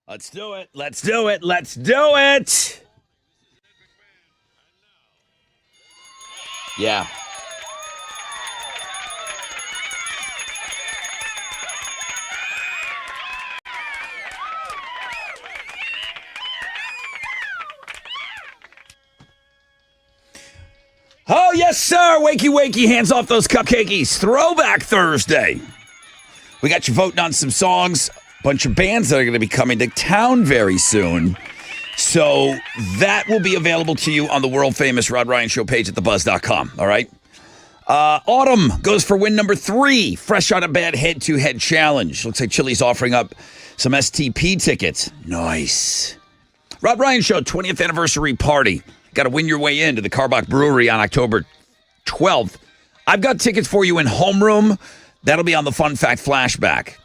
Let's do it. Let's do it. Let's do it. Yeah. Oh, yes, sir. Wakey, wakey. Hands off those cupcakies. Throwback Thursday. We got you voting on some songs. Bunch of bands that are going to be coming to town very soon. So that will be available to you on the world-famous Rod Ryan Show page at thebuzz.com. All right? Autumn goes for win number 3. Fresh out of bed head-to-head challenge. Looks like Chili's offering up some STP tickets. Nice. Rod Ryan Show 20th anniversary party. Got to win your way into the Karbach Brewery on October 12th. I've got tickets for you in homeroom. That'll be on the Fun Fact Flashback.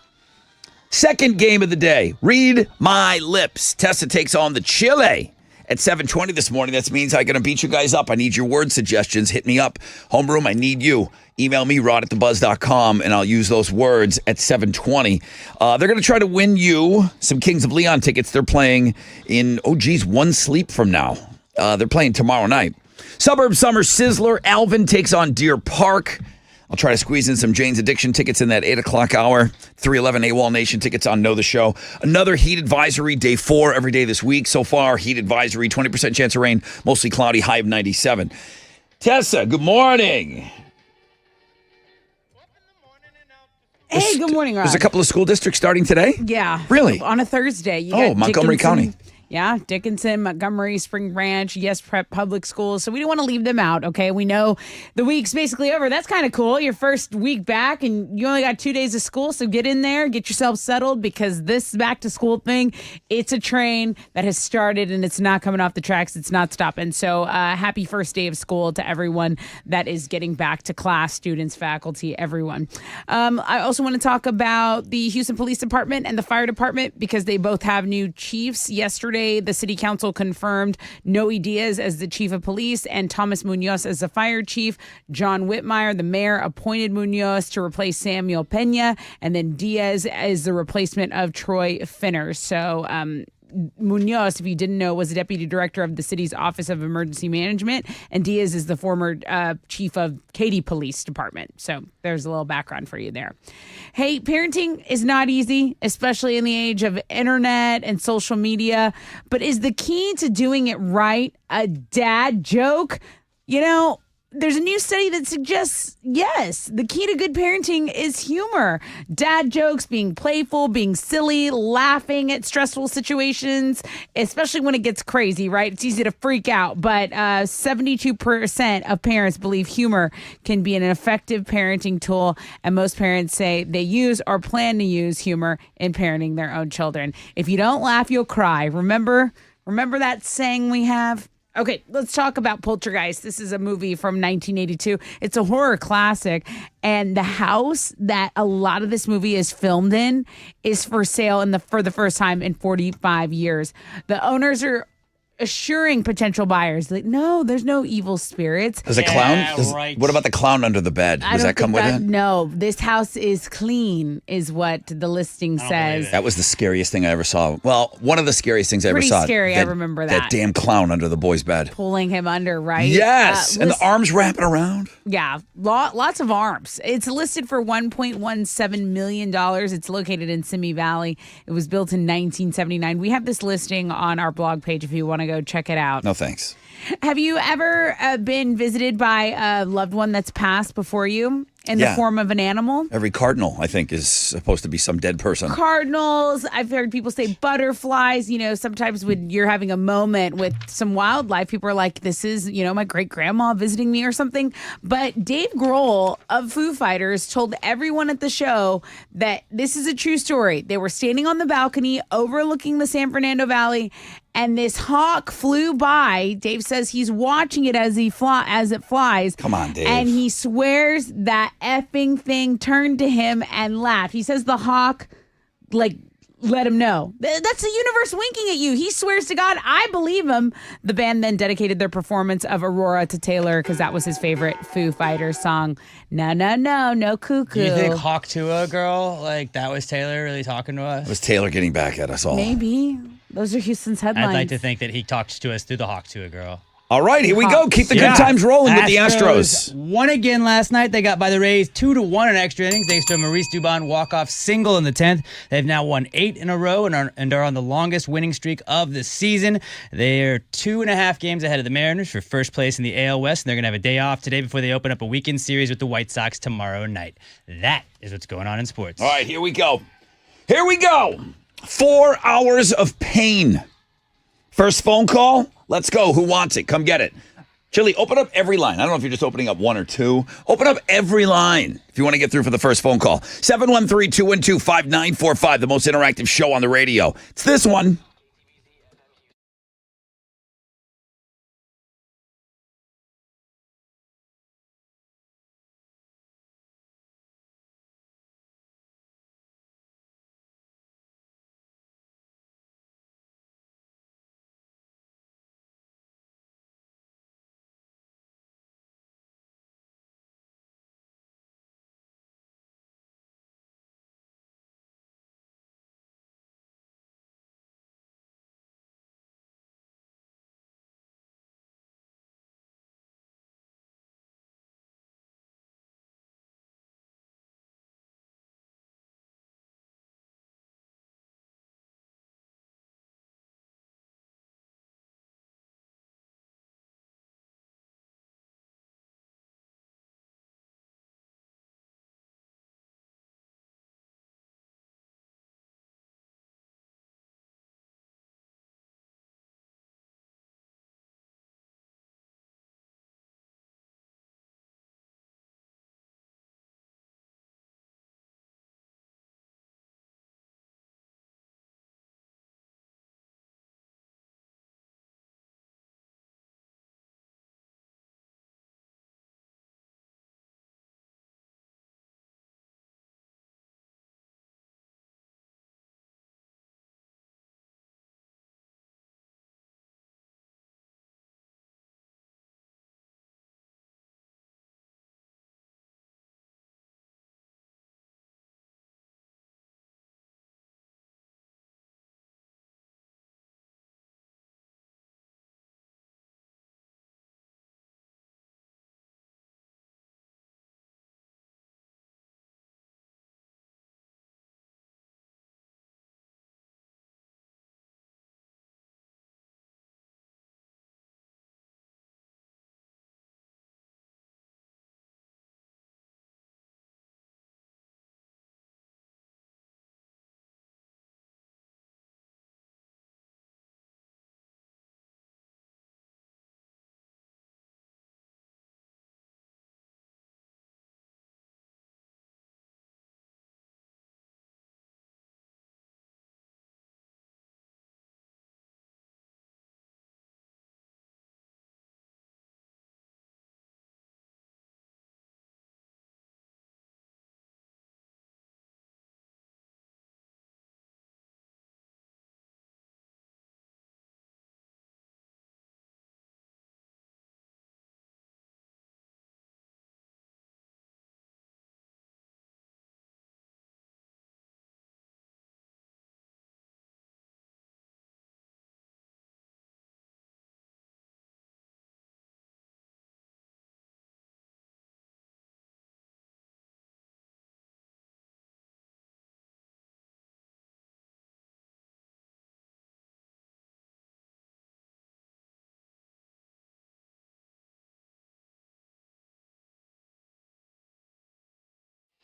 Second game of the day. Read my lips. Tessa takes on the Chile at 7:20 this morning. That means I'm going to beat you guys up. I need your word suggestions. Hit me up. Homeroom, I need you. Email me, rod@thebuzz.com, and I'll use those words at 7:20. They're going to try to win you some Kings of Leon tickets. They're playing in, one sleep from now. They're playing tomorrow night. Suburb Summer Sizzler. Alvin takes on Deer Park. I'll try to squeeze in some Jane's Addiction tickets in that 8 o'clock hour. 311 AWOL Nation tickets on Know the Show. Another heat advisory, day 4 every day this week. So far, heat advisory, 20% chance of rain, mostly cloudy, high of 97. Tessa, good morning. Hey, good morning, Rod. There's a couple of school districts starting today? Yeah. Really? On a Thursday. You got Montgomery County. Yeah, Dickinson, Montgomery, Spring Branch, Yes Prep Public Schools. So we don't want to leave them out, okay? We know the week's basically over. That's kind of cool. Your first week back, and you only got 2 days of school, so get in there, get yourself settled, because this back-to-school thing, it's a train that has started, and it's not coming off the tracks. It's not stopping. So happy first day of school to everyone that is getting back to class, students, faculty, everyone. I also want to talk about the Houston Police Department and the Fire Department, because they both have new chiefs. Yesterday, the city council confirmed Noe Diaz as the chief of police and Thomas Munoz as the fire chief. John Whitmire, the mayor, appointed Munoz to replace Samuel Pena, and then Diaz is the replacement of Troy Finner. So Munoz, if you didn't know, was the deputy director of the city's Office of Emergency Management, and Diaz is the former chief of Katy Police Department. So there's a little background for you there. Hey, parenting is not easy, especially in the age of internet and social media. But is the key to doing it right a dad joke? You know, there's a new study that suggests, yes, the key to good parenting is humor. Dad jokes, being playful, being silly, laughing at stressful situations, especially when it gets crazy, right? It's easy to freak out, but 72% of parents believe humor can be an effective parenting tool, and most parents say they use or plan to use humor in parenting their own children. If you don't laugh, you'll cry. Remember that saying we have? Okay, let's talk about Poltergeist. This is a movie from 1982. It's a horror classic, and the house that a lot of this movie is filmed in is for sale for the first time in 45 years. The owners are assuring potential buyers, like, no, there's no evil spirits. Does a clown? Right. What about the clown under the bed? Does that come with it? No, this house is clean, is what the listing says. That was the scariest thing I ever saw. Well, one of the scariest things I ever saw. Pretty scary, I remember that. That damn clown under the boy's bed. Pulling him under, right? Yes, and the arms wrapping around. Yeah, lots of arms. It's listed for $1.17 million. It's located in Simi Valley. It was built in 1979. We have this listing on our blog page if you want to go check it out. No thanks. Have you ever been visited by a loved one that's passed before you in the form of an animal? Every cardinal, I think, is supposed to be some dead person. Cardinals. I've heard people say butterflies. You know, sometimes when you're having a moment with some wildlife, people are like, this is, my great grandma visiting me or something. But Dave Grohl of Foo Fighters told everyone at the show that this is a true story. They were standing on the balcony overlooking the San Fernando Valley, and this hawk flew by. Dave says he's watching it as it flies. Come on, Dave. And he swears that effing thing turned to him and laughed. He says the hawk let him know. That's the universe winking at you. He swears to God, I believe him. The band then dedicated their performance of Aurora to Taylor because that was his favorite Foo Fighters song. No cuckoo. Do you think Hawk Tuah, girl, like that was Taylor really talking to us? It was Taylor getting back at us all. Maybe. Those are Houston's headlines. I'd like to think that he talked to us through the Hawk Tuah, girl. All right, here we go. Keep the good times rolling with the Astros. Won again last night. They got by the Rays 2-1 in extra innings thanks to a Maurice Dubon walk-off single in the 10th. They've now won 8 in a row and are on the longest winning streak of the season. They're 2.5 games ahead of the Mariners for first place in the AL West, and they're going to have a day off today before they open up a weekend series with the White Sox tomorrow night. That is what's going on in sports. All right, here we go. 4 hours of pain. First phone call. Let's go. Who wants it? Come get it. Chili, open up every line. I don't know if you're just opening up one or two. Open up every line if you want to get through for the first phone call. 713-212-5945, the most interactive show on the radio. It's this one.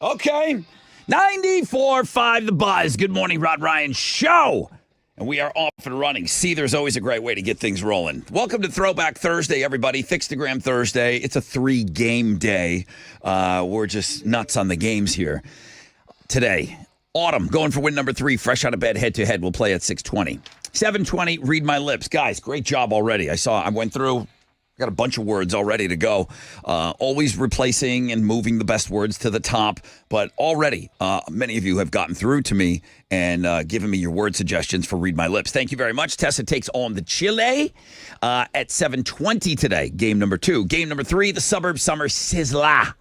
Okay. 94.5 The Buzz. Good morning, Rod Ryan Show. And we are off and running. See, there's always a great way to get things rolling. Welcome to Throwback Thursday, everybody. Fixtagram Thursday. It's a 3-game day. We're just nuts on the games here. Today, Autumn going for win number 3, fresh out of bed, head-to-head. We'll play at 6:20. 7:20, Read My Lips. Guys, great job already. I went through, got a bunch of words all ready to go. Always replacing and moving the best words to the top. But already, many of you have gotten through to me and given me your word suggestions for Read My Lips. Thank you very much. Tessa takes on the Chile at 7:20 today. Game number 2. Game number 3, the Suburb Summer Sizzla.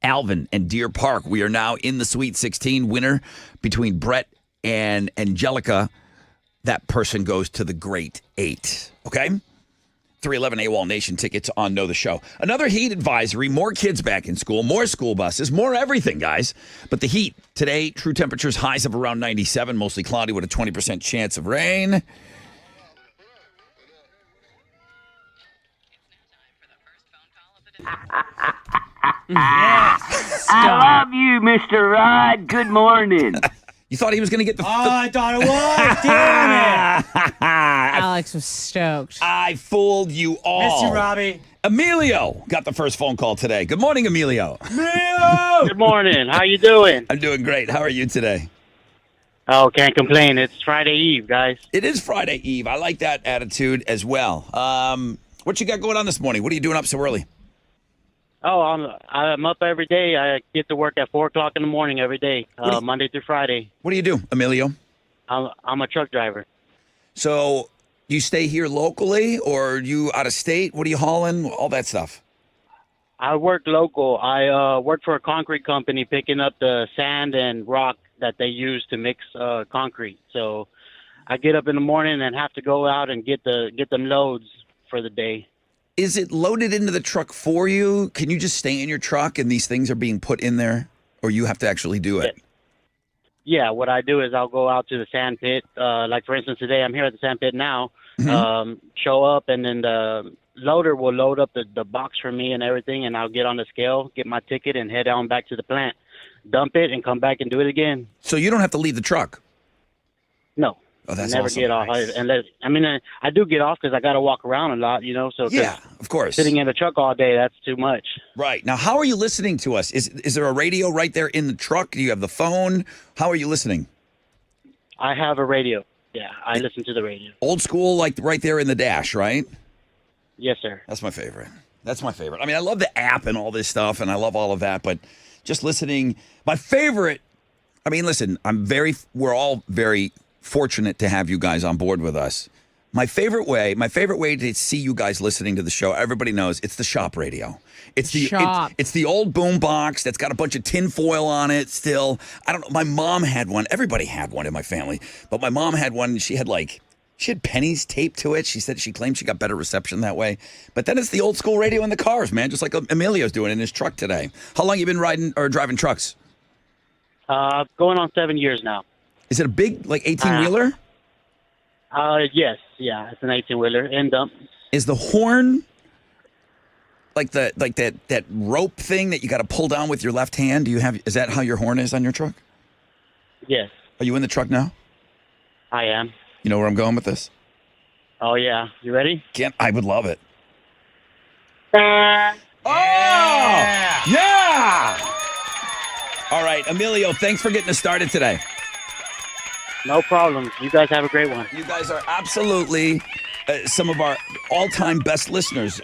Alvin and Deer Park. We are now in the Sweet 16. Winner between Brett and Angelica. That person goes to the Great 8. Okay? 311 AWOL Nation tickets on Know the Show. Another heat advisory. More kids back in school. More school buses. More everything, guys. But the heat. Today, true temperatures, highs of around 97. Mostly cloudy with a 20% chance of rain. I love you, Mr. Rod. Good morning. You thought he was going to get the... I thought it was. Damn it. Alex was stoked. I fooled you all. Miss you, Robbie. Emilio got the first phone call today. Good morning, Emilio. Good morning. How you doing? I'm doing great. How are you today? Oh, can't complain. It's Friday Eve, guys. It is Friday Eve. I like that attitude as well. What you got going on this morning? What are you doing up so early? Oh, I'm up every day. I get to work at 4 o'clock in the morning every day, Monday through Friday. What do you do, Emilio? I'm a truck driver. So you stay here locally or you out of state? What are you hauling? All that stuff. I work local. I work for a concrete company picking up the sand and rock that they use to mix concrete. So I get up in the morning and have to go out and get them loads for the day. Is it loaded into the truck for you? Can you just stay in your truck and these things are being put in there? Or you have to actually do it? Yeah, what I do is I'll go out to the sand pit. Like, for instance, today I'm here at the sand pit now. Show up, and then the loader will load up the box for me and everything, and I'll get on the scale, get my ticket, and head on back to the plant. Dump it, and come back and do it again. So you don't have to leave the truck? No. Oh, that's never awesome. get off. I do get off because I got to walk around a lot, So Yeah, of course. sitting in the truck all day, that's too much. Right. Now, how are you listening to us? Is there a radio right there in the truck? Do you have the phone? How are you listening? I have a radio. Yeah, I listen to the radio. Old school, like right there in the dash, right? Yes, sir. That's my favorite. That's my favorite. I mean, I love the app and all this stuff, and I love all of that, but just listening. My favorite, I mean, listen, we're all very fortunate to have you guys on board with us. My favorite way to see you guys listening to the show, everybody knows, it's the shop radio. It's the old boom box that's got a bunch of tin foil on it still. I don't know. My mom had one. Everybody had one in my family. But my mom had one. She had pennies taped to it. She claimed she got better reception that way. But then it's the old school radio in the cars, man, just like Emilio's doing in his truck today. How long you been riding or driving trucks? Going on 7 years now. Is it a big, 18-wheeler? Yes. Yeah, it's an 18-wheeler end dump. Is the horn that rope thing that you got to pull down with your left hand? Is that how your horn is on your truck? Yes. Are you in the truck now? I am. You know where I'm going with this? Oh, yeah. You ready? I would love it. Yeah. Oh! Yeah! All right, Emilio, thanks for getting us started today. No problem. You guys have a great one. You guys are absolutely some of our all-time best listeners.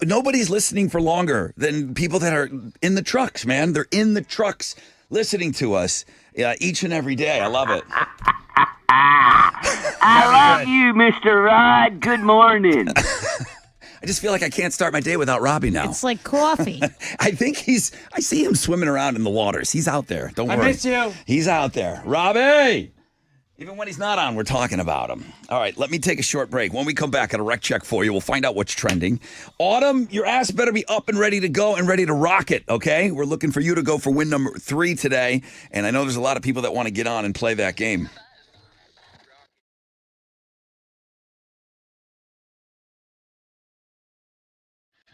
Nobody's listening for longer than people that are in the trucks, man. They're in the trucks listening to us each and every day. I love it. I love you, Mr. Rod. Good morning. I just feel like I can't start my day without Robbie now. It's like coffee. I see him swimming around in the waters. He's out there. Don't worry. I miss you. He's out there. Robbie! Even when he's not on, we're talking about him. All right, let me take a short break. When we come back, at a rec check for you. We'll find out what's trending. Autumn, your ass better be up and ready to go and ready to rock it, okay? We're looking for you to go for win number 3 today. And I know there's a lot of people that want to get on and play that game.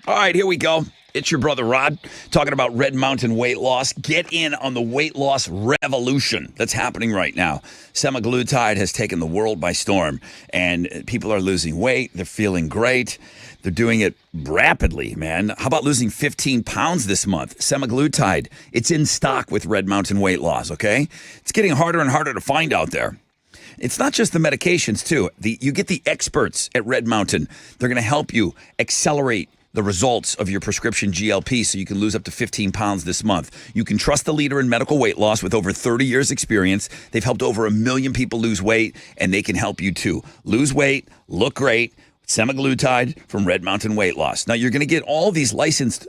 All right, here we go. It's your brother Rod talking about Red Mountain weight loss. Get in on the weight loss revolution that's happening right now. Semaglutide has taken the world by storm, and people are losing weight. They're feeling great. They're doing it rapidly, man. How about losing 15 pounds this month? Semaglutide, it's in stock with Red Mountain weight loss, okay? It's getting harder and harder to find out there. It's not just the medications, too. You get the experts at Red Mountain. They're going to help you accelerate the results of your prescription GLP so you can lose up to 15 pounds this month. You can trust the leader in medical weight loss with over 30 years experience. They've helped over 1 million people lose weight, and they can help you too. Lose weight, look great, semaglutide from Red Mountain Weight Loss. Now, you're going to get all these licensed.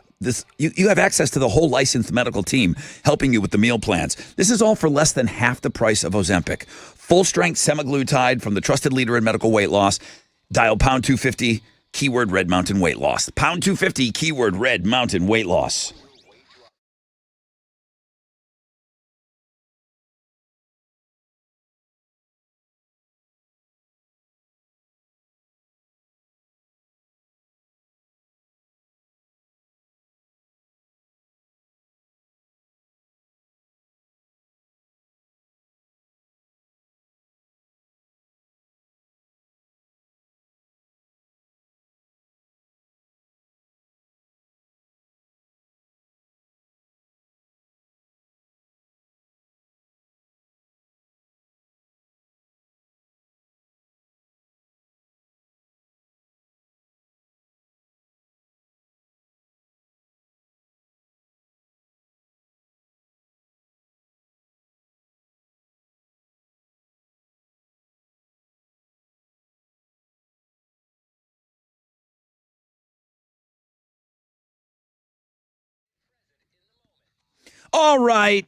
You have access to the whole licensed medical team helping you with the meal plans. This is all for less than half the price of Ozempic. Full-strength semaglutide from the trusted leader in medical weight loss. Dial pound 250, keyword Red Mountain Weight Loss. Pound 250, keyword Red Mountain Weight Loss. All right.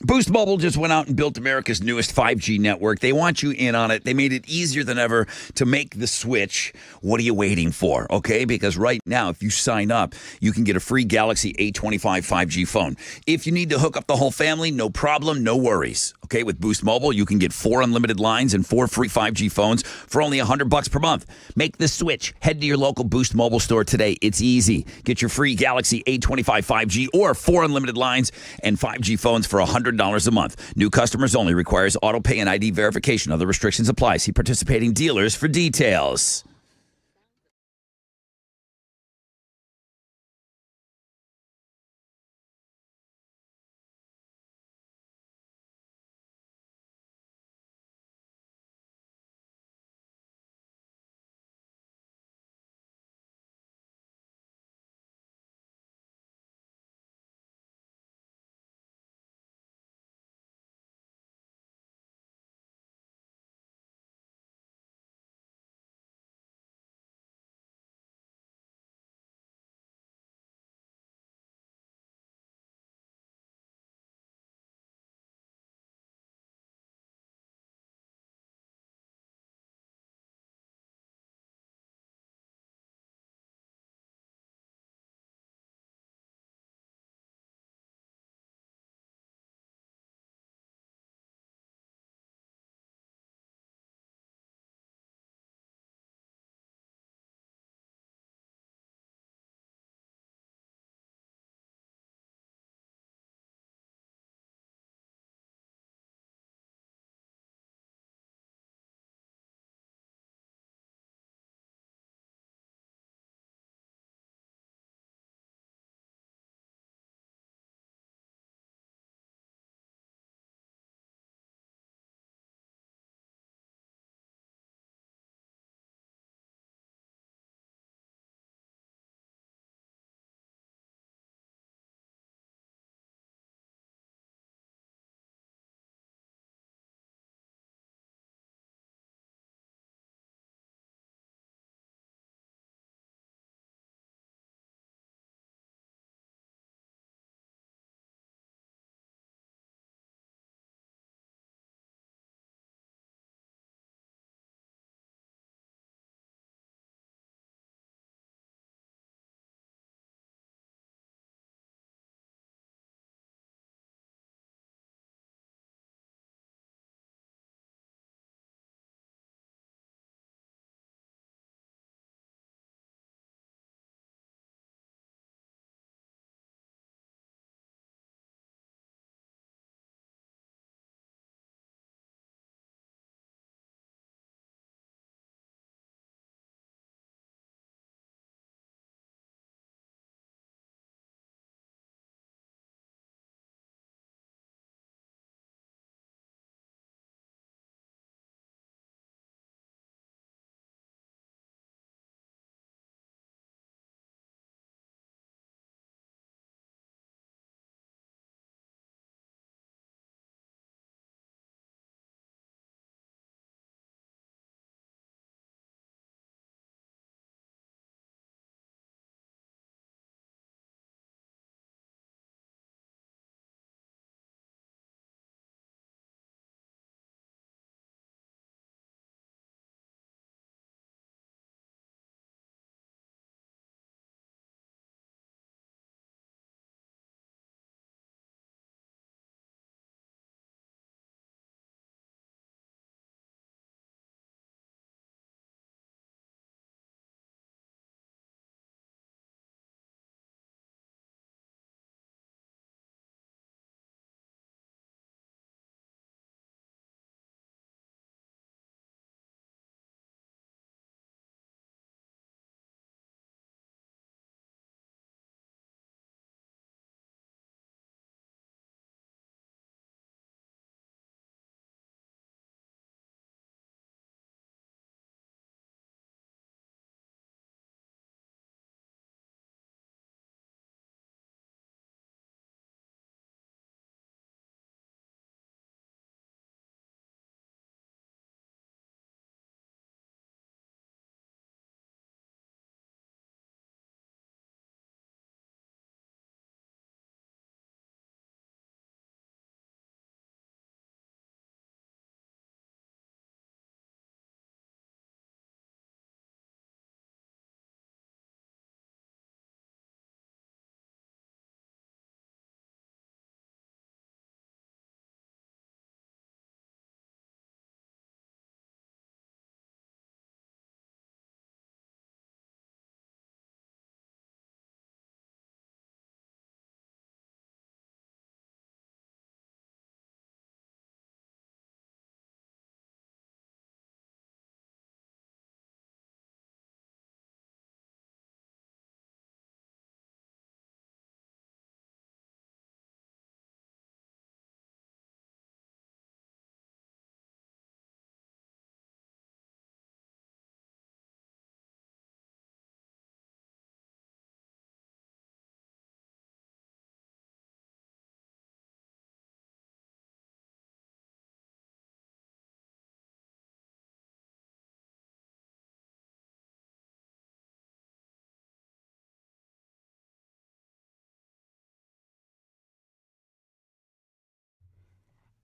Boost Mobile just went out and built America's newest 5G network. They want you in on it. They made it easier than ever to make the switch. What are you waiting for? Okay, because right now, if you sign up, you can get a free Galaxy A25 5G phone. If you need to hook up the whole family, no problem, no worries. Okay, with Boost Mobile, you can get 4 unlimited lines and 4 free 5G phones for only $100 per month. Make the switch. Head to your local Boost Mobile store today. It's easy. Get your free Galaxy A25 5G or 4 unlimited lines and 5G phones for $100 a month. New customers only. Requires auto pay and ID verification. Other restrictions apply. See participating dealers for details.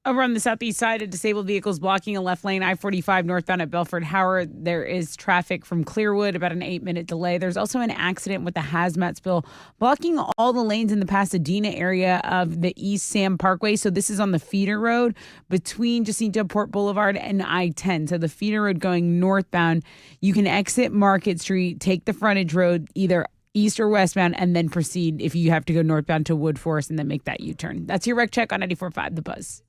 Over on the southeast side, a disabled vehicle is blocking a left lane, I-45 northbound at Belford Howard. There is traffic from Clearwood, about an 8-minute delay. There's also an accident with a hazmat spill blocking all the lanes in the Pasadena area of the East Sam Parkway. So this is on the feeder road between Jacinto Port Boulevard and I-10. So the feeder road going northbound, you can exit Market Street, take the frontage road, either east or westbound, and then proceed if you have to go northbound to Wood Forest and then make that U-turn. That's your wreck check on 94.5 The Buzz.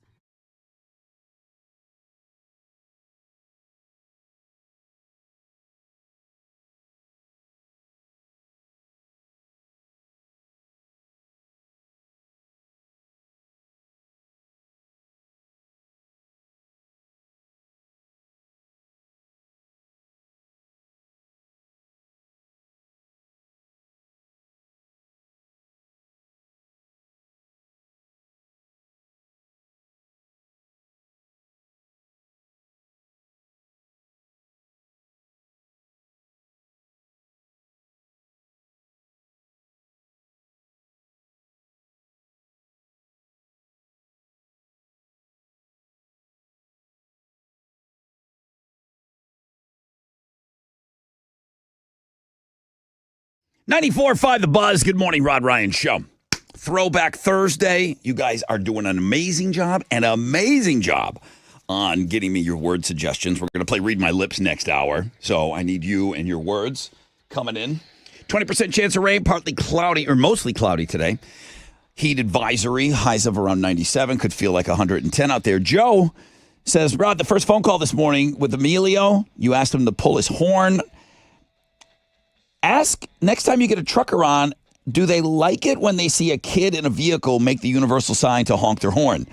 .94.5 The Buzz. Good morning, Rod Ryan Show. Throwback Thursday. You guys are doing an amazing job on getting me your word suggestions. We're going to play Read My Lips next hour. So I need you and your words coming in. 20% chance of rain, partly cloudy or mostly cloudy today. Heat advisory, highs of around 97. Could feel like 110 out there. Joe says, Rod, the first phone call this morning with Emilio, you asked him to pull his horn. Ask next time you get a trucker on, do they like it when they see a kid in a vehicle make the universal sign to honk their horn?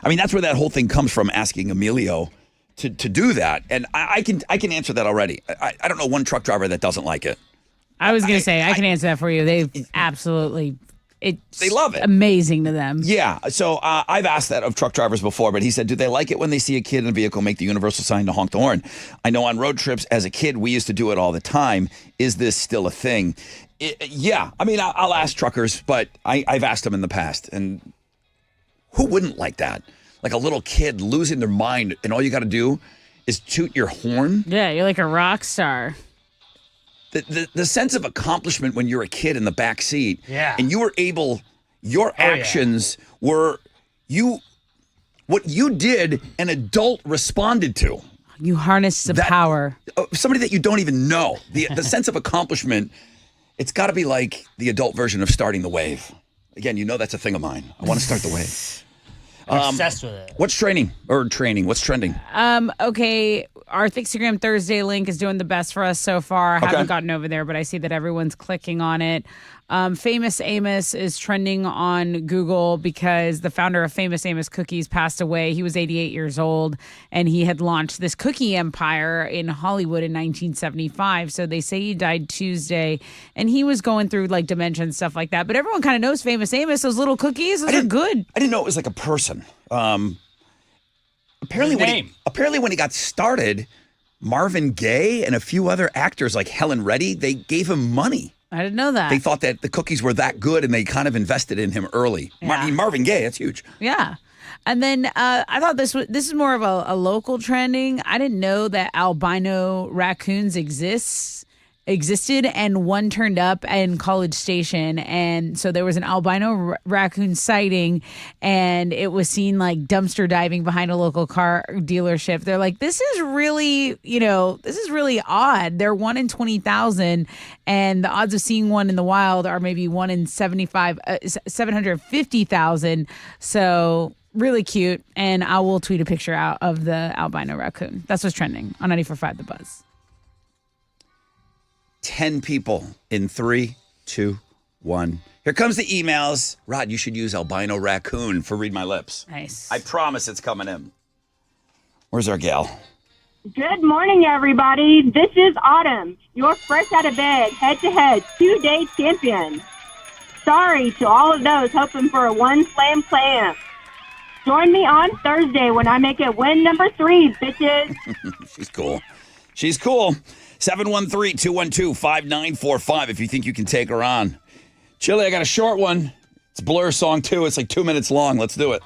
I mean, that's where that whole thing comes from, asking Emilio to do that. And I can answer that already. I don't know one truck driver that doesn't like it. I was going to say, I can answer that for you. They absolutely, they love it. Amazing to them. Yeah. So I've asked that of truck drivers before, but he said, do they like it when they see a kid in a vehicle make the universal sign to honk the horn? I know on road trips as a kid, we used to do it all the time. Is this still a thing? Yeah. I mean, I'll ask truckers, but I've asked them in the past. And who wouldn't like that? Like a little kid losing their mind, and all you got to do is toot your horn? Yeah, you're like a rock star. The sense of accomplishment when you're a kid in the back seat, Yeah. and you were able, your actions were what you did, an adult responded to. You harness the power. Somebody that you don't even know. The sense of accomplishment, it's got to be like the adult version of starting the wave. Again, you know that's a thing of mine. I want to start the wave. I'm obsessed with it. What's training? What's trending? Okay, our Instagram Thursday link is doing the best for us so far. I haven't gotten over there, but I see that everyone's clicking on it. Famous Amos is trending on Google because the founder of Famous Amos Cookies passed away. He was 88 years old, and he had launched this cookie empire in Hollywood in 1975. So they say he died Tuesday, and he was going through like dementia and stuff like that. But everyone kind of knows Famous Amos. Those little cookies, those are good. I didn't know it was like a person. Apparently when he got started, Marvin Gaye and a few other actors like Helen Reddy, they gave him money. I didn't know that. They thought that the cookies were that good, and they kind of invested in him early. Yeah. Marvin Gaye, that's huge. Yeah. And then I thought this is more of a local trending. I didn't know that albino raccoons existed, and one turned up in College Station, and so there was an albino raccoon sighting, and it was seen like dumpster diving behind a local car dealership. They're like, this is really odd. They're 1 in 20,000, and the odds of seeing one in the wild are maybe 1 in 750,000. So really cute, and I will tweet a picture out of the albino raccoon. That's what's trending on 94.5 The Buzz. 10 people in 3, 2, 1. Here comes the emails. Rod, you should use albino raccoon for Read My Lips. Nice. I promise it's coming in. Where's our gal? Good morning, everybody. This is Autumn, your fresh out of bed, head-to-head 2-day champion. Sorry to all of those hoping for a one slam clam. Join me on Thursday when I make it win number 3, bitches. She's cool. 713-212-5945 if you think you can take her on. Chili, I got a short one. It's a Blur song, too. It's like 2 minutes long. Let's do it.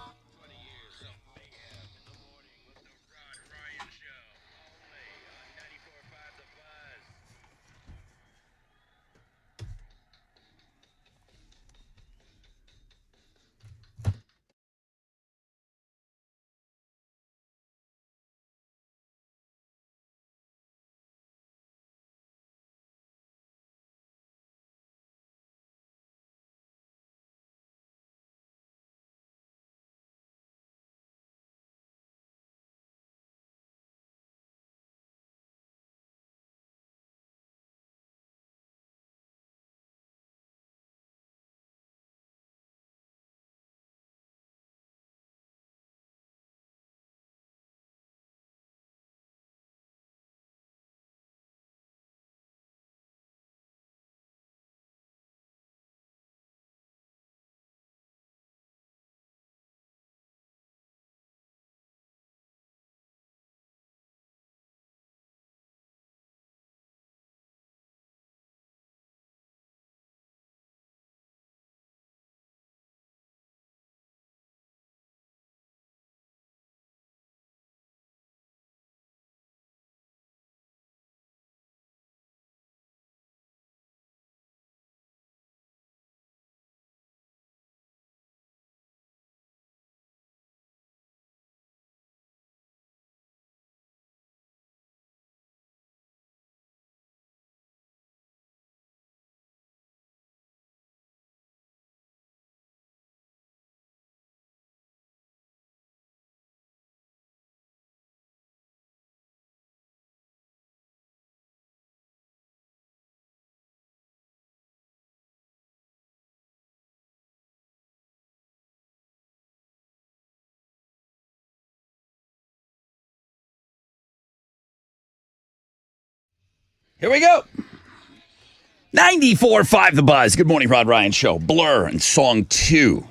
Here we go. 94.5 The Buzz. Good morning, Rod Ryan Show. Blur and song 2.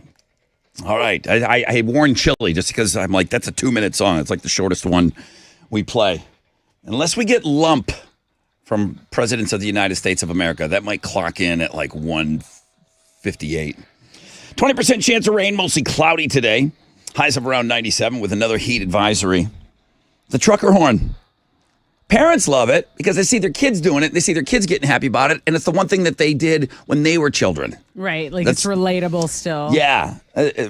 All right. I warned Chili just because I'm like, that's a 2-minute song. It's like the shortest one we play. Unless we get Lump from Presidents of the United States of America, that might clock in at like 1:58. 20% chance of rain, mostly cloudy today. Highs of around 97 with another heat advisory. The trucker horn. Parents love it because they see their kids doing it. They see their kids getting happy about it. And it's the one thing that they did when they were children. Right. Like That's- it's relatable still. Yeah.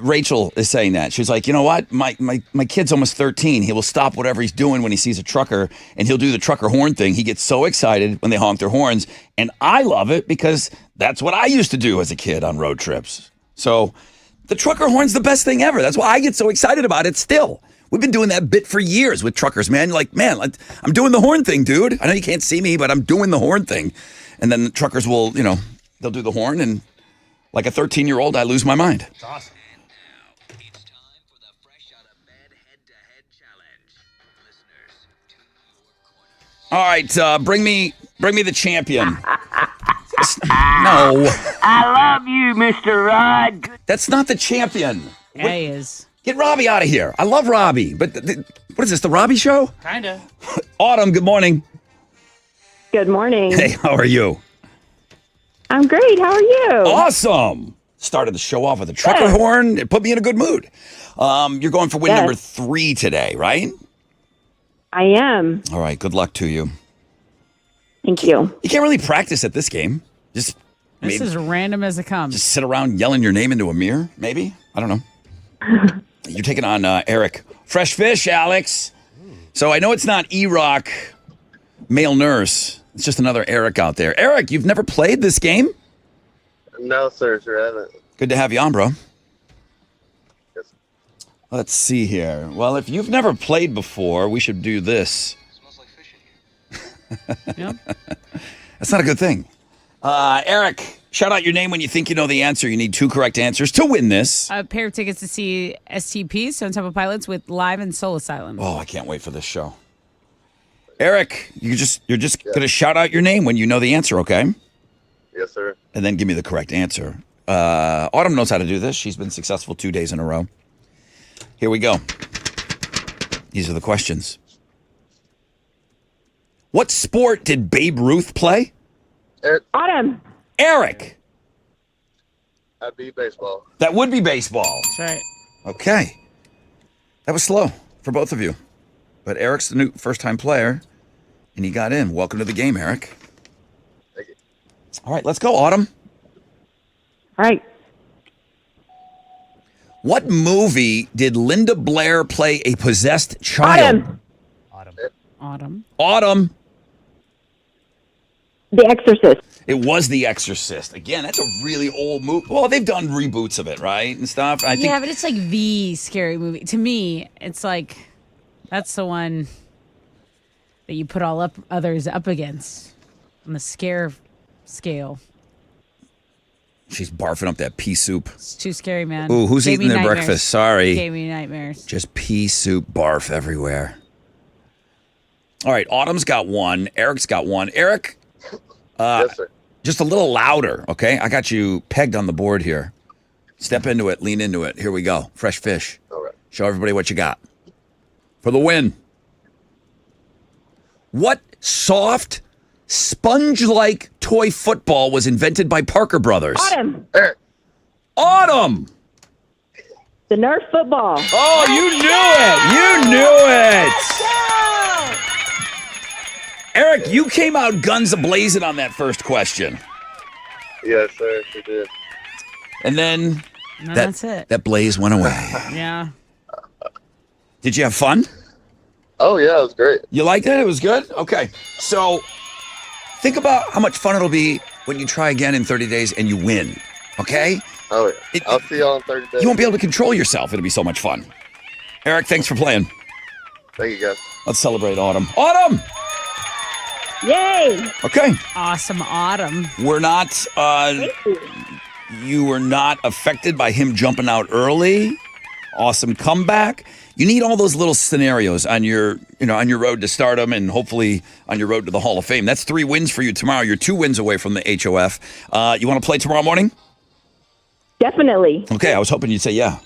Rachel is saying that. She's like, you know what? My kid's almost 13. He will stop whatever he's doing when he sees a trucker and he'll do the trucker horn thing. He gets so excited when they honk their horns. And I love it because that's what I used to do as a kid on road trips. So the trucker horn's the best thing ever. That's why I get so excited about it still. We've been doing that bit for years with truckers, man. You're like, man, I'm doing the horn thing, dude. I know you can't see me, but I'm doing the horn thing. And then the truckers will, they'll do the horn. And like a 13-year-old, I lose my mind. It's awesome. And now it's time for the Fresh Out of Bed Head-to-Head Challenge. Listeners, to your corners. All right, bring me the champion. No, I love you, Mr. Rod. that's not the champion. Yeah, he is. Get Robbie out of here. I love Robbie, but what is this, the Robbie Show? Kinda. Autumn, good morning. Good morning. Hey, how are you? I'm great. How are you? Awesome. Started the show off with a trucker horn. It put me in a good mood. You're going for win Yes. number 3 today, right? I am. All right, good luck to you. Thank you. You can't really practice at this game. Just This maybe is random as it comes. just sit around yelling your name into a mirror, maybe? I don't know. You're taking on Eric. Fresh fish, Alex. So I know it's not E-Rock male nurse. It's just another Eric out there. Eric, you've never played this game? No, sir, I haven't. Good to have you on, bro. Yes. Let's see here. Well, if you've never played before, we should do this. Smells like fish in here. Yep. That's not a good thing. Eric, shout out your name when you think you know the answer. You need 2 correct answers to win this. A pair of tickets to see STP, Stone Temple Pilots, with Live and Soul Asylum. Oh, I can't wait for this show. Eric, you're just gonna shout out your name when you know the answer, okay? Yes, sir. And then give me the correct answer. Autumn knows how to do this. She's been successful 2 days in a row. Here we go. These are the questions. What sport did Babe Ruth play? Autumn. Eric. I'd be baseball. That would be baseball. That's right. Okay. That was slow for both of you. But Eric's the new first-time player, and he got in. Welcome to the game, Eric. Thank you. All right, let's go, Autumn. All right. What movie did Linda Blair play a possessed child? Autumn. Autumn. Autumn. The Exorcist. It was The Exorcist. Again, that's a really old movie. Well, they've done reboots of it, right? And stuff. I think Yeah, but it's like the scary movie. To me, it's like that's the one that you put all others up against on the scare scale. she's barfing up that pea soup. It's too scary, man. Ooh, who's Gave eating me their nightmares. breakfast? Sorry. Gave me nightmares. Just pea soup barf everywhere. All right, Autumn's got one. Eric's got one. Eric, Yes, sir. just a little louder, okay? I got you pegged on the board here. Step into it, lean into it. Here we go. Fresh fish. All right. Show everybody what you got. For the win. What soft, sponge-like toy football was invented by Parker Brothers? Autumn. Eric. Autumn! The Nerf football. Oh, you knew it! You knew it! Eric, you came out guns a-blazing on that first question. Yes, sir, she did. And then No, that, that's it. that blaze went away. Yeah. Did you have fun? Oh, yeah, it was great. You liked it? It was good? Okay. So think about how much fun it'll be when you try again in 30 days and you win. Okay? Oh, yeah. It- I'll see y'all in 30 days. You won't be able to control yourself. It'll be so much fun. Eric, thanks for playing. Thank you, guys. Let's celebrate Autumn. Autumn! Yay. Okay. Awesome autumn. We're not, you were not affected by him jumping out early. Awesome comeback. You need all those little scenarios on your road to stardom and hopefully on your road to the Hall of Fame. That's 3 wins for you tomorrow. You're 2 wins away from the HOF. You want to play tomorrow morning? Definitely. Okay, I was hoping you'd say yeah.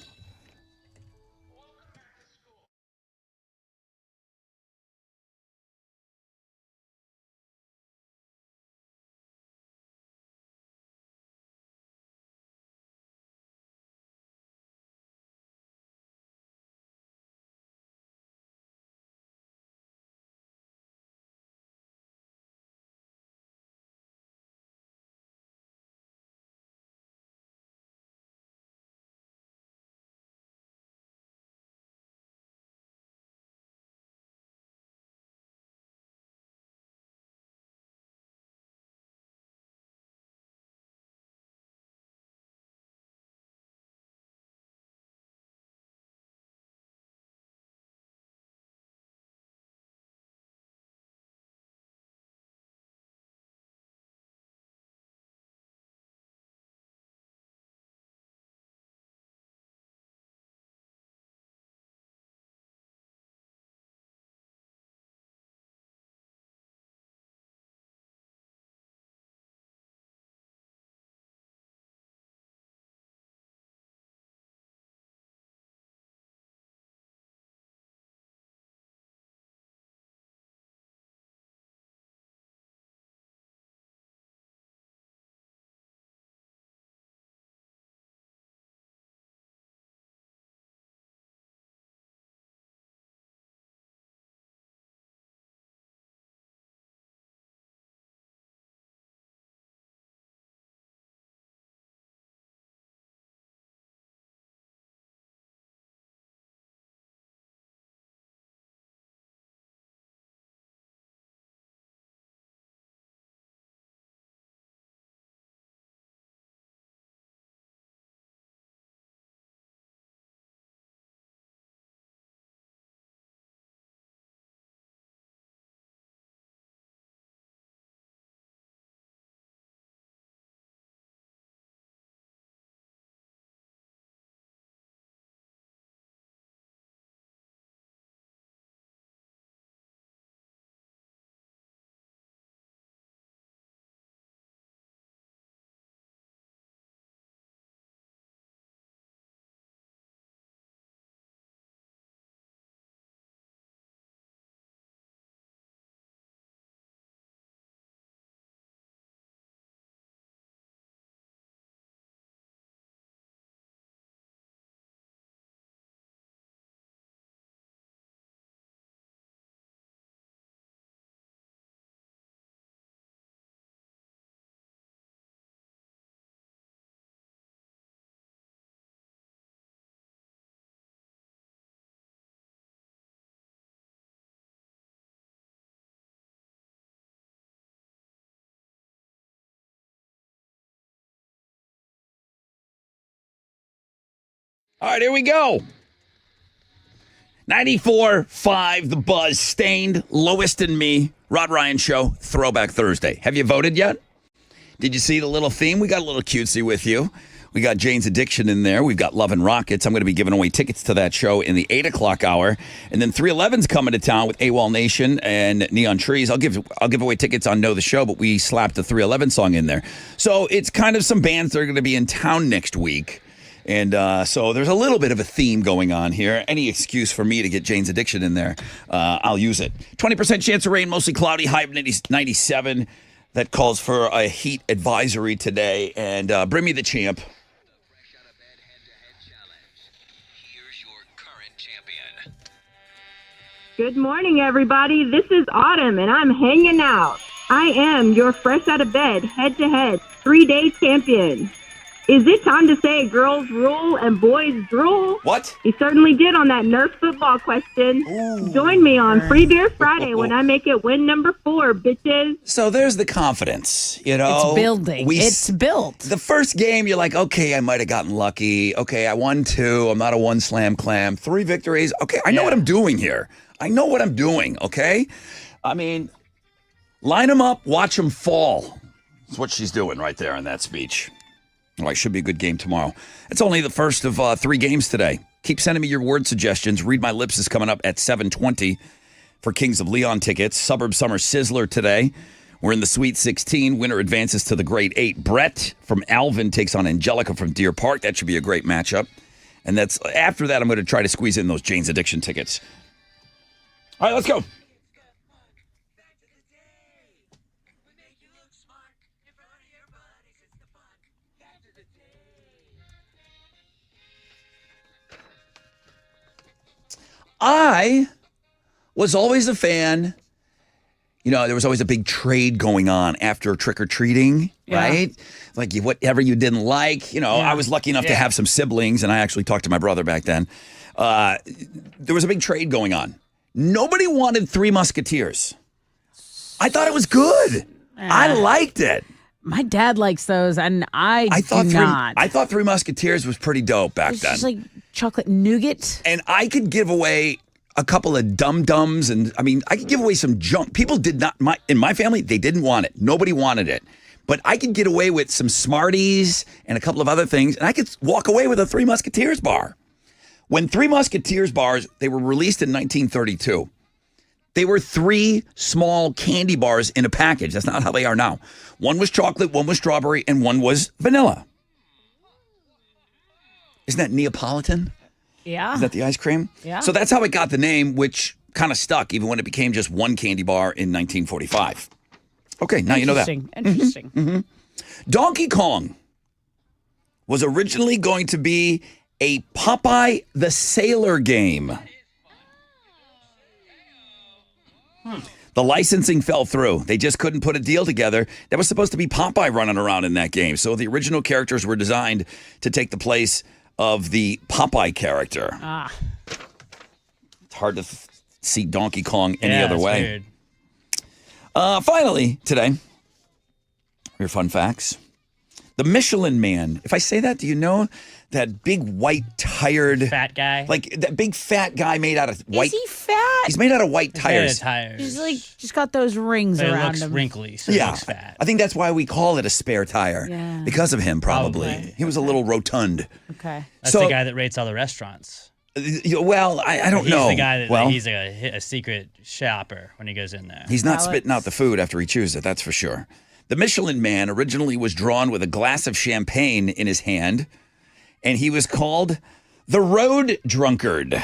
All right, here we go. 94.5, The Buzz, Stained, Lowest and Me, Rod Ryan Show, Throwback Thursday. Have you voted yet? Did you see the little theme? We got a little cutesy with you. We got Jane's Addiction in there. We've got Love and Rockets. I'm going to be giving away tickets to that show in the 8 o'clock hour. And then 311's coming to town with AWOL Nation and Neon Trees. I'll give away tickets on Know the Show, but we slapped the 311 song in there. So it's kind of some bands that are going to be in town next week. And so there's a little bit of a theme going on here. Any excuse for me to get Jane's Addiction in there, I'll use it. 20% chance of rain, mostly cloudy, high of 97. That calls for a heat advisory today. And bring me the champ. The Fresh Out of Bed Head-to-Head Challenge. Here's your current champion. Good morning, everybody. This is Autumn, and I'm hanging out. I am your Fresh Out of Bed head-to-head 3-day champion. Is it time to say girls rule and boys drool? What? He certainly did on that Nerf football question. Ooh. Join me on Free Beer Friday when I make it win number 4, bitches. So there's the confidence, you know. It's building. It's built. The first game, you're like, okay, I might have gotten lucky. Okay, I won 2. I'm not a 1 slam clam. 3 victories. Okay, I know what I'm doing here. I know what I'm doing, okay? I mean, line them up, watch them fall. That's what she's doing right there in that speech. Well, it should be a good game tomorrow. It's only the first of 3 games today. Keep sending me your word suggestions. Read My Lips is coming up at 7:20 for Kings of Leon tickets. Suburb Summer Sizzler today. We're in the Sweet 16. Winner advances to the Grade 8. Brett from Alvin takes on Angelica from Deer Park. That should be a great matchup. And that's after that, I'm going to try to squeeze in those Jane's Addiction tickets. All right, let's go. I was always a fan. You know, there was always a big trade going on after trick-or-treating, right? Like whatever you didn't like. You know, I was lucky enough to have some siblings, and I actually talked to my brother back then. There was a big trade going on. Nobody wanted Three Musketeers. I thought it was good. I liked it. My dad likes those, and I thought do not. I thought Three Musketeers was pretty dope back It's then. just like chocolate nougat. And I could give away a couple of dum-dums, and I mean, I could give away some junk. People did not, in my family, they didn't want it. Nobody wanted it. But I could get away with some Smarties and a couple of other things, and I could walk away with a Three Musketeers bar. When Three Musketeers bars, they were released in 1932. They were 3 small candy bars in a package. That's not how they are now. One was chocolate, one was strawberry, and one was vanilla. Isn't that Neapolitan? Yeah. Is that the ice cream? Yeah. So that's how it got the name, which kind of stuck even when it became just one candy bar in 1945. Okay, now you know that. Interesting. Donkey Kong was originally going to be a Popeye the Sailor game. The licensing fell through. They just couldn't put a deal together. There was supposed to be Popeye running around in that game. So the original characters were designed to take the place of the Popeye character. It's hard to see Donkey Kong any other it's way. weird. Finally, today, your fun facts. The Michelin Man. If I say that, do you know that big white tired Fat guy. like that big fat guy made out of white? Is he fat? He's made out of white tires. Tires. He's like just got those rings But it around looks him. wrinkly, so it looks fat. I think that's why we call it a spare tire. Yeah. Because of him, probably. Probably. He was a little rotund. Okay. That's So- the guy that rates all the restaurants. Well, I don't He's know. the guy that well, he's a secret shopper when he goes in there. he's not Alex. spitting out the food after he chews it, that's for sure. The Michelin Man originally was drawn with a glass of champagne in his hand, and he was called the Road Drunkard.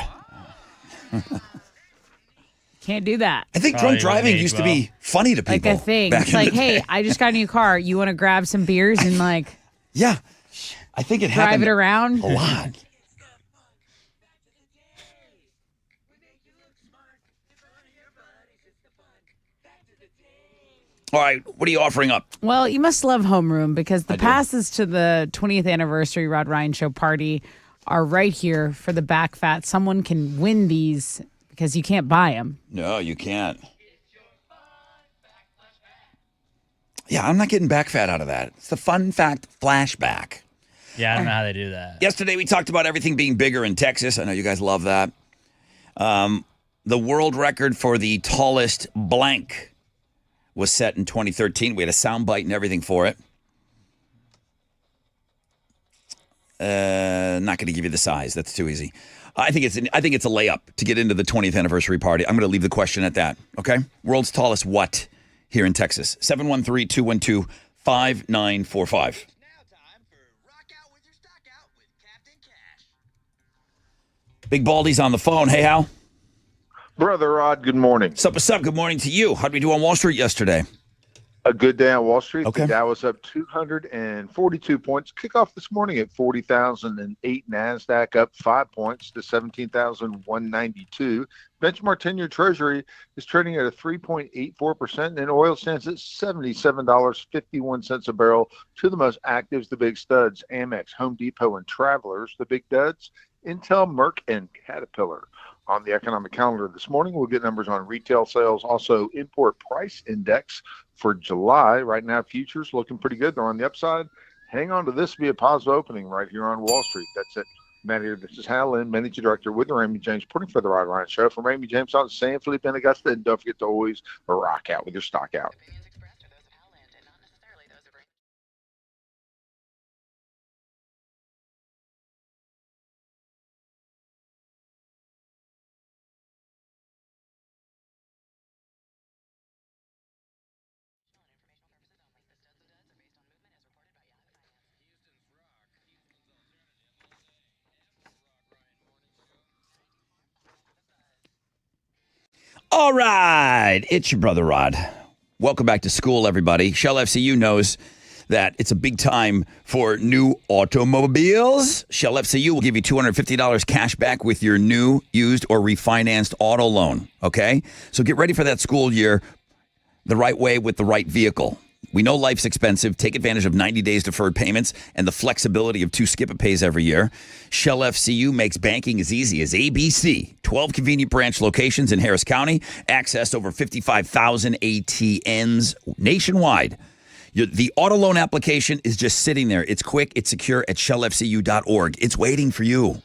Can't do that. I think Probably drunk driving wouldn't age used to be funny to Like people. a thing. back It's in like, the hey, day. I just got a new car. You want to grab some beers and like Yeah. I think it drive happened it around? a lot. All right, what are you offering up? Well, you must love homeroom because the I do. passes to the 20th anniversary Rod Ryan Show party are right here for the back fat. Someone can win these because you can't buy them. No, you can't. Yeah, I'm not getting back fat out of that. It's the fun fact flashback. Yeah, I don't know how they do that. Yesterday, we talked about everything being bigger in Texas. I know you guys love that. The world record for the tallest blank was set in 2013. We had a sound bite and everything for it. Not going to give you the size. That's too easy. I think it's a layup to get into the 20th anniversary party. I'm going to leave the question at that. Okay. World's tallest what here in Texas? 713-212-5945. Now time for Rock Out with Your Stock Out with Captain Cash. Big Baldy's on the phone. Hey, Hal. Brother Rod, good morning. What's up? Good morning to you. How'd we do on Wall Street yesterday? A good day on Wall Street. Okay. The Dow was up 242 points. Kickoff this morning at 40,008. NASDAQ up 5 points to 17,192. Benchmark 10-year Treasury is trading at a 3.84%, and oil stands at $77.51 a barrel. Two of the most actives, the big studs, Amex, Home Depot, and Travelers. The big duds, Intel, Merck, and Caterpillar. On the economic calendar this morning, we'll get numbers on retail sales, also import price index for July. Right now, futures looking pretty good. They're on the upside. Hang on to this to be a positive opening right here on Wall Street. That's it. Matt here. This is Hal Lynn, Managing Director with the Raymond James, putting for the Rod Ryan Show. From Raymond James out in San Felipe and Augusta. And don't forget to always rock out with your stock out. All right, it's your brother Rod. Welcome back to school, everybody. Shell FCU knows that it's a big time for new automobiles. Shell FCU will give you $250 cash back with your new, used, or refinanced auto loan, okay? So get ready for that school year the right way with the right vehicle. We know life's expensive. Take advantage of 90 days deferred payments and the flexibility of 2 skip-a-pays every year. Shell FCU makes banking as easy as ABC. 12 convenient branch locations in Harris County. Access over 55,000 ATMs nationwide. The auto loan application is just sitting there. It's quick. It's secure at shellfcu.org. It's waiting for you.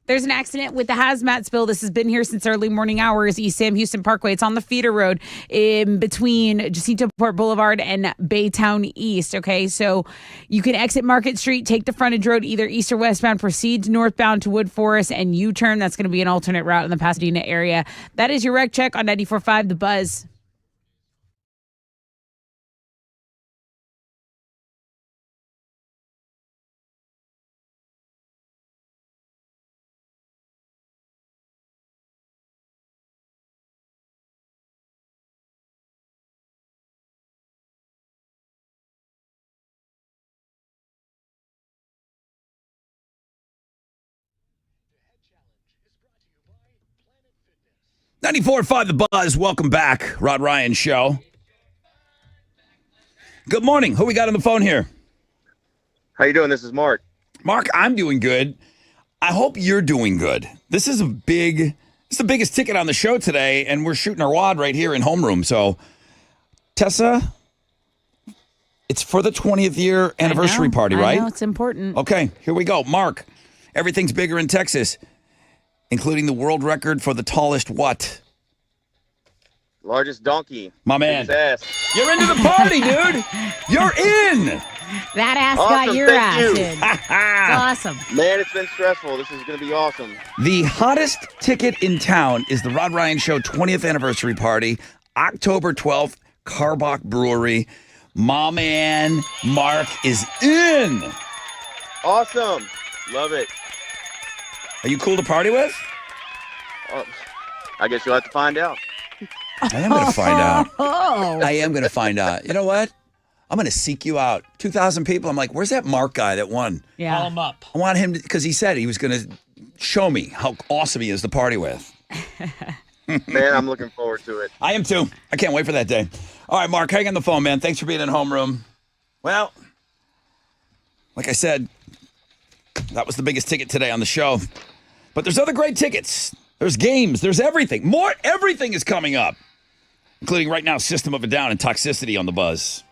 There's an accident with the hazmat spill. This has been here since early morning hours, East Sam Houston Parkway. It's on the feeder road in between Jacinto Port Boulevard and Baytown East. Okay, so you can exit Market Street, take the frontage road either east or westbound, proceed northbound to Wood Forest, and U-turn. That's going to be an alternate route in the Pasadena area. That is your wreck check on 94.5 The Buzz. .94.5 The Buzz. Welcome back. Rod Ryan Show. Good morning. Who we got on the phone here? How you doing? This is Mark. Mark, I'm doing good. I hope you're doing good. This is it's the biggest ticket on the show today, and we're shooting our wad right here in homeroom. So, Tessa, it's for the 20th year anniversary party, right? I know, it's important. Okay, here we go. Mark, everything's bigger in Texas, including the world record for the tallest what? Largest donkey. My man. Biggest ass. You're into the party, dude. You're in. That ass Awesome, got your thank ass you. in. It's awesome. Man, it's been stressful. This is going to be awesome. The hottest ticket in town is the Rod Ryan Show 20th anniversary party, October 12th, Carbach Brewery. My man, Mark, is in. Awesome. Love it. Are you cool to party with? I guess you'll have to find out. I am going to find out. Oh, I am going to find out. You know what? I'm going to seek you out. 2,000 people. I'm like, where's that Mark guy that won? Call yeah. him up. I want him because he said he was going to show me how awesome he is to party with. Man, I'm looking forward to it. I am too. I can't wait for that day. All right, Mark, hang on the phone, man. Thanks for being in homeroom. Well, like I said, that was the biggest ticket today on the show. But there's other great tickets. There's games. There's everything. Everything is coming up, including right now System of a Down and Toxicity on the Buzz.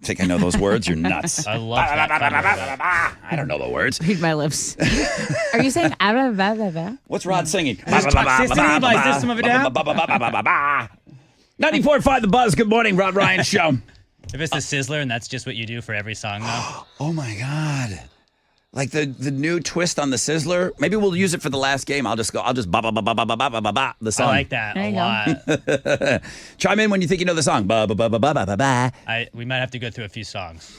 Think I know those words? You're nuts. I love that. I don't know the words. Read my lips. Are you saying What's Rod singing? Toxicity by System of a Down. 94.5 The Buzz. Good morning, Rod Ryan Show. If it's the Sizzler and that's just what you do for every song now. Oh my God. Like the new twist on the Sizzler. Maybe we'll use it for the last game. I'll just ba ba ba ba ba ba ba ba ba the song. I like that There a you lot. Chime in when you think you know the song. Ba ba ba ba ba ba ba ba. We might have to go through a few songs.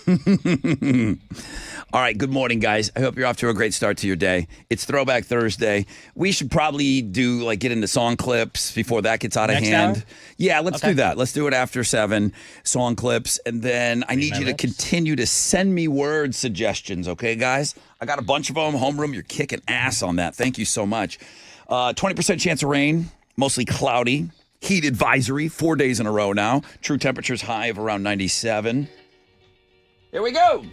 All right, good morning, guys. I hope you're off to a great start to your day. It's Throwback Thursday. We should probably get into song clips before that gets out of Next hand. hour? Yeah, let's Okay. do that. Let's do it after 7, song clips. And then I need my you to lips. continue to send me word suggestions, okay, guys? I got a bunch of them. Homeroom, you're kicking ass on that. Thank you so much. 20% chance of rain, mostly cloudy. Heat advisory, 4 days in a row now. True temperatures high of around 97. Here we go.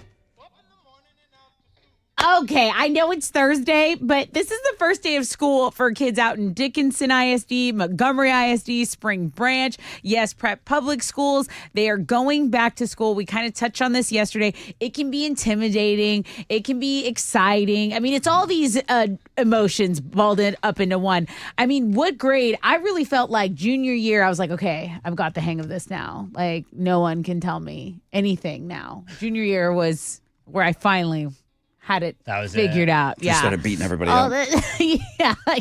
Okay, I know it's Thursday, but this is the first day of school for kids out in Dickinson ISD, Montgomery ISD, Spring Branch, yes, prep public schools. They are going back to school. We kind of touched on this yesterday. It can be intimidating. It can be exciting. I mean, it's all these emotions balled up into one. I mean, what grade? I really felt like junior year, I was like, okay, I've got the hang of this now. Like, no one can tell me anything now. Junior year was where I finally had it That was figured it. out. You Yeah. started beating everybody Oh, up.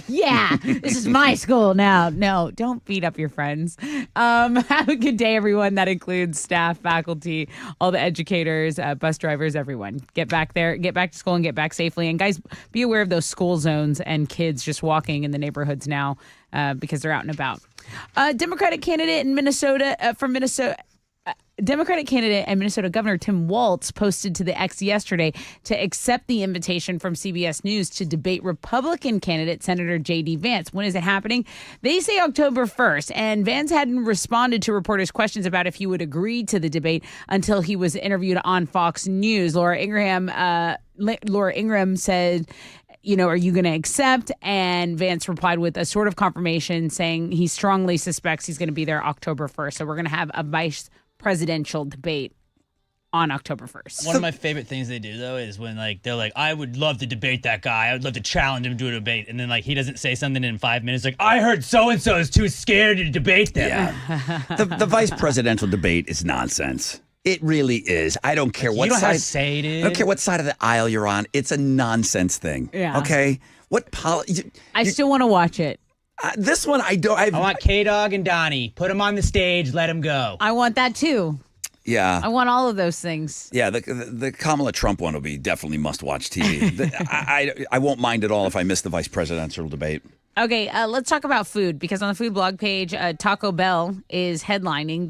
yeah. This is my school now. No, don't beat up your friends. Have a good day, everyone. That includes staff, faculty, all the educators, bus drivers, everyone. Get back there, get back to school, and get back safely. And guys, be aware of those school zones and kids just walking in the neighborhoods now because they're out and about. Democratic candidate in Minnesota from Minnesota. Democratic candidate and Minnesota Governor Tim Walz posted to the X yesterday to accept the invitation from CBS News to debate Republican candidate Senator J.D. Vance. When is it happening? They say October 1st, and Vance hadn't responded to reporters' questions about if he would agree to the debate until he was interviewed on Fox News. Laura Ingraham said, are you going to accept? And Vance replied with a sort of confirmation saying he strongly suspects he's going to be there October 1st. So we're going to have a vice presidential debate on October 1st. One of my favorite things they do, though, is when they're like, I would love to debate that guy. I would love to challenge him to a debate. And then he doesn't say something in 5 minutes. Like, I heard so-and-so is too scared to debate them. Yeah. the vice presidential debate is nonsense. It really is. I don't care what You don't side. have to say, dude. I don't care what side of the aisle you're on. It's a nonsense thing. Yeah. Okay. I still want to watch it. This one I don't. I want K-Dog and Donnie. Put them on the stage. Let them go. I want that too. Yeah. I want all of those things. Yeah, the Kamala Trump one will be definitely must-watch TV. I won't mind at all if I miss the vice presidential debate. Okay, let's talk about food because on the food blog page, Taco Bell is headlining.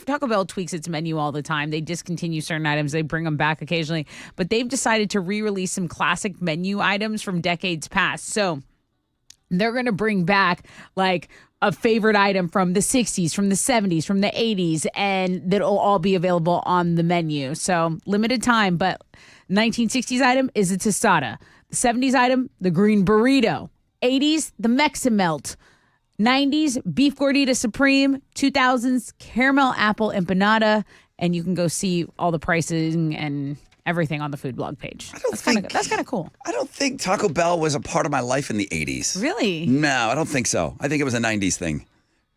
Taco Bell tweaks its menu all the time. They discontinue certain items. They bring them back occasionally, but they've decided to re-release some classic menu items from decades past. So they're going to bring back a favorite item from the 60s, from the 70s, from the 80s, and that'll all be available on the menu. So limited time, but 1960s item is a tostada. The 70s item, the green burrito. 80s, the Meximelt. 90s, beef gordita supreme. 2000s, caramel apple empanada. And you can go see all the pricing and everything on the food blog page. That's kind of cool. I don't think Taco Bell was a part of my life in the 80s. Really? No, I don't think so. I think it was a 90s thing.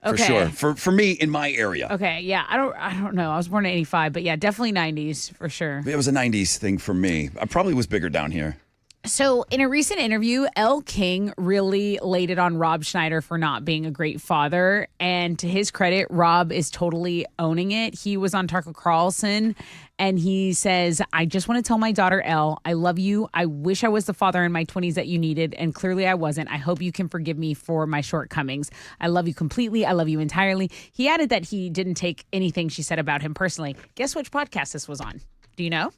For Okay. sure. For me in my area. Okay, yeah, I don't know. I was born in 85, but yeah, definitely 90s for sure. It was a 90s thing for me. I probably was bigger down here. So in a recent interview, Elle King really laid it on Rob Schneider for not being a great father. And to his credit, Rob is totally owning it. He was on Tucker Carlson and he says, I just want to tell my daughter, Elle, I love you. I wish I was the father in my 20s that you needed. And clearly I wasn't. I hope you can forgive me for my shortcomings. I love you completely. I love you entirely. He added that he didn't take anything she said about him personally. Guess which podcast this was on? Do you know?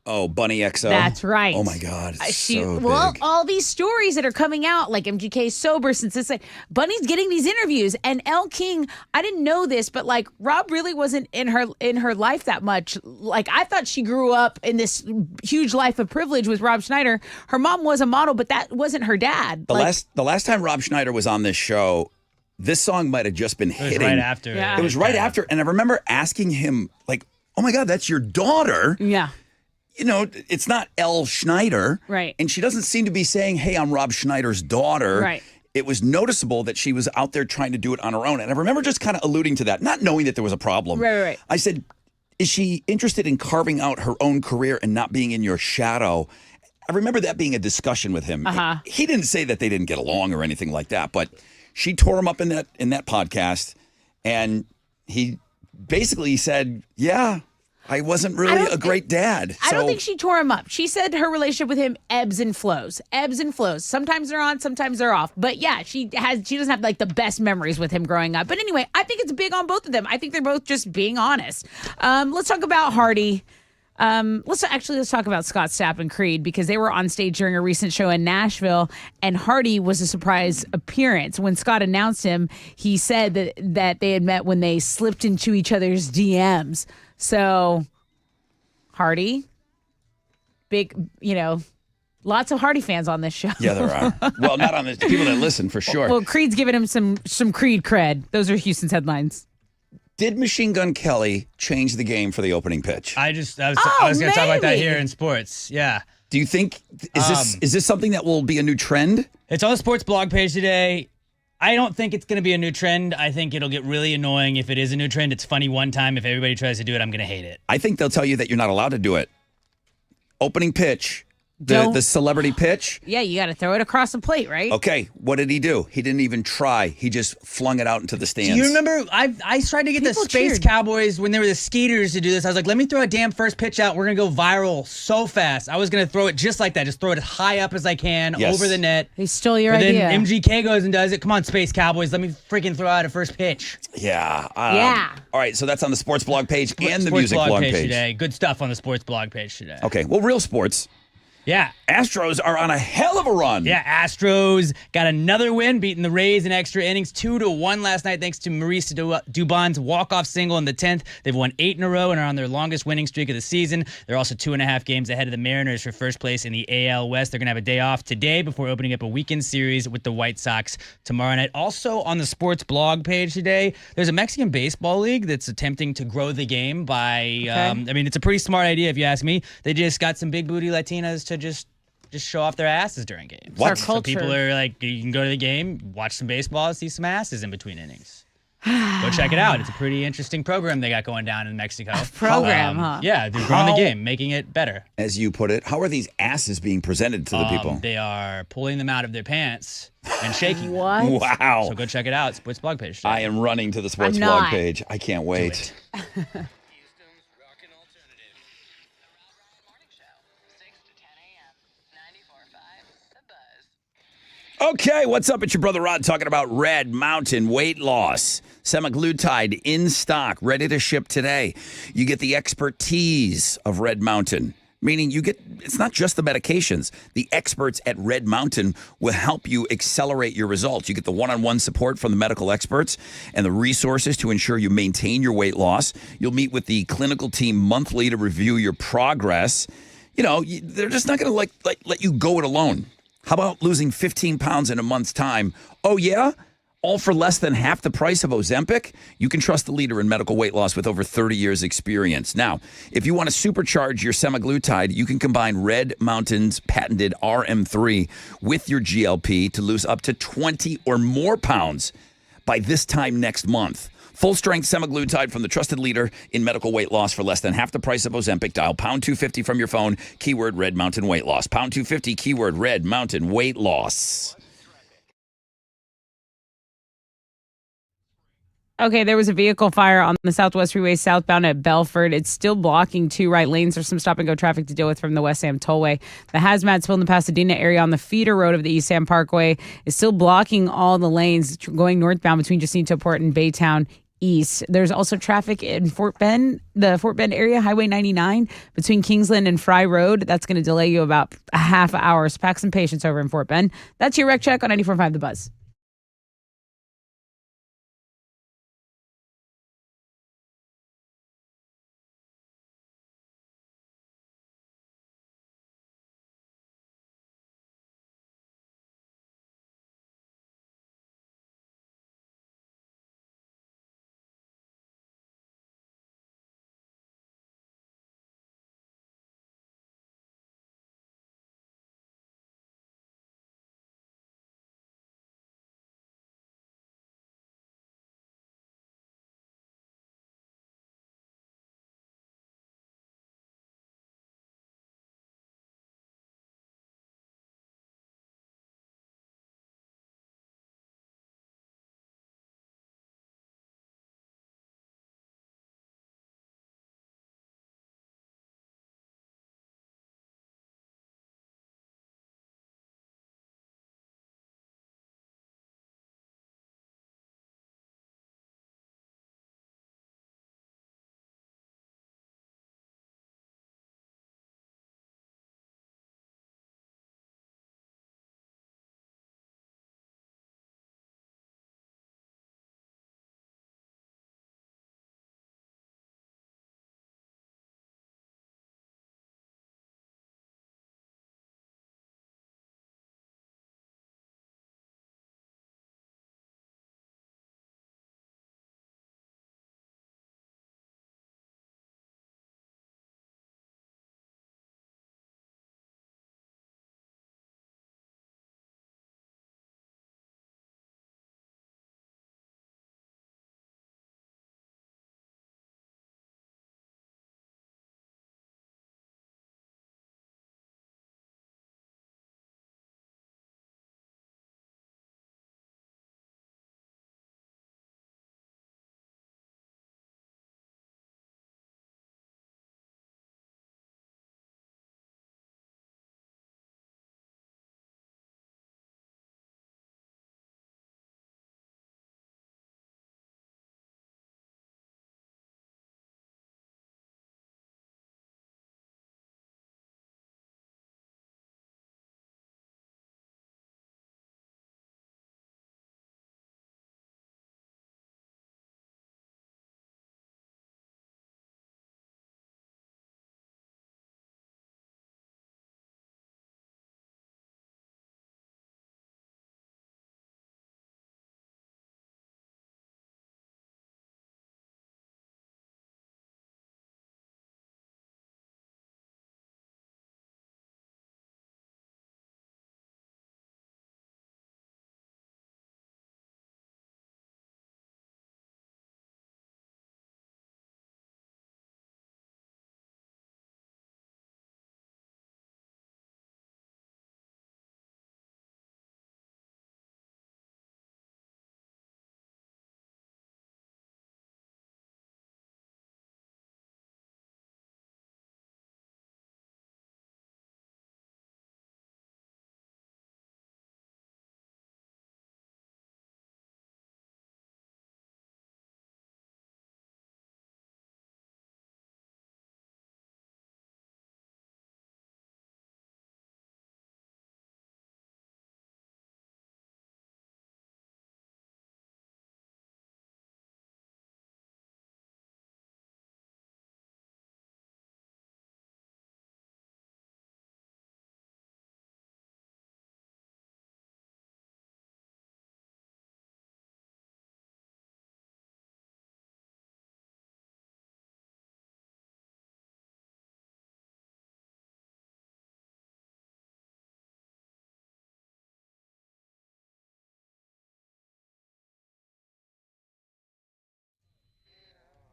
Oh, Bunny XO. That's right. Oh my God. It's so well, big. all these stories that are coming out, like MGK sober since this, like, Bunny's getting these interviews, and Elle King. I didn't know this, but like Rob really wasn't in her life that much. Like I thought she grew up in this huge life of privilege with Rob Schneider. Her mom was a model, but that wasn't her dad. The last time Rob Schneider was on this show, this song might have just been hitting. Right after. Yeah. It was right after, and I remember asking him, like, "Oh my God, that's your daughter?" Yeah. You know, it's not Elle Schneider. Right. And she doesn't seem to be saying, "Hey, I'm Rob Schneider's daughter." Right. It was noticeable that she was out there trying to do it on her own. And I remember just kind of alluding to that, not knowing that there was a problem. Right. I said, is she interested in carving out her own career and not being in your shadow? I remember that being a discussion with him. Uh-huh. He didn't say that they didn't get along or anything like that, but she tore him up in that podcast, and he basically said, "Yeah, I wasn't really a great dad." I don't think she tore him up. She said her relationship with him ebbs and flows. Sometimes they're on, sometimes they're off. But yeah, she doesn't have like the best memories with him growing up. But anyway, I think it's big on both of them. I think they're both just being honest. Let's talk about Hardy. Let's talk about Scott Stapp and Creed, because they were on stage during a recent show in Nashville, and Hardy was a surprise appearance. When Scott announced him, he said that they had met when they slipped into each other's DMs. So, Hardy, big, lots of Hardy fans on this show. Yeah, there are. Well, not on the people that listen, for sure. Well, Creed's giving him some Creed cred. Those are Houston's headlines. Did Machine Gun Kelly change the game for the opening pitch? I was going to talk about that here in sports. Yeah. Do you think is this something that will be a new trend? It's on the sports blog page today. I don't think it's going to be a new trend. I think it'll get really annoying if it is a new trend. It's funny one time. If everybody tries to do it, I'm going to hate it. I think they'll tell you that you're not allowed to do it. Opening pitch, the celebrity pitch. Yeah, you got to throw it across the plate, right? Okay, what did he do? He didn't even try. He just flung it out into the stands. Do you remember? I tried to get the Space Cowboys when they were the Skeeters to do this. I was like, let me throw a damn first pitch out. We're going to go viral so fast. I was going to throw it just like that. Just throw it as high up as I can over the net. They stole your idea. idea. Then MGK goes and does it. Come on, Space Cowboys. Let me freaking throw out a first pitch. Yeah. Yeah. All right, so that's on the sports blog page and the music blog page today. Good stuff on the sports blog page today. Okay, well, real sports. Yeah. Astros are on a hell of a run. Yeah, Astros got another win, beating the Rays in extra innings 2-1 last night thanks to Maurice Dubon's walk-off single in the 10th. They've won 8 in a row and are on their longest winning streak of the season. They're also 2.5 games ahead of the Mariners for first place in the AL West. They're going to have a day off today before opening up a weekend series with the White Sox tomorrow night. Also on the sports blog page today, there's a Mexican baseball league that's attempting to grow the game by, it's a pretty smart idea if you ask me. They just got some big booty Latinas to just show off their asses during games. What? So people are like, you can go to the game, watch some baseball, see some asses in between innings. Go check it out. It's a pretty interesting program they got going down in Mexico. Huh? Yeah, they're growing the game, making it better. As you put it, how are these asses being presented to the people? They are pulling them out of their pants and shaking them. What? Wow. So go check it out. Sports blog page today. I am running to the sports I'm blog not. page. I can't wait. Okay, what's up? It's your brother Rod talking about Red Mountain weight loss. Semaglutide in stock, ready to ship today. You get the expertise of Red Mountain, meaning it's not just the medications. The experts at Red Mountain will help you accelerate your results. You get the one-on-one support from the medical experts and the resources to ensure you maintain your weight loss. You'll meet with the clinical team monthly to review your progress. They're just not going to let you go it alone. How about losing 15 pounds in a month's time? Oh, yeah? All for less than half the price of Ozempic? You can trust the leader in medical weight loss with over 30 years experience. Now, if you want to supercharge your semaglutide, you can combine Red Mountain's patented RM3 with your GLP to lose up to 20 or more pounds by this time next month. Full-strength semaglutide from the trusted leader in medical weight loss for less than half the price of Ozempic. Dial pound 250 from your phone, keyword Red Mountain Weight Loss. Pound 250, keyword Red Mountain Weight Loss. Okay, there was a vehicle fire on the Southwest Freeway southbound at Belford. It's still blocking 2 right lanes. There's some stop-and-go traffic to deal with from the West Sam Tollway. The hazmat spill in the Pasadena area on the feeder road of the East Sam Parkway is still blocking all the lanes going northbound between Jacinto Port and Baytown east. There's also traffic in Fort Bend, the Fort Bend area, Highway 99 between Kingsland and Fry Road. That's going to delay you about a half hour. So pack some patience over in Fort Bend. That's your wreck check on 94.5 The Buzz.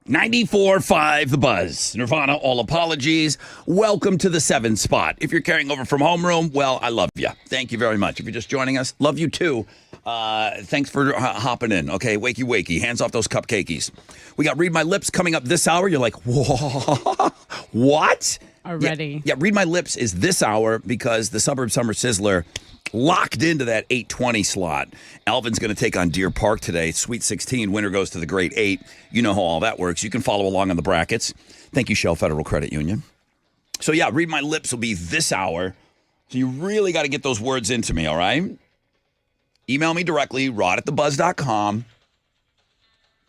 .94.5 The Buzz. Nirvana, all apologies. Welcome to the 7 spot. If you're carrying over from homeroom, well, I love you. Thank you very much. If you're just joining us, love you too. Thanks for hopping in. Okay, wakey, wakey. Hands off those cupcakies. We got Read My Lips coming up this hour. You're like, what? Already. Yeah, Read My Lips is this hour because the Suburb Summer Sizzler locked into that 8:20 slot. Alvin's going to take on Deer Park today. Sweet 16. Winner goes to the Great 8. You know how all that works. You can follow along on the brackets. Thank you, Shell Federal Credit Union. So, yeah, Read My Lips will be this hour. So you really got to get those words into me, all right? Email me directly, rod@thebuzz.com.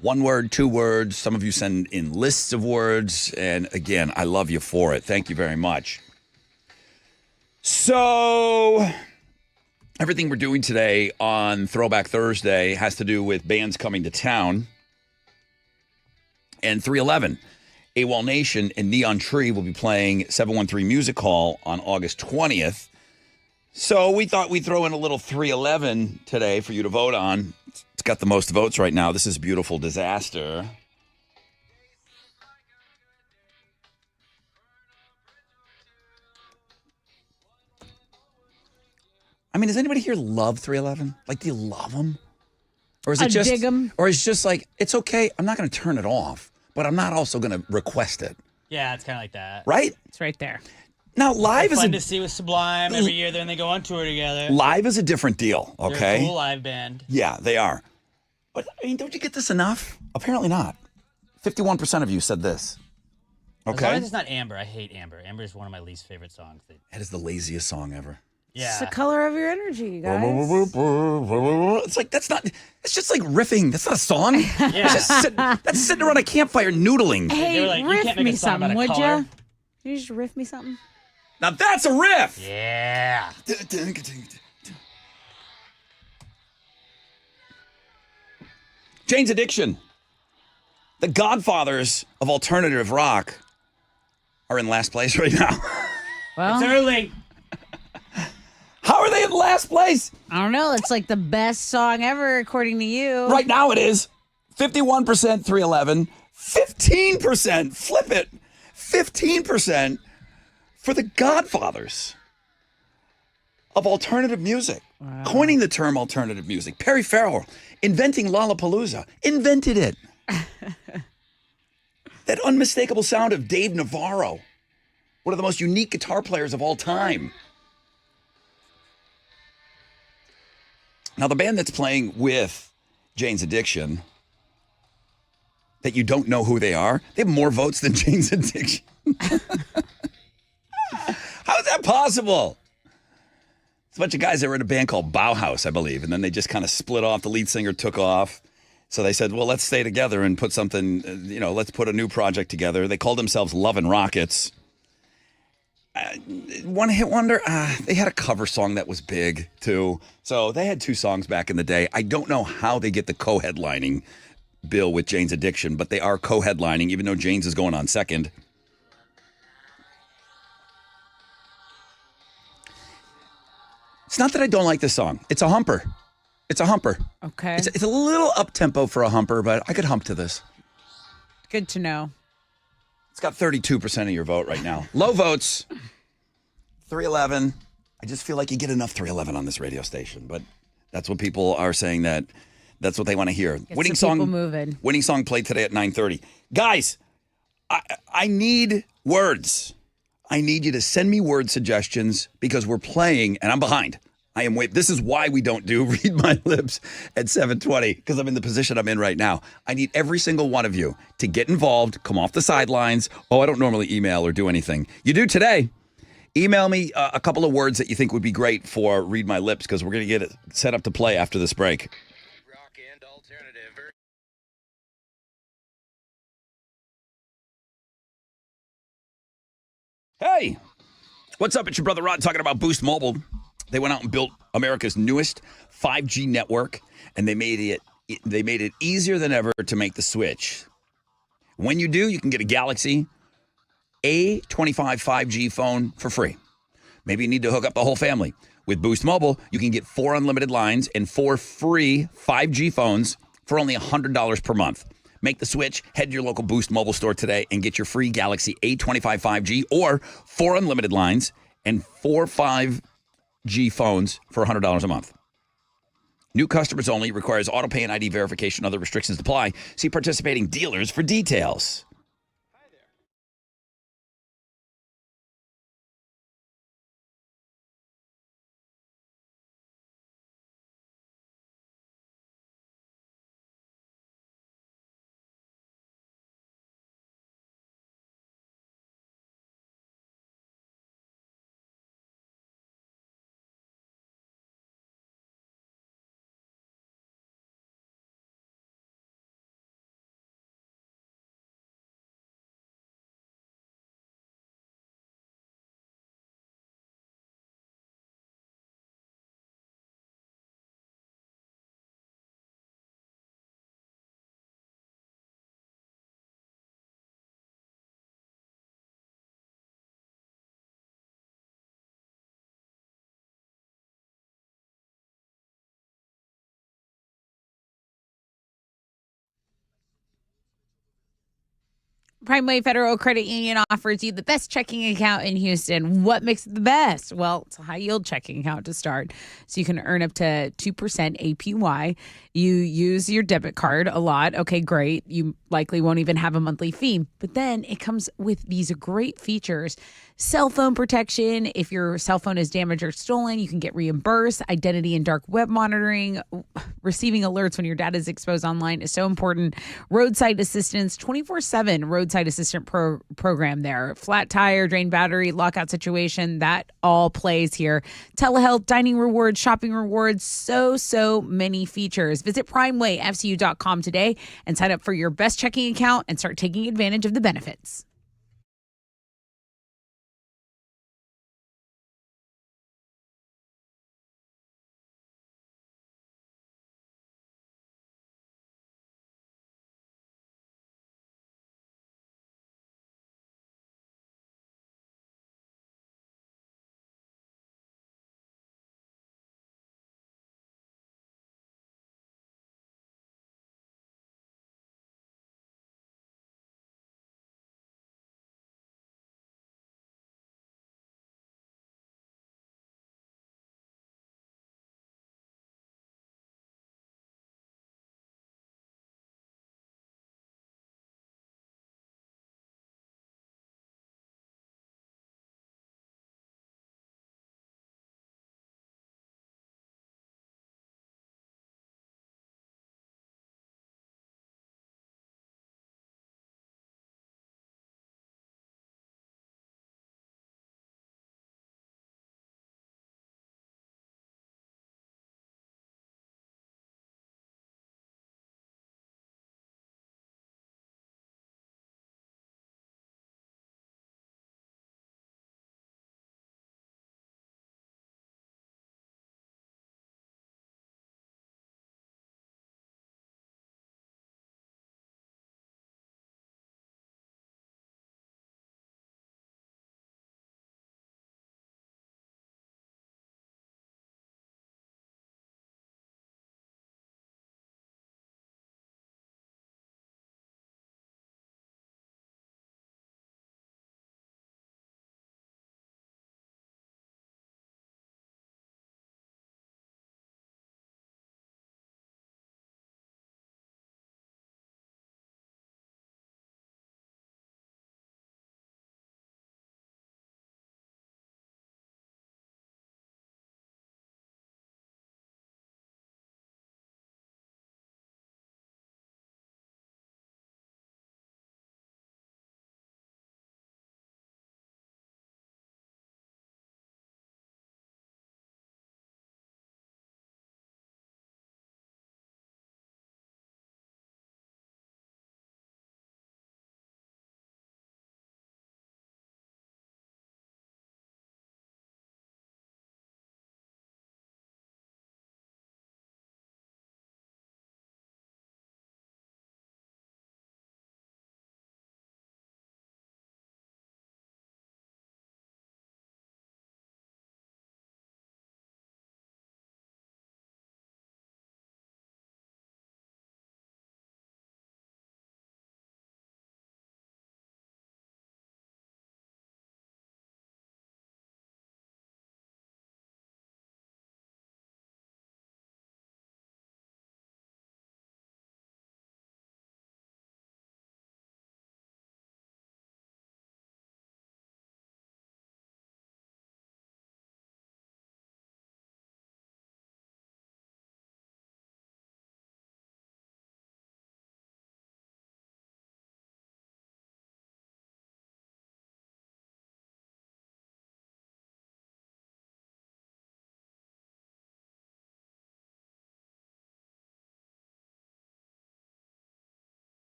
1 word, 2 words. Some of you send in lists of words. And, again, I love you for it. Thank you very much. So everything we're doing today on Throwback Thursday has to do with bands coming to town. And 311, AWOL Nation and Neon Tree will be playing 713 Music Hall on August 20th. So we thought we'd throw in a little 311 today for you to vote on. It's got the most votes right now. This is Beautiful Disaster. I mean, does anybody here love 311? Like, do you love them? Or is it I just, dig 'em. or is it just like, it's okay, I'm not going to turn it off, but I'm not also going to request it, Yeah, it's kind of like that. right? It's right there. Now, live is Fun to a see with Sublime every year. Then they go on tour together. live is a different deal, They're okay? a cool live band. Yeah, they are. But I mean, don't you get this enough? Apparently not. 51% of you said this. As long Okay, as it's not Amber. I hate Amber. Amber is one of my least favorite songs. that is the laziest song ever. It's the Yeah. color of your energy, you guys. It's like that's not. It's just like riffing. That's not a song. Yeah. That's sitting around a campfire noodling. Hey, They were like, you riff can't make me a song about something, a would color. ya? You just riff me something? Now that's a riff. Yeah. Jane's Addiction. The godfathers of alternative rock are in last place right now. Well, It's early. How are they in last place? I don't know. It's like the best song ever, according to you. Right now it is 51% 311, 15%, flip it, 15% for the godfathers of alternative music. Coining the term alternative music. Perry Farrell, inventing Lollapalooza, invented it. That unmistakable sound of Dave Navarro, one of the most unique guitar players of all time. Now, the band that's playing with Jane's Addiction, that you don't know who they are, they have more votes than Jane's Addiction. How is that possible? It's a bunch of guys that were in a band called Bauhaus, I believe, and then they just kind of split off. The lead singer took off. So they said, well, let's stay together and put something, let's put a new project together. They called themselves Love and Rockets. One hit wonder, they had a cover song that was big, too. So they had 2 songs back in the day. I don't know how they get the co-headlining bill with Jane's Addiction, but they are co-headlining, even though Jane's is going on second. It's not that I don't like this song. It's a humper. It's a humper. Okay. It's a little up-tempo for a humper, but I could hump to this. Good to know. It's got 32% of your vote right now. Low votes, 311. I just feel like you get enough 311 on this radio station, but that's what people are saying that's what they want to hear. Get some people moving. Winning song played today at 9:30. Guys, I need words. I need you to send me word suggestions because we're playing and I'm behind. This is why we don't do Read My Lips at 7:20 because I'm in the position I'm in right now. I need every single one of you to get involved, come off the sidelines. Oh, I don't normally email or do anything. You do today. Email me a couple of words that you think would be great for Read My Lips because we're going to get it set up to play after this break. Rock and alternative. Hey, what's up? It's your brother Rod talking about Boost Mobile. They went out and built America's newest 5G network, and they made it easier than ever to make the switch. When you do, you can get a Galaxy A25 5G phone for free. Maybe you need to hook up the whole family. With Boost Mobile, you can get 4 unlimited lines and 4 free 5G phones for only $100 per month. Make the switch, head to your local Boost Mobile store today and get your free Galaxy A25 5G or 4 unlimited lines and 4 5G phones for $100 a month. New customers only, requires auto pay and ID verification. Other restrictions apply. See participating dealers for details. Primeway Federal Credit Union offers you the best checking account in Houston. What makes it the best? Well, it's a high yield checking account to start. So you can earn up to 2% APY. You use your debit card a lot. Okay, great. You likely won't even have a monthly fee. But then it comes with these great features. Cell phone protection. If your cell phone is damaged or stolen, you can get reimbursed. Identity and dark web monitoring. Receiving alerts when your data is exposed online is so important. Roadside assistance, 24/7 roadside assistant program there. Flat tire, drain battery, lockout situation, that all plays here. Telehealth, dining rewards, shopping rewards, so many features. Visit primewayfcu.com today and sign up for your best checking account and start taking advantage of the benefits.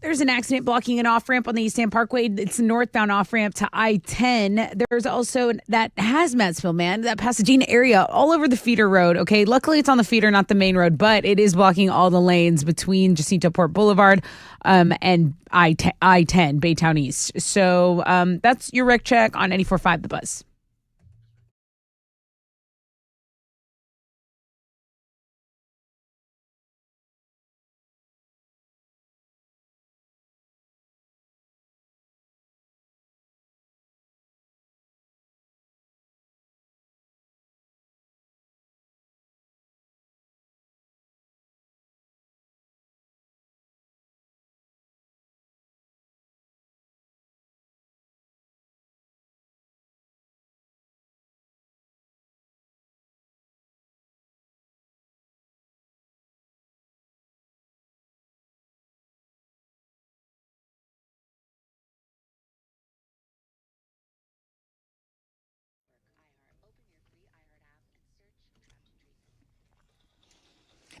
There's an accident blocking an off-ramp on the East End Parkway. It's a northbound off-ramp to I-10. There's also that Hazmatsville, man, that Pasadena area, all over the feeder road, okay? Luckily, it's on the feeder, not the main road, but it is blocking all the lanes between Jacinto Port Boulevard and I-10, Baytown East. So that's your wreck check on 94.5 The Buzz.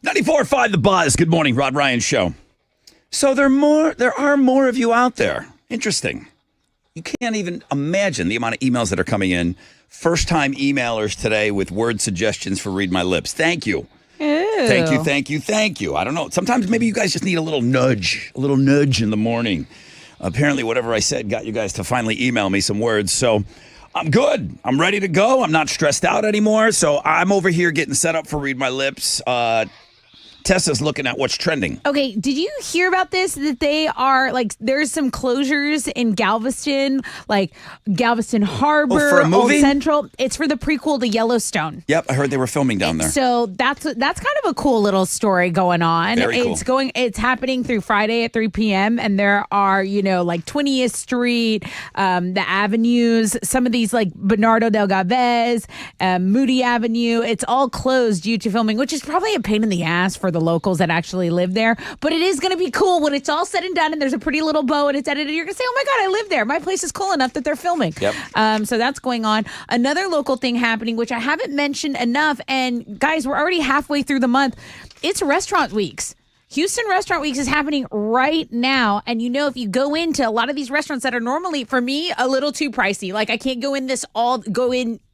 .94.5 The Buzz. Good morning, Rod Ryan Show. So there are more of you out there. Interesting. You can't even imagine the amount of emails that are coming in. First-time emailers today with word suggestions for Read My Lips. Thank you. Ew. Thank you. I don't know. Sometimes maybe you guys just need a little nudge in the morning. Apparently, whatever I said got you guys to finally email me some words. So I'm good. I'm ready to go. I'm not stressed out anymore. So I'm over here getting set up for Read My Lips. Tessa's looking at what's trending. Okay, did you hear about this? That they are like, there's some closures in Galveston, like Galveston Harbor, for a movie? Old Central. It's for the prequel to Yellowstone. Yep, I heard they were filming down there. So that's kind of a cool little story going on. Very cool. It's happening through Friday at 3 p.m. and there are, like 20th Street, the avenues, some of these like Bernardo del Galvez, Moody Avenue. It's all closed due to filming, which is probably a pain in the ass for the locals that actually live there. But it is going to be cool when it's all said and done and there's a pretty little bow and it's edited. You're going to say, oh my God, I live there. My place is cool enough that they're filming. Yep. So that's going on. Another local thing happening, which I haven't mentioned enough. And guys, we're already halfway through the month. It's Restaurant Weeks. Houston Restaurant Weeks is happening right now. And if you go into a lot of these restaurants that are normally, for me, a little too pricey, like I can't go in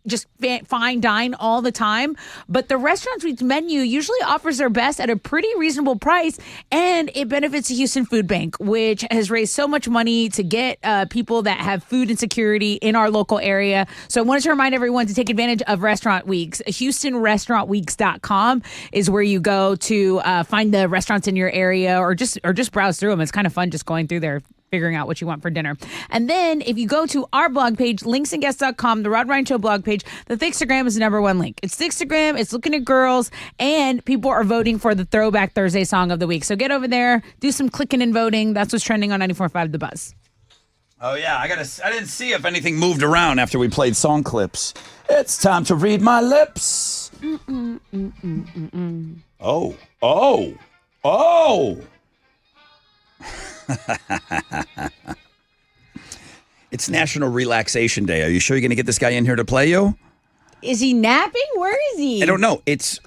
just fine dine all the time. But the Restaurant Weeks menu usually offers their best at a pretty reasonable price. And it benefits the Houston Food Bank, which has raised so much money to get people that have food insecurity in our local area. So I wanted to remind everyone to take advantage of Restaurant Weeks. HoustonRestaurantWeeks.com is where you go to find the restaurants in your area or just browse through them. It's kind of fun just going through there, figuring out what you want for dinner. And then if you go to our blog page, linksandguests.com, the Rod Ryan Show blog page, the Thickstagram is the number one link. It's Thickstagram, it's looking at girls, and people are voting for the Throwback Thursday song of the week. So get over there, do some clicking and voting. That's what's trending on 94.5 The Buzz. Oh, yeah. I didn't see if anything moved around after we played song clips. It's time to read my lips. Oh. It's National Relaxation Day. Are you sure you're going to get this guy in here to play you? Is he napping? Where is he? I don't know. He's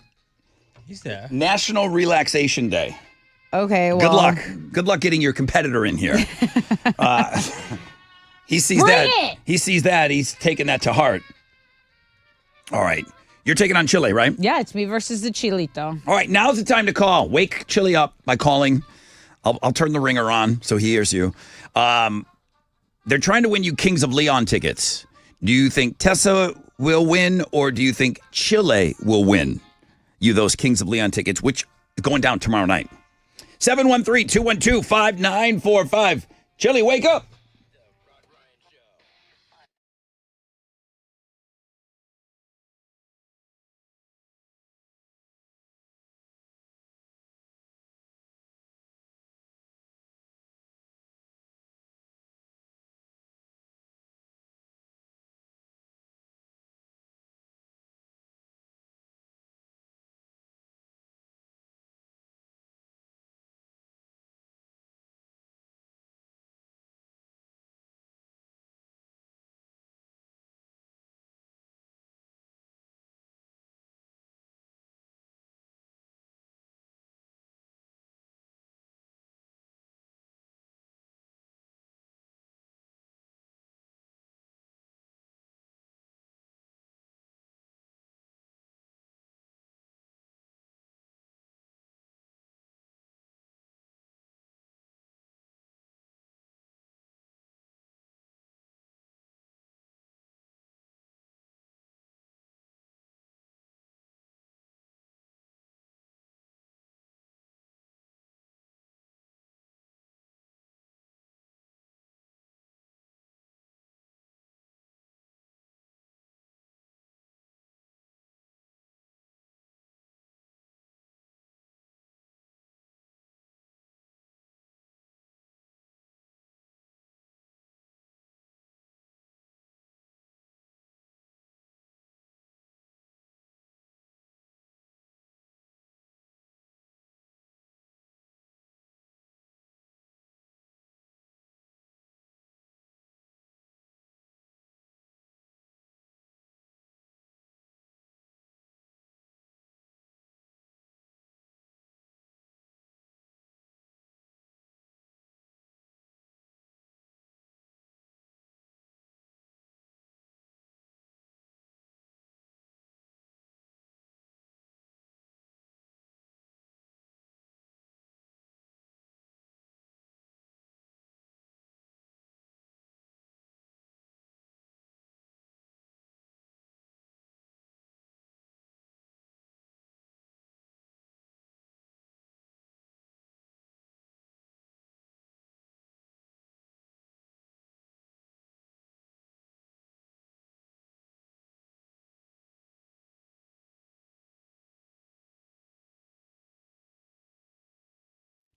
there. National Relaxation Day. Okay, well. Good luck. Good luck getting your competitor in here. He sees Bring that. it! He sees that. He's taking that to heart. All right. You're taking on Chile, right? Yeah, it's me versus the Chilito. All right. Now's the time to call. Wake Chile up by calling. I'll turn the ringer on so he hears you. They're trying to win you Kings of Leon tickets. Do you think Tessa will win or do you think Chile will win you those Kings of Leon tickets, which is going down tomorrow night? 713-212-5945. Chile, wake up.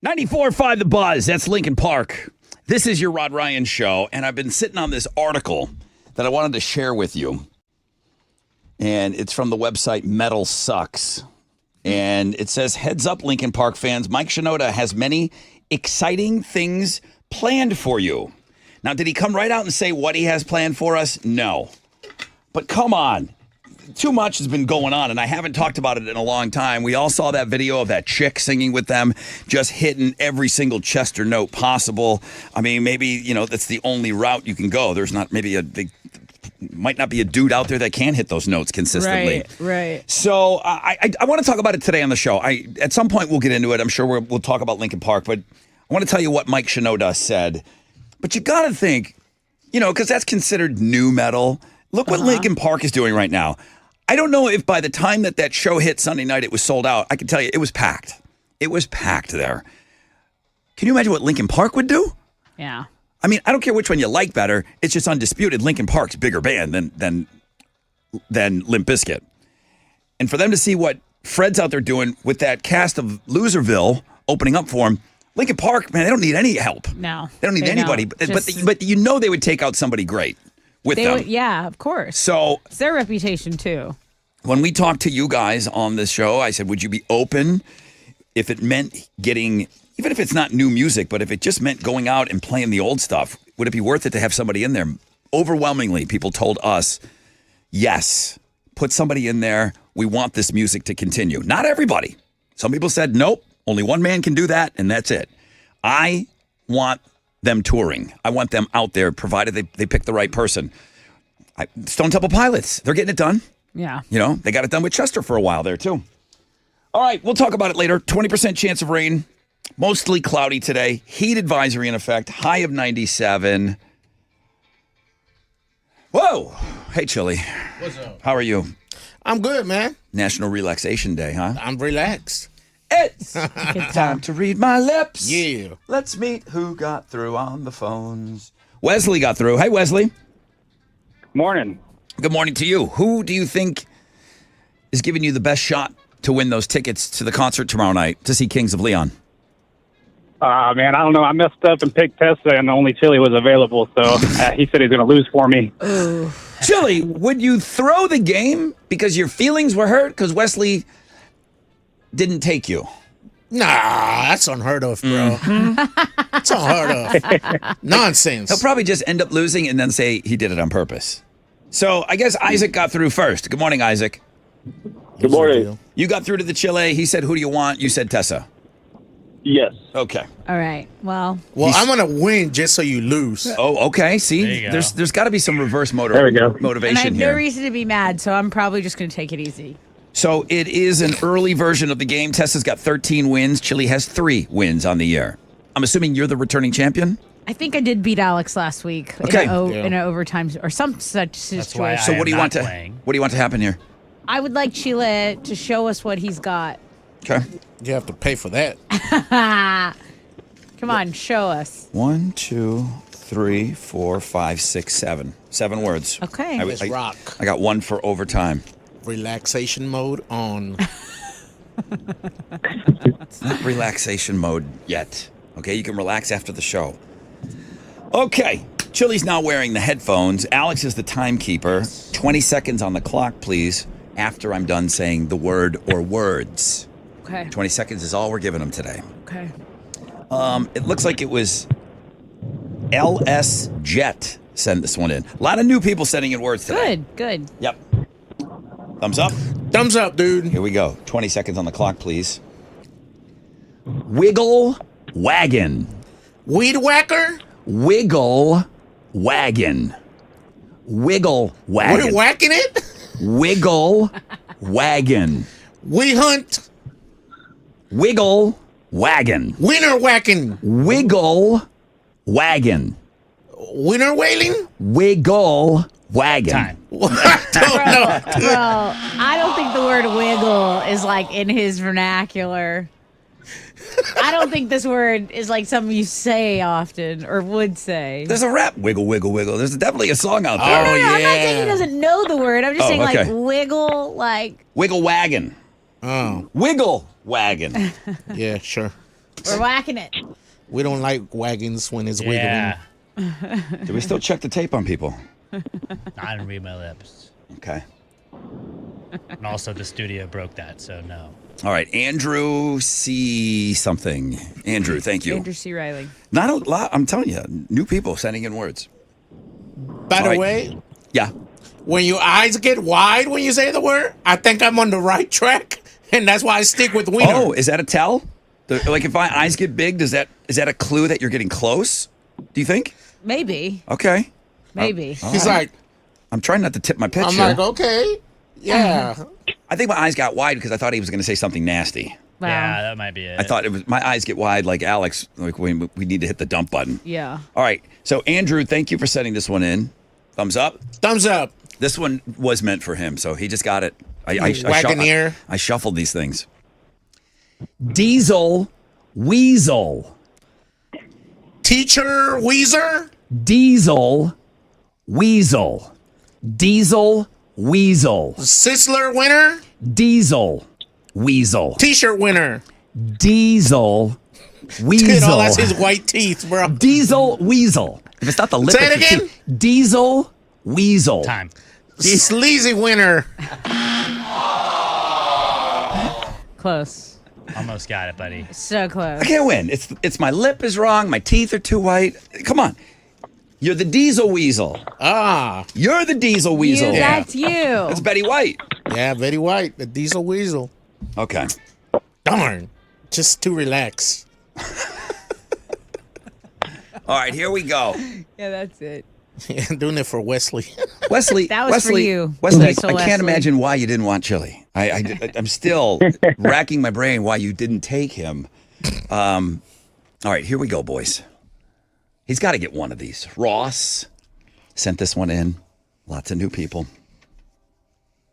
94.5 The Buzz. That's Lincoln Park. This is your Rod Ryan Show, and I've been sitting on this article that I wanted to share with you. And it's from the website Metal Sucks. And it says, heads up, Lincoln Park fans. Mike Shinoda has many exciting things planned for you. Now, did he come right out and say what he has planned for us? No. But come on. Too much has been going on, and I haven't talked about it in a long time. We all saw that video of that chick singing with them, just hitting every single Chester note possible. I mean, maybe, that's the only route you can go. There's not might not be a dude out there that can hit those notes consistently. Right. So I want to talk about it today on the show. At some point, we'll get into it. I'm sure we'll talk about Lincoln Park, but I want to tell you what Mike Shinoda said. But you got to think, because that's considered new metal. Look what Lincoln Park is doing right now. I don't know if by the time that show hit Sunday night, it was sold out. I can tell you, it was packed. It was packed there. Can you imagine what Lincoln Park would do? Yeah. I mean, I don't care which one you like better. It's just undisputed. Lincoln Park's a bigger band than Limp Bizkit. And for them to see what Fred's out there doing with that cast of Loserville opening up for him, Lincoln Park, man, they don't need any help. No. They don't need anybody. But they would take out somebody great with them. Yeah, of course. So it's their reputation too. When we talked to you guys on this show, I said, would you be open if it meant getting, even if it's not new music, but if it just meant going out and playing the old stuff, would it be worth it to have somebody in there? Overwhelmingly, people told us, yes, put somebody in there. We want this music to continue. Not everybody. Some people said, nope, only one man can do that, and that's it. I want them touring. I want them out there, provided they pick the right person. Stone Temple Pilots, they're getting it done. Yeah. They got it done with Chester for a while there, too. All right, we'll talk about it later. 20% chance of rain. Mostly cloudy today. Heat advisory in effect. High of 97. Whoa. Hey, Chili. What's up? How are you? I'm good, man. National Relaxation Day, huh? I'm relaxed. It's time to read my lips. Yeah. Let's meet who got through on the phones. Wesley got through. Hey, Wesley. Morning. Good morning to you. Who do you think is giving you the best shot to win those tickets to the concert tomorrow night to see Kings of Leon? Man, I don't know. I messed up and picked Tessa, and only Chili was available, so he said he's going to lose for me. Chili, would you throw the game because your feelings were hurt because Wesley didn't take you? Nah, that's unheard of, bro. It's unheard of. Nonsense. He'll probably just end up losing and then say he did it on purpose. So I guess Isaac got through first. Good morning, Isaac. Good morning. You got through to the Chile. He said, who do you want? You said Tessa. Yes. Okay. All right. Well, I'm gonna win just so you lose. Oh, okay. See, There you go. there's got to be some reverse There we go. and I motivation have no here. reason to be mad, so I'm probably just going to take it easy. So it is an early version of the game. Tessa's got 13 wins. Chile has 3 wins on the year. I'm assuming you're the returning champion? I think I did beat Alex last week Okay. in an overtime or some such That's why situation. So I what do you am want not to playing. what do you want to happen here? I would like Chile to show us what he's got. Okay. You have to pay for that. Come on, show us. 1, 2, 3, 4, 5, 6, 7. 7 words. Okay. Let's rock. I got 1 for overtime. Relaxation mode on. It's not relaxation mode yet. Okay, you can relax after the show. Okay, Chili's now wearing the headphones. Alex is the timekeeper. 20 seconds on the clock, please, after I'm done saying the word or words. Okay. 20 seconds is all we're giving them today. Okay. It looks like it was LS Jet sent this one in. A lot of new people sending in words today. Good. Yep. Thumbs up. Thumbs up, dude. Here we go. 20 seconds on the clock, please. Wiggle wagon. Weed whacker? Wiggle wagon. Wiggle wagon. We're whacking it? Wiggle wagon. We hunt. Wiggle wagon. Winter whacking. Wiggle wagon. Winter whaling? Wiggle wagon. Time. I don't know. Well, I don't think the word wiggle is like in his vernacular. I don't think this word is like something you say often or would say. There's a rap. Wiggle, wiggle, wiggle. There's definitely a song out there. Oh, I'm not saying he yeah. doesn't know the word. I'm just Oh, saying okay. like wiggle, like Wiggle wagon. Oh, Wiggle wagon. yeah, sure. We're whacking it. We don't like wagons when it's wiggling. Yeah. Do we still check the tape on people? I didn't read my lips. Okay. And also the studio broke that, so no. All right, Andrew C. something. Andrew, thank you. Andrew C. Riley. Not a lot. I'm telling you, new people sending in words. By All the right. way, Yeah. when your eyes get wide when you say the word, I think I'm on the right track, and that's why I stick with wiener. Oh, is that a tell? Like if my eyes get big, is that a clue that you're getting close? Do you think? Maybe. Okay. Maybe. He's like, I'm trying not to tip my pitch I'm here. like, okay, yeah. I think my eyes got wide because I thought he was going to say something nasty. Wow. Yeah, that might be it. I thought it was my eyes get wide like Alex. Like we need to hit the dump button. Yeah. All right. So Andrew, thank you for sending this one in. Thumbs up. Thumbs up. This one was meant for him, so he just got it. Wagoneer. I shuffled these things. Diesel Weasel. Teacher Weezer. Diesel Weasel. Diesel Weasel. Sizzler winner. Diesel Weasel. T-shirt winner. Diesel Weasel. Dude, all that's his white teeth, bro. Diesel Weasel. If it's not the lip, Say it it's the again? teeth. Diesel Weasel. Time. Sleazy winner. Close. Almost got it, buddy. So close. I can't win. It's my lip is wrong. My teeth are too white. Come on. You're the Diesel Weasel. Ah, You're the Diesel Weasel. You, that's you. That's Betty White. yeah, Betty White, the Diesel Weasel. Okay. Darn, just to relax. All right, here we go. Yeah, that's it. Yeah, doing it for Wesley. Wesley, That was for Wesley, you, Wesley, I Diesel can't Wesley. imagine why you didn't want chili. I'm still racking my brain why you didn't take him. All right, here we go, boys. He's got to get one of these. Ross sent this one in. Lots of new people.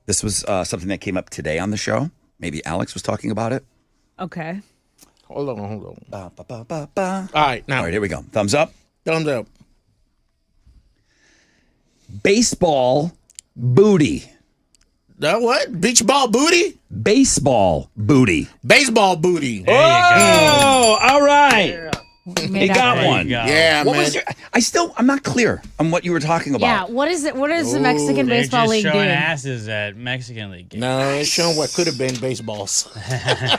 This was something that came up today on the show. Maybe Alex was talking about it. Okay. Hold on. Ba, ba, ba, ba, ba. All right, now All right, here we go. Thumbs up. thumbs up. Baseball booty. The what? Beach ball booty? Baseball booty. Baseball booty. There you go. Oh, all right. Made He up got for it. There one. you go. Yeah, What man. was your, I'm not clear on what you were talking Yeah. about. What is it? What is the Mexican They're baseball just league showing doing? asses at Mexican League games. No, it's showing what could have been baseballs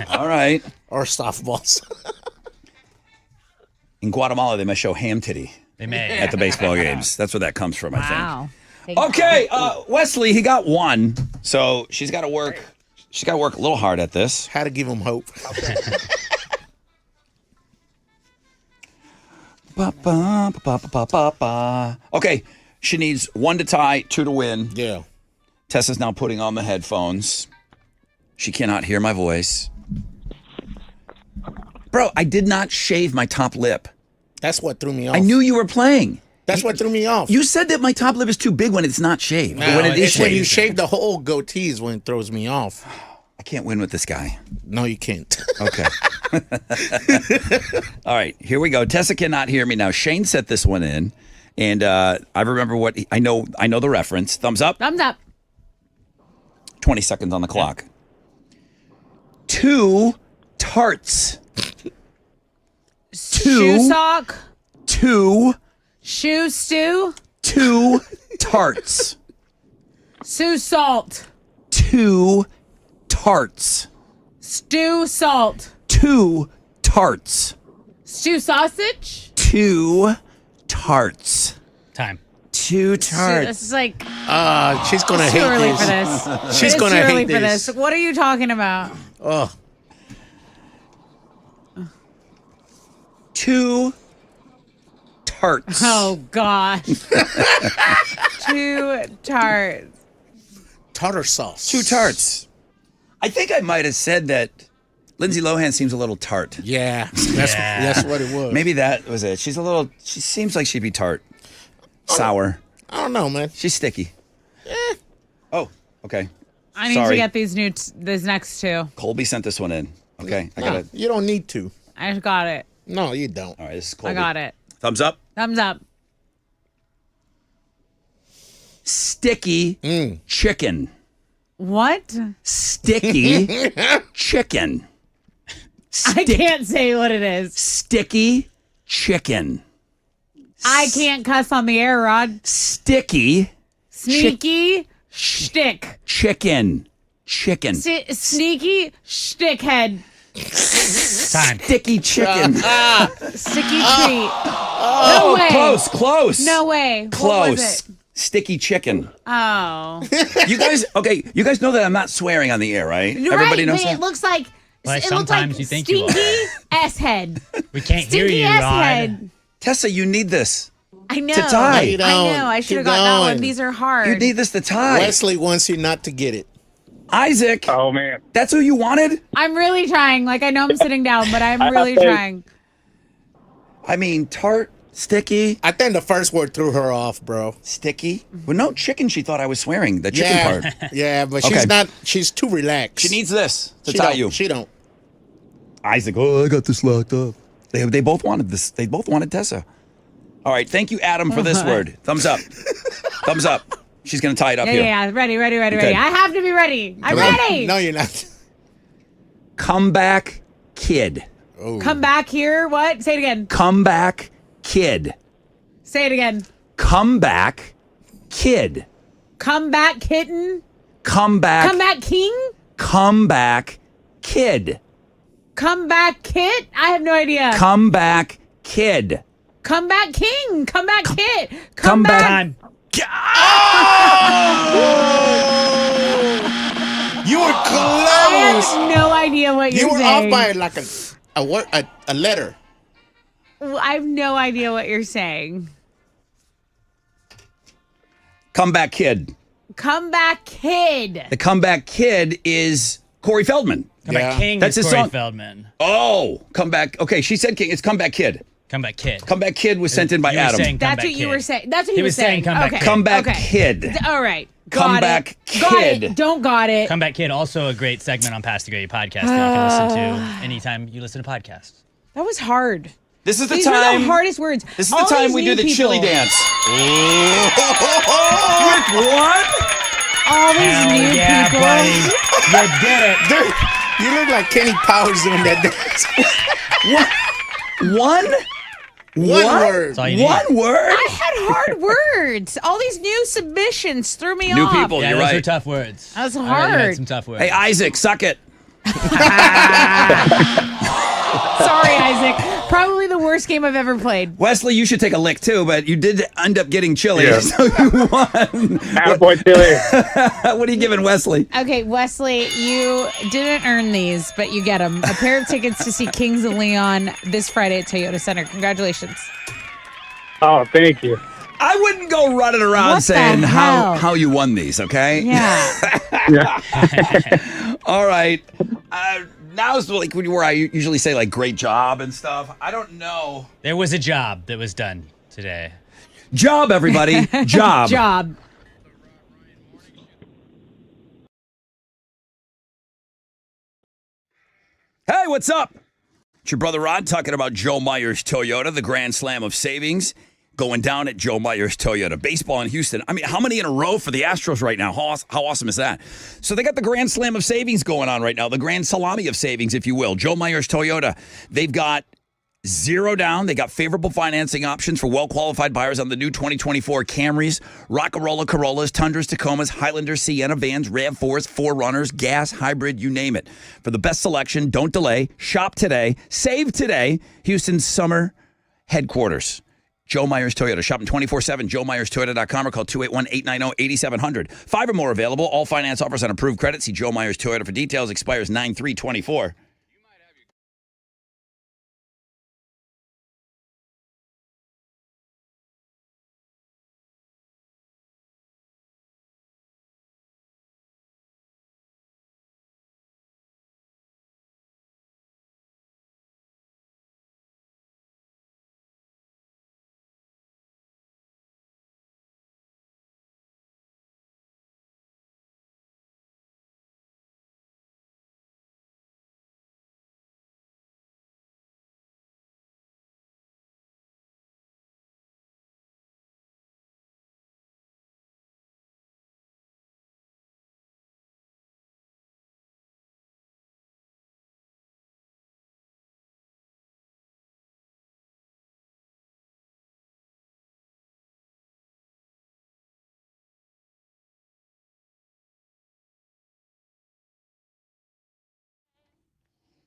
All right. or softballs. In Guatemala, they must show ham titty They may. at the baseball games. That's where that comes from, I Wow. think. Okay, Wesley, he got one. So she's got to work. She's got to work a little hard at this. How to give him hope. Ba, ba, ba, ba, ba, ba, ba. Okay, she needs 1 to tie, 2 to win. Yeah. Tessa's now putting on the headphones. She cannot hear my voice. Bro, I did not shave my top lip. That's what threw me off. I knew you were playing. That's what threw me off. You said that my top lip is too big when it's not shaved. No, But when it is it's when you shaved. shave the whole goatee is when it throws me off. I can't win with this guy. No, you can't. Okay. All right, here we go. Tessa cannot hear me now. Shane set this one in, and I remember what I know. I know the reference. Thumbs up. Thumbs up. 20 seconds on the clock. 2 tarts. Shoe sock. 2 Shoe stew. 2 tarts. Sue salt. 2 tarts. Stew salt. 2 tarts. Stew sausage. 2 tarts. Time. 2 This tarts. is like She's gonna it's too hate early this. for this. She's It's gonna too early hate for this. this. What are you talking about? Oh, 2 tarts. Oh gosh. 2 tarts. tartar sauce. 2 tarts. I think I might have said that Lindsay Lohan seems a little tart. Yeah, that's what it was. Maybe that was it. She seems like she'd be tart. Sour. I don't know, man. She's sticky. Oh, okay. I need Sorry. to get these these next 2. Colby sent this one in. Okay, I No, got it. you don't need to. I got it. No, you don't. All right, this is Colby. I got it. Thumbs up. Thumbs up. Sticky chicken. What? Sticky chicken. I can't say what it is. Sticky chicken. I can't cuss on the air, Rod. Sticky Sneaky shtick. chicken. Chicken. Sneaky shtickhead. Time. Sticky chicken. Sticky treat. No way. Close. No way. What Close. was it? Sticky chicken. Oh. You guys know that I'm not swearing on the air, right? You're Everybody right, knows but that? it looks like Well, it looks sometimes like you think you stinky S-head. We can't hear Stinky you, Rod. S-head. Tessa, you need this. I know. To tie. You I don't. know. I should have Keep got that going. one. These are hard. You need this to tie. Wesley wants you not to get it. Isaac. Oh man. That's who you wanted? I'm really trying. Like, I know I'm sitting down, but I'm really trying. I mean, tart, sticky, I think the first word threw her off, bro. sticky. Well, no, chicken, she thought I was swearing. The chicken Yeah, part. yeah, but Okay. she's not. She's too relaxed. She needs this to She tie don't. you. She don't. Isaac, I got this locked up. They both wanted this. They both wanted Tessa. All right, thank you, Adam, for this word. Thumbs up. Thumbs up. She's going to tie it up here. Yeah. Ready. Okay. I have to be ready. I'm ready. No, you're not. Comeback kid. Come back here. What? Say it again. Comeback kid. Say it again. Comeback kid. Come back, kitten. Comeback. Come back, king. Comeback kid. Come back, kit. I have no idea. Comeback kid. Come back, king. Come back, kit. Come back. Time. You were I close. have no idea what you're You were saying. off by like a word, a letter. I have no idea what you're saying. Comeback kid. Come back, kid. The comeback kid is Corey Feldman. Comeback King That's is his Corey song. Feldman. Oh, comeback. Okay, she said king. It's comeback kid. Comeback Kid. Comeback kid was sent in by You were Adam. saying That's Comeback what you Kid. were saying. That's what He was saying comeback okay. kid. Comeback okay. kid. All right. Got Comeback it. Got kid. it. Don't got it. Comeback Kid, also a great segment on Past the Grady podcast that you can listen to anytime you listen to podcasts. That was hard. This is the These were time. the hardest words. This is All the time these we new do the people, chili dance. What? All these Hell new yeah, people. buddy. You did it. Dude, you look like Kenny Powers doing that dance. One One word. That's all you need. One word? I had hard words. All these new submissions threw me New off. people. Yeah, You're those right. are tough words. That was I already hard. had some tough words. Hey, Isaac, suck it. Sorry, Isaac. Probably the worst game I've ever played. Wesley, you should take a lick too, but you did end up getting chili, Yeah. so you won. Attaboy, Tilly. What are you giving Wesley? Okay, Wesley, you didn't earn these, but you get them. A pair of tickets to see Kings of Leon this Friday at Toyota Center. Congratulations. Oh, thank you. I wouldn't go running around What the saying hell? how you won these, okay? Yeah. All right. Now's like where I usually say like great job and stuff. I don't know. There was a job that was done today. Job, everybody. Job. Job. Hey, what's up? It's your brother Rod talking about Joe Myers Toyota, the Grand Slam of Savings going down at Joe Myers Toyota. Baseball in Houston. I mean, how many in a row for the Astros right now? How awesome is that? So they got the Grand Slam of Savings going on right now, the Grand Salami of Savings, if you will. Joe Myers Toyota. They've got zero down. They got favorable financing options for well-qualified buyers on the new 2024 Camrys, Rockarola Corollas, Tundras, Tacomas, Highlanders, Sienna vans, RAV4s, 4Runners, gas, hybrid, you name it. For the best selection, don't delay. Shop today. Save today. Houston's summer headquarters. Joe Myers Toyota. Shop 24/7. JoeMyersToyota.com or call 281-890-8700. 5 or more available. All finance offers on approved credit. See Joe Myers Toyota for details. Expires 9/3/24.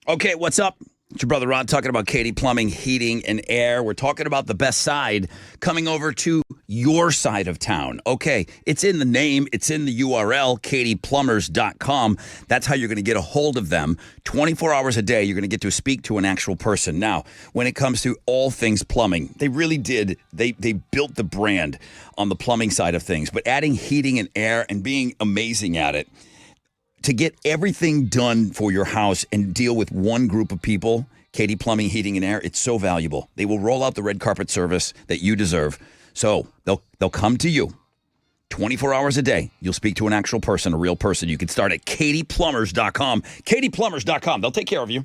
Okay, what's up? It's your brother Ron talking about Katie Plumbing, Heating, and Air. We're talking about the best side coming over to your side of town. Okay, it's in the name, it's in the URL, katieplumbers.com. That's how you're going to get a hold of them. 24 hours a day, you're going to get to speak to an actual person. Now, when it comes to all things plumbing, they really did. They built the brand on the plumbing side of things, but adding heating and air and being amazing at it, to get everything done for your house and deal with one group of people, Katie Plumbing, Heating, and Air, it's so valuable. They will roll out the red carpet service that you deserve. So they'll come to you 24 hours a day. You'll speak to an actual person, a real person. You can start at katieplumbers.com. Katieplumbers.com. They'll take care of you.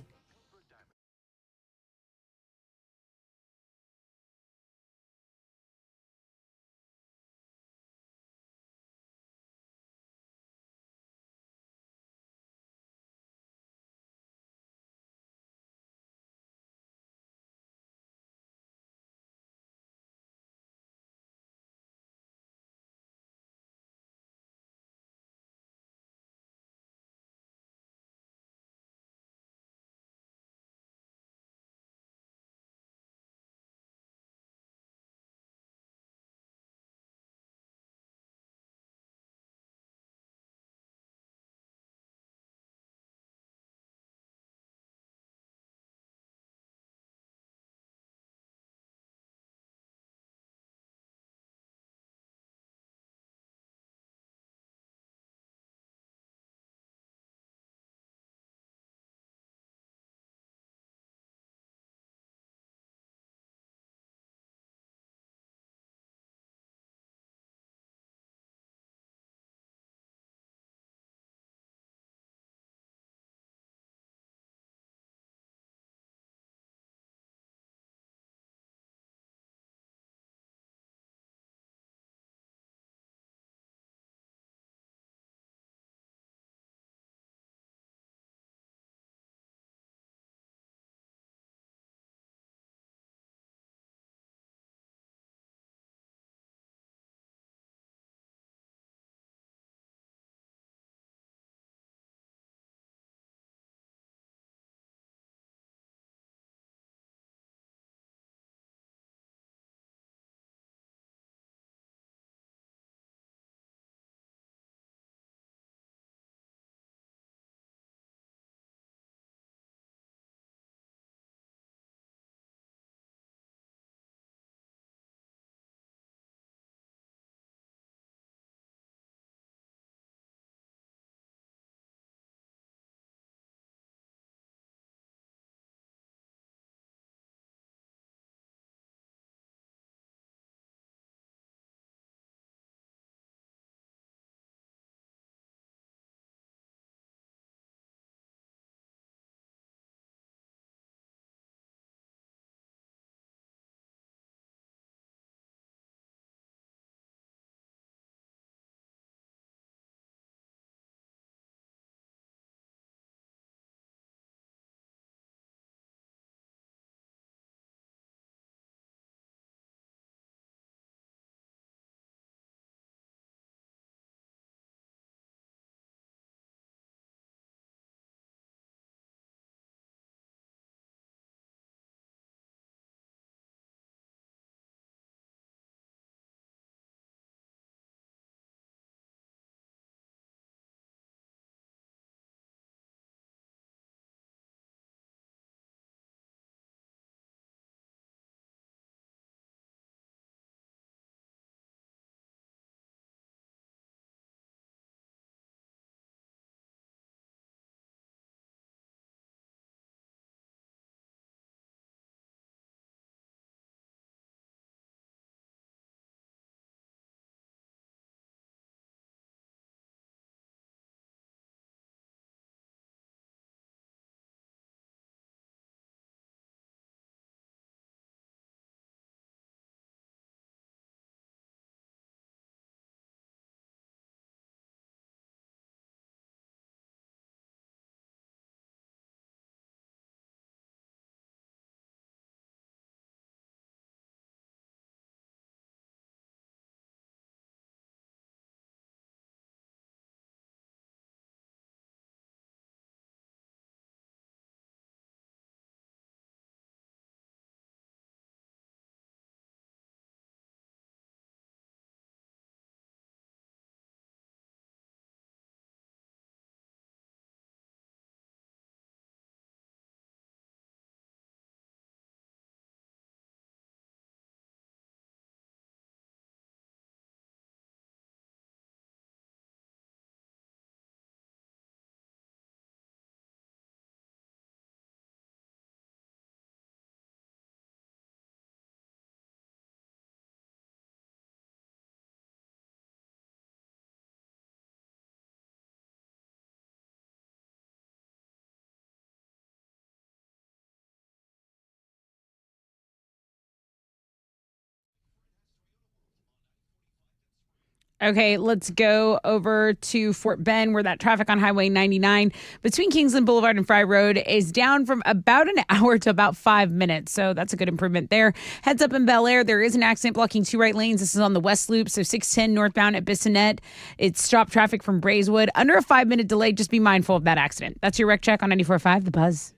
Okay, let's go over to Fort Bend where that traffic on Highway 99 between Kingsland Boulevard and Fry Road is down from about an hour to about 5 minutes. So that's a good improvement there. Heads up in Bel Air, there is an accident blocking 2 right lanes. This is on the West Loop, so 610 northbound at Bissonnette. It's stopped traffic from Braeswood. Under a 5-minute delay, just be mindful of that accident. That's your Wreck Check on 94.5 The Buzz.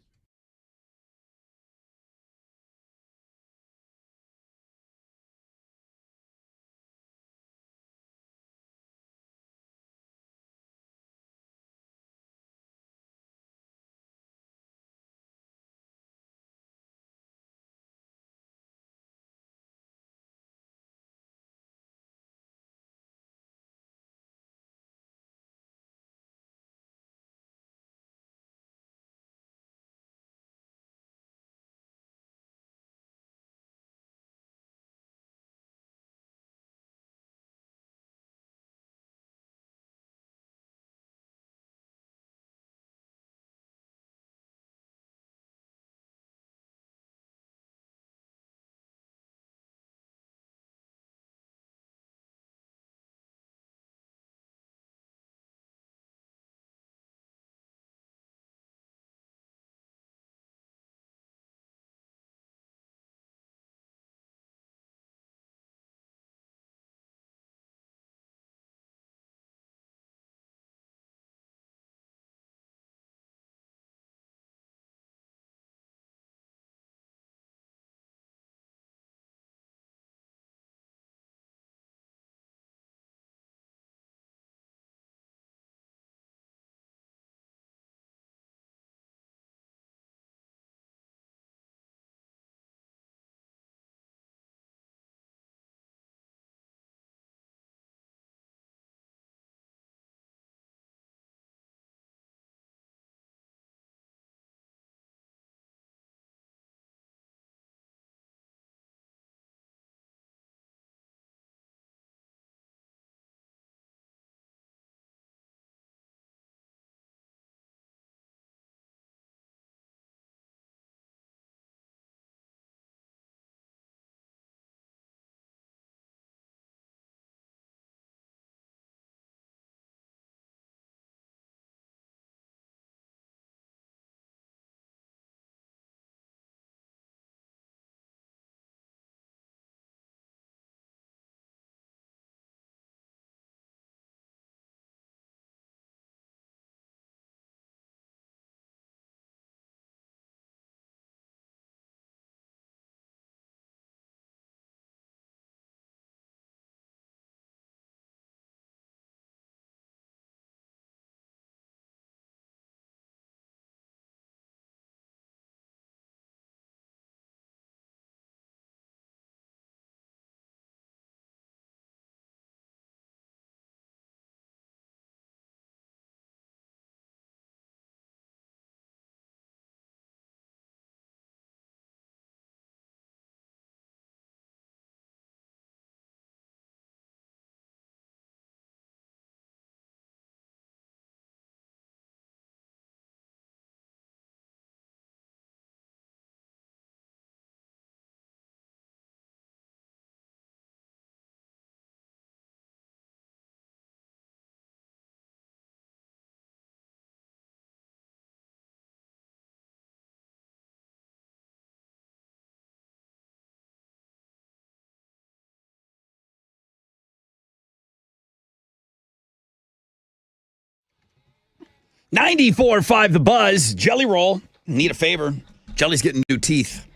.94.5 The Buzz. Jelly Roll. Need a favor. Jelly's getting new teeth.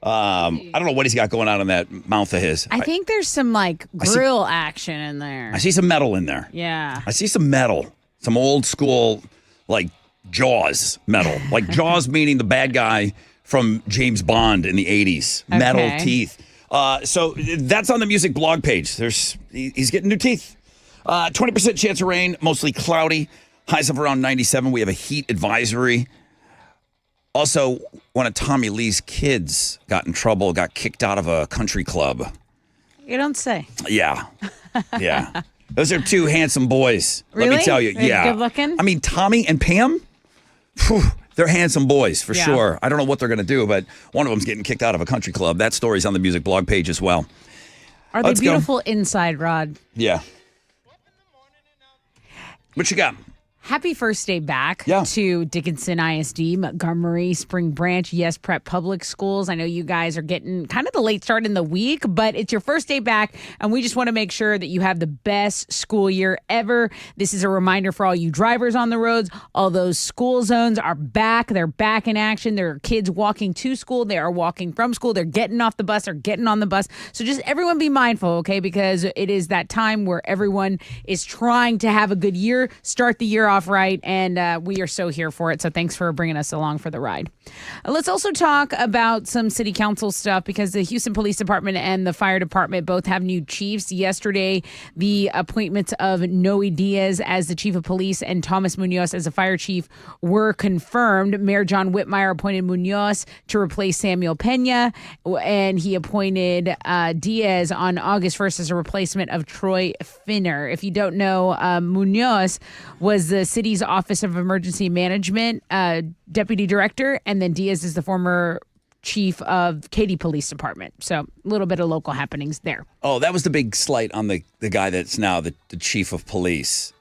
I don't know what he's got going on in that mouth of his. I think there's some like grill action in there. I see some metal in there. Yeah. I see some metal. Some old school, like, Jaws metal. Like Jaws meaning the bad guy from James Bond in the 80s. Okay. Metal teeth. So that's on the music blog page. He's getting new teeth. 20% chance of rain, mostly cloudy. Highs of around 97. We have a heat advisory. Also, one of Tommy Lee's kids got in trouble, got kicked out of a country club. You don't say. Yeah. Yeah. Those are two handsome boys. Really? Let me tell you. They're yeah. good looking? I mean, Tommy and Pam, phew, they're handsome boys for Yeah. sure. I don't know what they're going to do, but one of them's getting kicked out of a country club. That story's on the music blog page as well. Are they Let's go. beautiful inside, Rod? Yeah. What you got? Happy first day back Yeah. to Dickinson ISD, Montgomery, Spring Branch, Yes Prep Public Schools. I know you guys are getting kind of the late start in the week, but it's your first day back, and we just want to make sure that you have the best school year ever. This is a reminder for all you drivers on the roads. All those school zones are back. They're back in action. There are kids walking to school. They are walking from school. They're getting off the bus or getting on the bus. So just everyone be mindful, okay? Because it is that time where everyone is trying to have a good year, start the year off right, and we are so here for it. So thanks for bringing us along for the ride. Let's also talk about some city council stuff because the Houston Police Department and the fire department both have new chiefs. Yesterday, the appointments of Noe Diaz as the chief of police and Thomas Munoz as the fire chief were confirmed. Mayor John Whitmire appointed Munoz to replace Samuel Pena, and he appointed Diaz on August 1st as a replacement of Troy Finner. If you don't know, Munoz was the city's Office of Emergency Management deputy director, and then Diaz is the former chief of Katy Police Department. So a little bit of local happenings there. Oh, that was the big slight on the guy that's now the chief of police.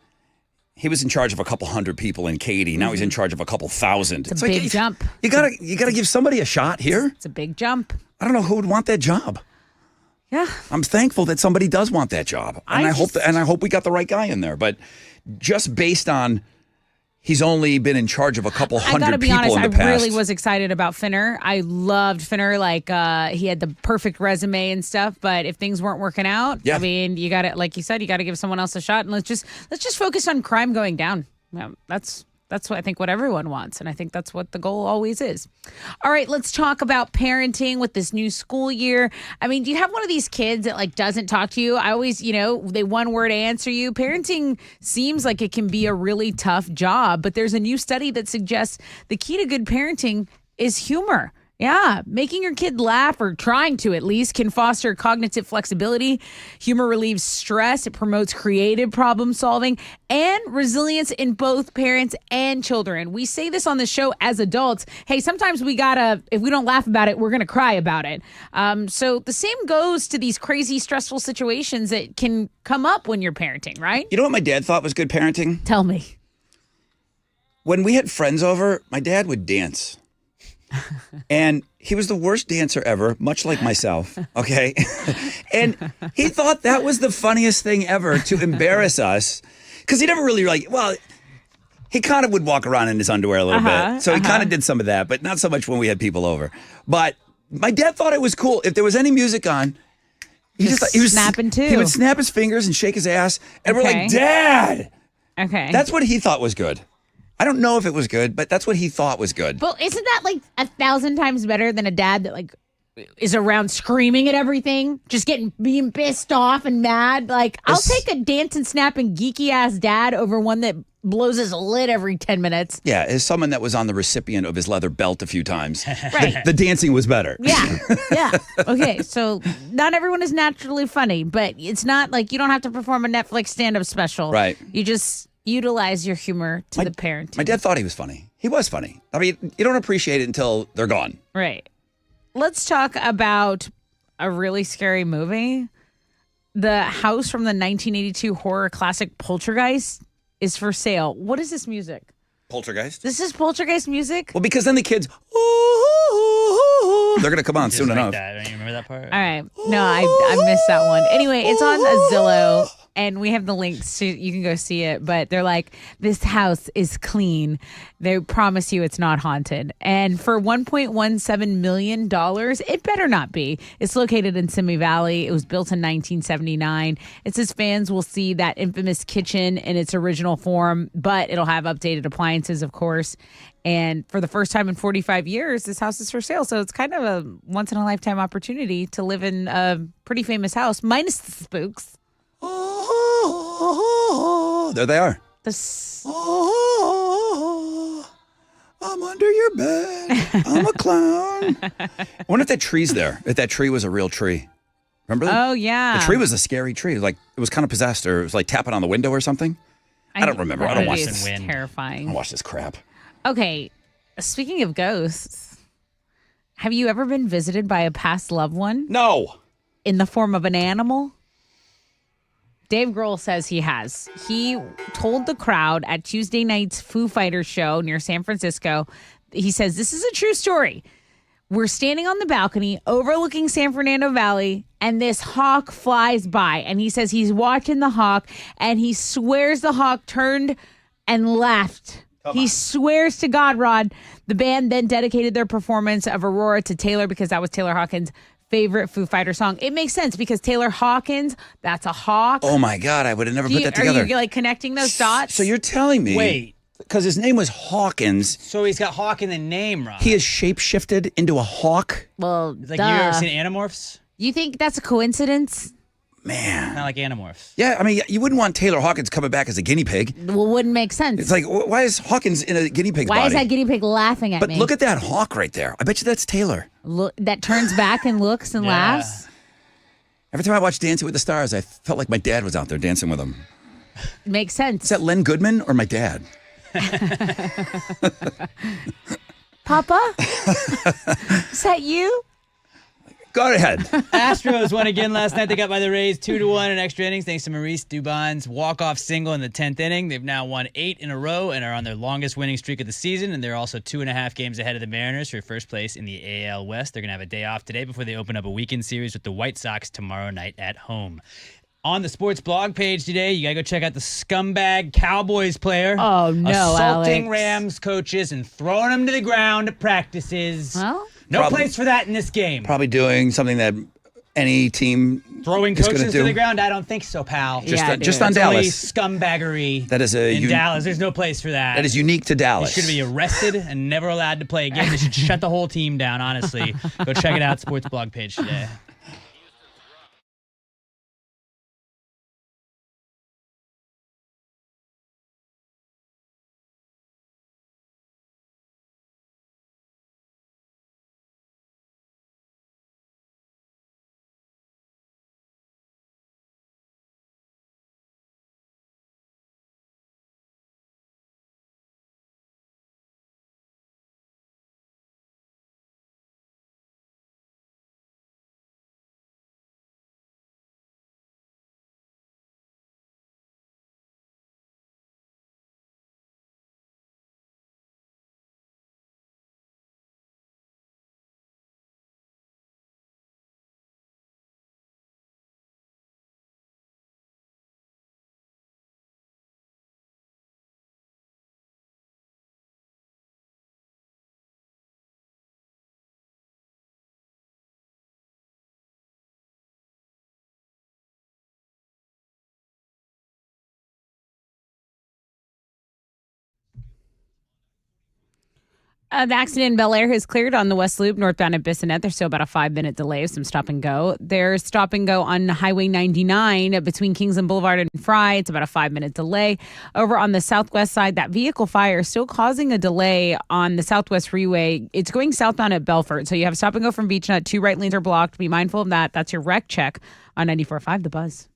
He was in charge of a couple hundred people in Katy. Now he's in charge of a couple thousand. It's a big jump. You gotta give somebody a shot here. It's a big jump. I don't know who would want that job. Yeah. I'm thankful that somebody does want that job. And I hope we got the right guy in there. But just based on he's only been in charge of a couple hundred people honest, in the past. I really was excited about Finner. I loved Finner. Like he had the perfect resume and stuff. But if things weren't working out, Yeah. I mean, you got to, like you said, you got to give someone else a shot. And let's just focus on crime going down. Yeah, that's what I think what everyone wants. And I think that's what the goal always is. All right, let's talk about parenting with this new school year. I mean, do you have one of these kids that like doesn't talk to you? I always, they one word answer you. Parenting seems like it can be a really tough job, but there's a new study that suggests the key to good parenting is humor. Yeah, making your kid laugh, or trying to at least, can foster cognitive flexibility. Humor relieves stress. It promotes creative problem solving and resilience in both parents and children. We say this on the show as adults. Hey, sometimes we gotta, if we don't laugh about it, we're gonna cry about it. So the same goes to these crazy, stressful situations that can come up when you're parenting, right? You know what my dad thought was good parenting? Tell me. When we had friends over, my dad would dance. And he was the worst dancer ever, much like myself, okay? And he thought that was the funniest thing ever to embarrass us, because he never really he kind of would walk around in his underwear a little bit. So he kind of did some of that, but not so much when we had people over. But my dad thought it was cool. If there was any music on, he was snapping too. He would snap his fingers and shake his ass, and we're like, Dad! Okay. That's what he thought was good. I don't know if it was good, but that's what he thought was good. But isn't that like 1,000 times better than a dad that like is around screaming at everything, just being pissed off and mad? Like, I'll take a dancing, snapping, geeky ass dad over one that blows his lid every 10 minutes. Yeah, as someone that was on the recipient of his leather belt a few times, Right. the dancing was better. Yeah. Okay, so not everyone is naturally funny, but it's not like you don't have to perform a Netflix stand-up special. Right. You just utilize your humor to the parent. My dad thought he was funny. He was funny. I mean, you don't appreciate it until they're gone. Right. Let's talk about a really scary movie. The house from the 1982 horror classic Poltergeist is for sale. What is this music? Poltergeist? This is Poltergeist music? Well, because then the kids, they're going to come on soon enough. Don't you remember that part? All right. No, I missed that one. Anyway, it's on Zillow, and we have the links so you can go see it. But they're like, this house is clean. They promise you it's not haunted. And for $1.17 million, it better not be. It's located in Simi Valley. It was built in 1979. It says fans will see that infamous kitchen in its original form, but it'll have updated appliances, of course. And for the first time in 45 years, this house is for sale. So it's kind of a once-in-a-lifetime opportunity to live in a pretty famous house, minus the spooks. There they are. I'm under your bed. I'm a clown. I wonder if that tree's there. If that tree was a real tree. Remember that? Oh, yeah. The tree was a scary tree. It was kind of possessed, or it was like tapping on the window or something. I don't remember. I don't watch this. this. Terrifying. I don't watch this crap. Okay, speaking of ghosts, have you ever been visited by a past loved one? No. In the form of an animal? Dave Grohl says he has. He told the crowd at Tuesday night's Foo Fighters show near San Francisco, he says, this is a true story. We're standing on the balcony overlooking San Fernando Valley, and this hawk flies by. And he says he's watching the hawk, and he swears the hawk turned and left. He swears to God, Rod. The band then dedicated their performance of Aurora to Taylor because that was Taylor Hawkins' favorite Foo Fighter song. It makes sense because Taylor Hawkins, that's a hawk. Oh my God, I would have never put that together. Are you like connecting those dots? So you're telling me. Wait. Because his name was Hawkins. So he's got hawk in the name, Ron. He is shapeshifted into a hawk. Well, Like, you ever seen Animorphs? You think that's a coincidence? Man. Not like Animorphs. Yeah, I mean, you wouldn't want Taylor Hawkins coming back as a guinea pig. Well, wouldn't make sense. It's like, why is Hawkins in a guinea pig's body? Why is that guinea pig laughing at But me? look at that hawk right there. I bet you that's Taylor. Look, that turns back and looks and laughs. Every time I watched Dancing with the Stars, I felt like my dad was out there dancing with him. Makes sense. Is that Len Goodman or my dad? Papa? Is that you? Go ahead. Astros won again last night. They got by the Rays 2-1 in extra innings thanks to Maurice Dubon's walk-off single in the 10th inning. They've now won 8 in a row and are on their longest winning streak of the season, and they're also 2.5 games ahead of the Mariners for first place in the AL West. They're going to have a day off today before they open up a weekend series with the White Sox tomorrow night at home. On the sports blog page today, you got to go check out the scumbag Cowboys player. Oh, no, assaulting Alex. Rams coaches and throwing them to the ground at practices. Well, no place for that in this game. Probably doing something that any team Throwing is gonna coaches do. to the ground? I don't think so, pal. Just, Yeah, on, just dude. on It's only Dallas. scumbaggery That is a in Dallas. There's no place for that. That is unique to Dallas. They should be arrested and never allowed to play again. They should shut the whole team down, honestly. Go check it out, sports blog page today. The accident in Bel Air has cleared on the West Loop northbound at Bissonnette. There's still about a 5-minute delay of some stop and go. There's stop and go on Highway 99 between Kingsland Boulevard and Fry. It's about a 5-minute delay. Over on the southwest side, that vehicle fire is still causing a delay on the Southwest Freeway. It's going southbound at Belfort. So you have stop and go from Beechnut. 2 right lanes are blocked. Be mindful of that. That's your wreck check on 94.5 The Buzz.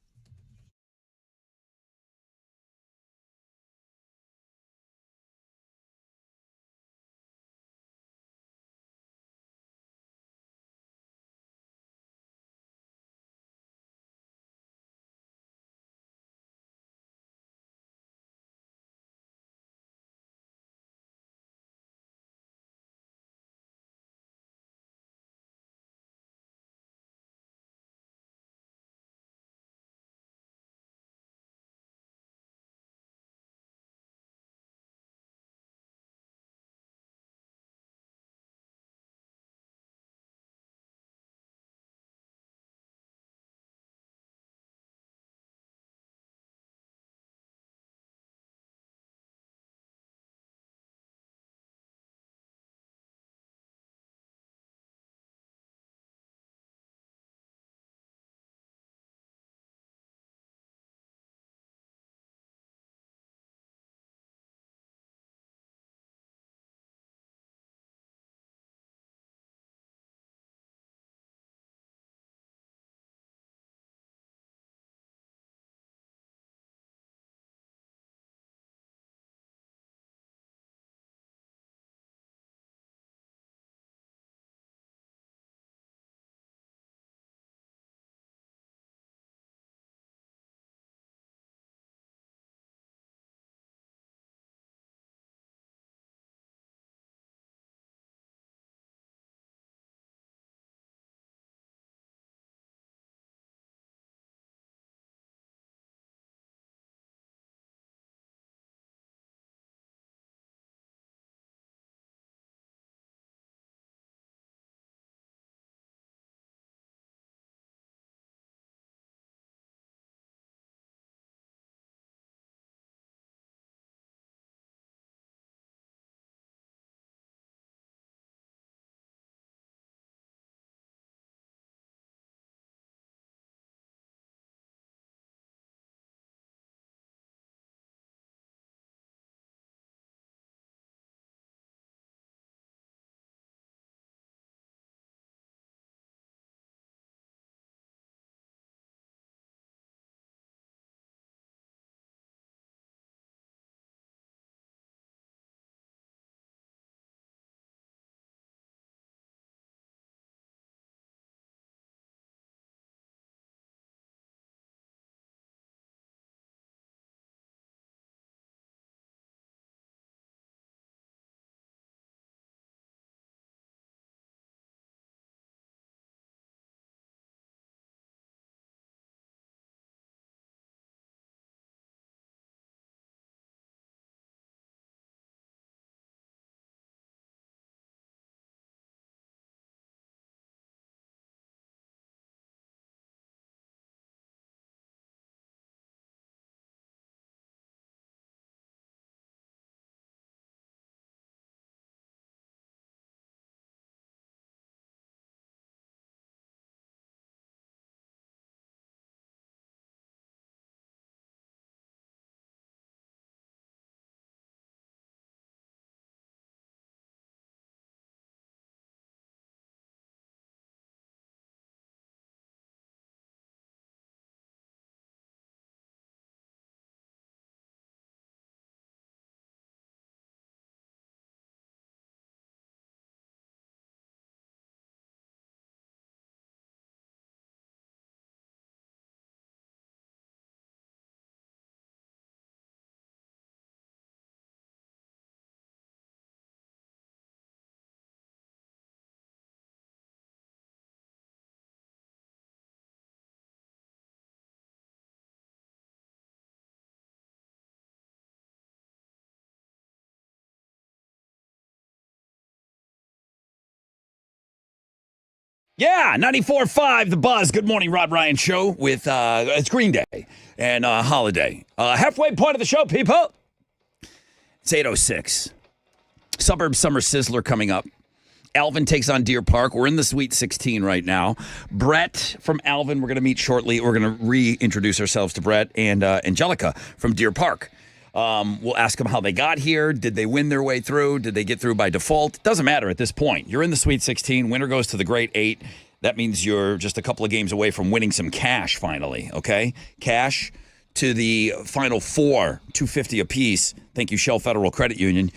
Yeah, 94.5 The Buzz. Good morning, Rod Ryan Show with it's Green Day and Holiday. Halfway point of the show, people. It's 8:06. Suburb Summer Sizzler coming up. Alvin takes on Deer Park. We're in the Sweet 16 right now. Brett from Alvin, we're going to meet shortly. We're going to reintroduce ourselves to Brett and Angelica from Deer Park. We'll ask them how they got here. Did they win their way through? Did they get through by default? Doesn't matter at this point. You're in the Sweet 16. Winner goes to the Great 8. That means you're just a couple of games away from winning some cash finally, okay? Cash to the final four, $250 apiece. Thank you, Shell Federal Credit Union.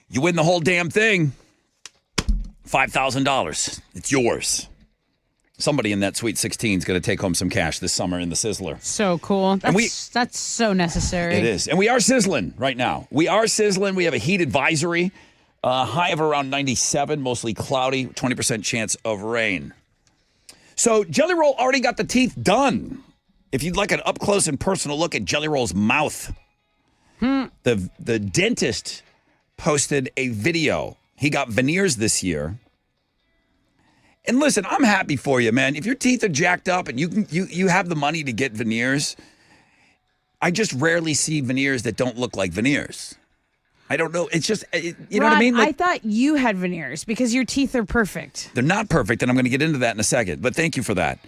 You win the whole damn thing. $5,000. It's yours. Somebody in that Sweet 16 is going to take home some cash this summer in the Sizzler. So cool. That's so necessary. It is. And we are sizzling right now. We are sizzling. We have a heat advisory. High of around 97, mostly cloudy, 20% chance of rain. So Jelly Roll already got the teeth done. If you'd like an up-close and personal look at Jelly Roll's mouth, the dentist posted a video. He got veneers this year. And listen, I'm happy for you, man. If your teeth are jacked up and you have the money to get veneers, I just rarely see veneers that don't look like veneers. I don't know. It's just, you know what I mean? I thought you had veneers because your teeth are perfect. They're not perfect, and I'm going to get into that in a second. But thank you for that.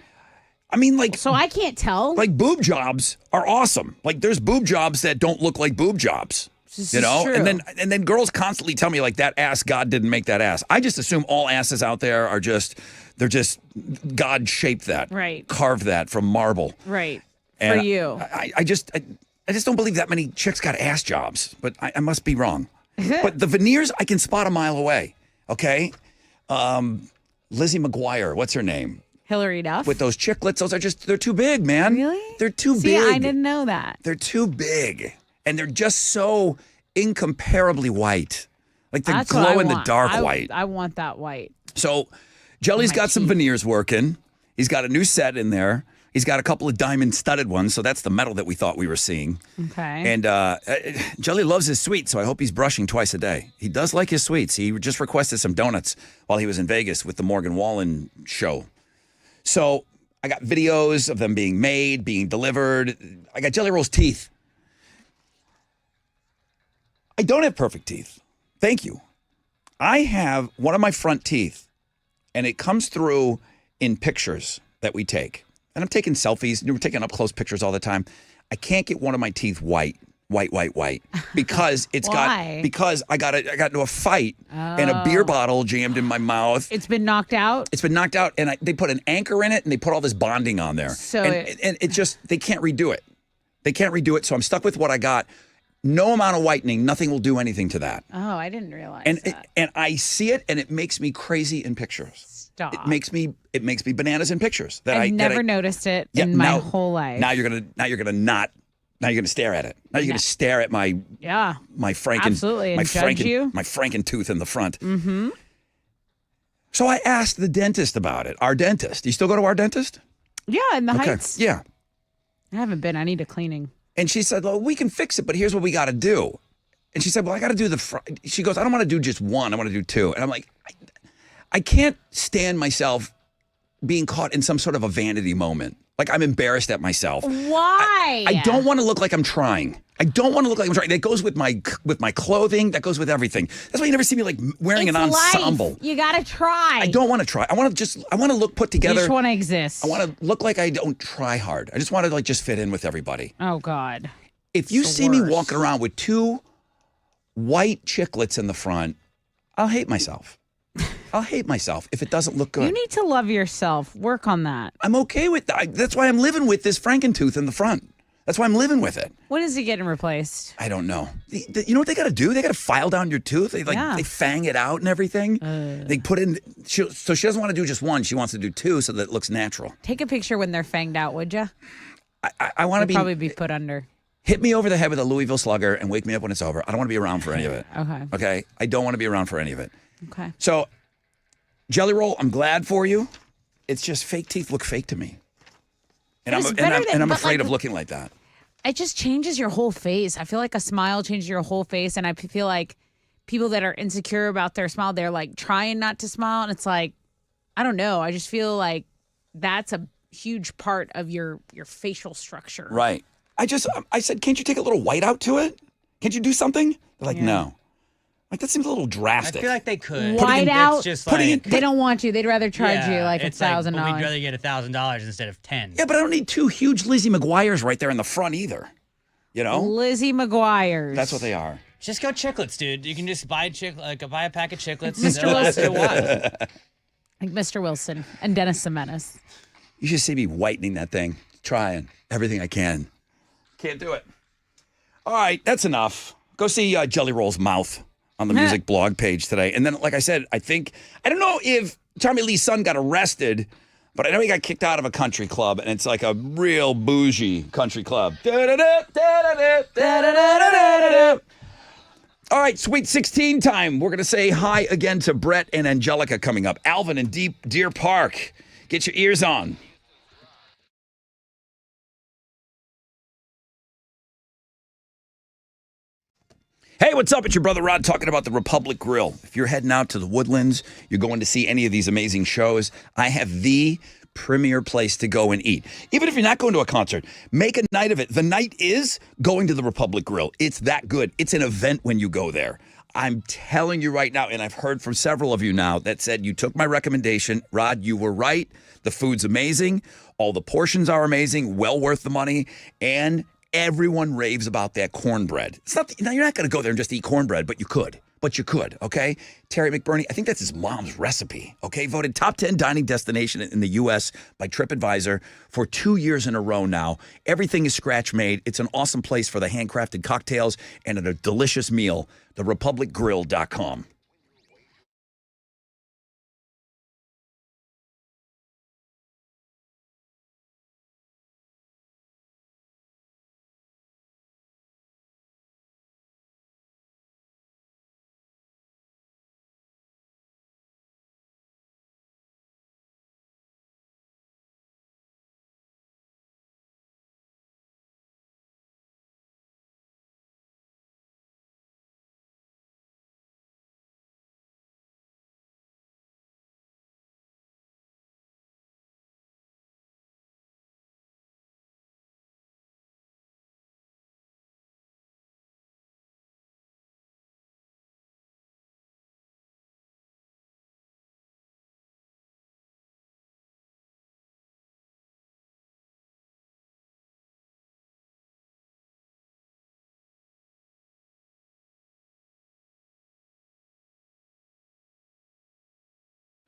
I mean, like, so I can't tell. Like, boob jobs are awesome. Like, there's boob jobs that don't look like boob jobs. This you know, is true. and then girls constantly tell me like that ass, God didn't make that ass. I just assume all asses out there are they're just God shaped that, right? Carved that from marble, right? And for you, I just don't believe that many chicks got ass jobs, but I must be wrong. But the veneers, I can spot a mile away. Okay, Lizzie McGuire, what's her name? Hillary Duff. With those chiclets, they're too big, man. Really? They're too See, big. I didn't know that. They're too big. And they're just so incomparably white. Like they're glow in the dark white. I want that white. So Jelly's got some veneers working. He's got a new set in there. He's got a couple of diamond studded ones. So that's the metal that we thought we were seeing. Okay. And Jelly loves his sweets. So I hope he's brushing twice a day. He does like his sweets. He just requested some donuts while he was in Vegas with the Morgan Wallen show. So I got videos of them being made, being delivered. I got Jelly Roll's teeth. I don't have perfect teeth. Thank you. I have one of my front teeth, and it comes through in pictures that we take. And I'm taking selfies. We're taking up-close pictures all the time. I can't get one of my teeth white, because because I got into a fight and a beer bottle jammed in my mouth. It's been knocked out? It's been knocked out, and they put an anchor in it, and they put all this bonding on there. So and it just, they can't redo it. They can't redo it, so I'm stuck with what I got. No amount of whitening, nothing will do anything to that. Oh, I didn't realize that. And I see it, and it makes me crazy in pictures. Stop. It makes me bananas in pictures. I've never noticed it in my whole life. Now you're gonna stare at it. Now you're gonna stare at my absolutely, and judge you? My Franken tooth in the front. Mm-hmm. So I asked the dentist about it. Our dentist. You still go to our dentist? Yeah, in the Heights. Yeah. I haven't been. I need a cleaning. And she said, well, we can fix it, but here's what we got to do. And she said, well, I got to do she goes, I don't want to do just one. I want to do two. And I'm like, I can't stand myself being caught in some sort of a vanity moment. Like I'm embarrassed at myself. Why? I don't want to look like I'm trying. I don't want to look like I'm trying. That goes with my clothing. That goes with everything. That's why you never see me like wearing an ensemble. Life. You got to try. I don't want to try. I want to look put together. You just want to exist. I want to look like I don't try hard. I just want to like just fit in with everybody. Oh God. If you see me walking around with two white chiclets in the front, I'll hate myself. I'll hate myself if it doesn't look good. You need to love yourself. Work on that. I'm okay with that. That's why I'm living with this Frankentooth in the front. That's why I'm living with it. When is it getting replaced? I don't know. You know what they got to do? They got to file down your tooth. They they fang it out and everything. They put in. So she doesn't want to do just one. She wants to do two so that it looks natural. Take a picture when they're fanged out, would you? I want to probably be put under. Hit me over the head with a Louisville Slugger and wake me up when it's over. I don't want to be around for any of it. Okay. Okay. I don't want to be around for any of it. Okay. So, Jelly Roll, I'm glad for you. It's just fake teeth look fake to me. And I'm afraid of looking like that. It just changes your whole face. I feel like a smile changes your whole face. And I feel like people that are insecure about their smile, they're like trying not to smile. And it's like, I don't know. I just feel like that's a huge part of your facial structure. Right. I said, can't you take a little white out to it? Can't you do something? They're like, no. Like, that seems a little I drastic. feel like they could. White out. It's just Putting like, it- They don't want you. They'd rather charge you like it's like, but $1,000. we'd rather get $1,000 instead of 10. Yeah, but I don't need two huge Lizzie McGuires right there in the front either. You know? Lizzie McGuire's. That's what they are. Just go chiclets, dude. You can just buy buy a pack of chiclets. Mr. They'll last you a Wilson. while. Like Mr. Wilson and Dennis the Menace. You should see me whitening that thing. Trying everything I can. Can't do it. All right, that's enough. Go see Jelly Roll's Mouth on the music blog page today. And then, like I said, I don't know if Tommy Lee's son got arrested, but I know he got kicked out of a country club, and it's like a real bougie country club. All right, Sweet 16 time. We're going to say hi again to Brett and Angelica coming up. Alvin in Deer Park. Get your ears on. Hey, what's up? It's your brother Rod talking about the Republic Grill. If you're heading out to the Woodlands, you're going to see any of these amazing shows, I have the premier place to go and eat. Even if you're not going to a concert, make a night of it. The night is going to the Republic Grill. It's that good. It's an event when you go there. I'm telling you right now, and I've heard from several of you now that said you took my recommendation. Rod, you were right. The food's amazing. All the portions are amazing, well worth the money, and everyone raves about that cornbread. It's not. Now, you're not going to go there and just eat cornbread, but you could. Okay? Terry McBurney, I think that's his mom's recipe, okay? Voted top 10 dining destination in the U.S. by TripAdvisor for 2 years in a row now. Everything is scratch made. It's an awesome place for the handcrafted cocktails and a delicious meal. TheRepublicGrill.com.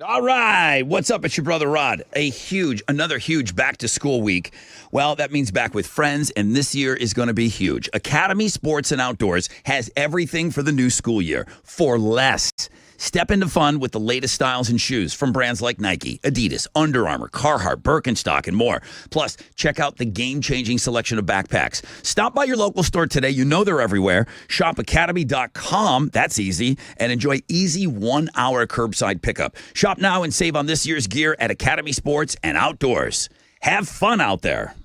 All right. What's up? It's your brother Rod. Another huge back to school week. Well, that means back with friends, and this year is going to be huge. Academy Sports and Outdoors has everything for the new school year for less. Step into fun with the latest styles and shoes from brands like Nike, Adidas, Under Armour, Carhartt, Birkenstock, and more. Plus, check out the game-changing selection of backpacks. Stop by your local store today. You know they're everywhere. Shop academy.com. That's easy. And enjoy easy 1-hour curbside pickup. Shop now and save on this year's gear at Academy Sports and Outdoors. Have fun out there.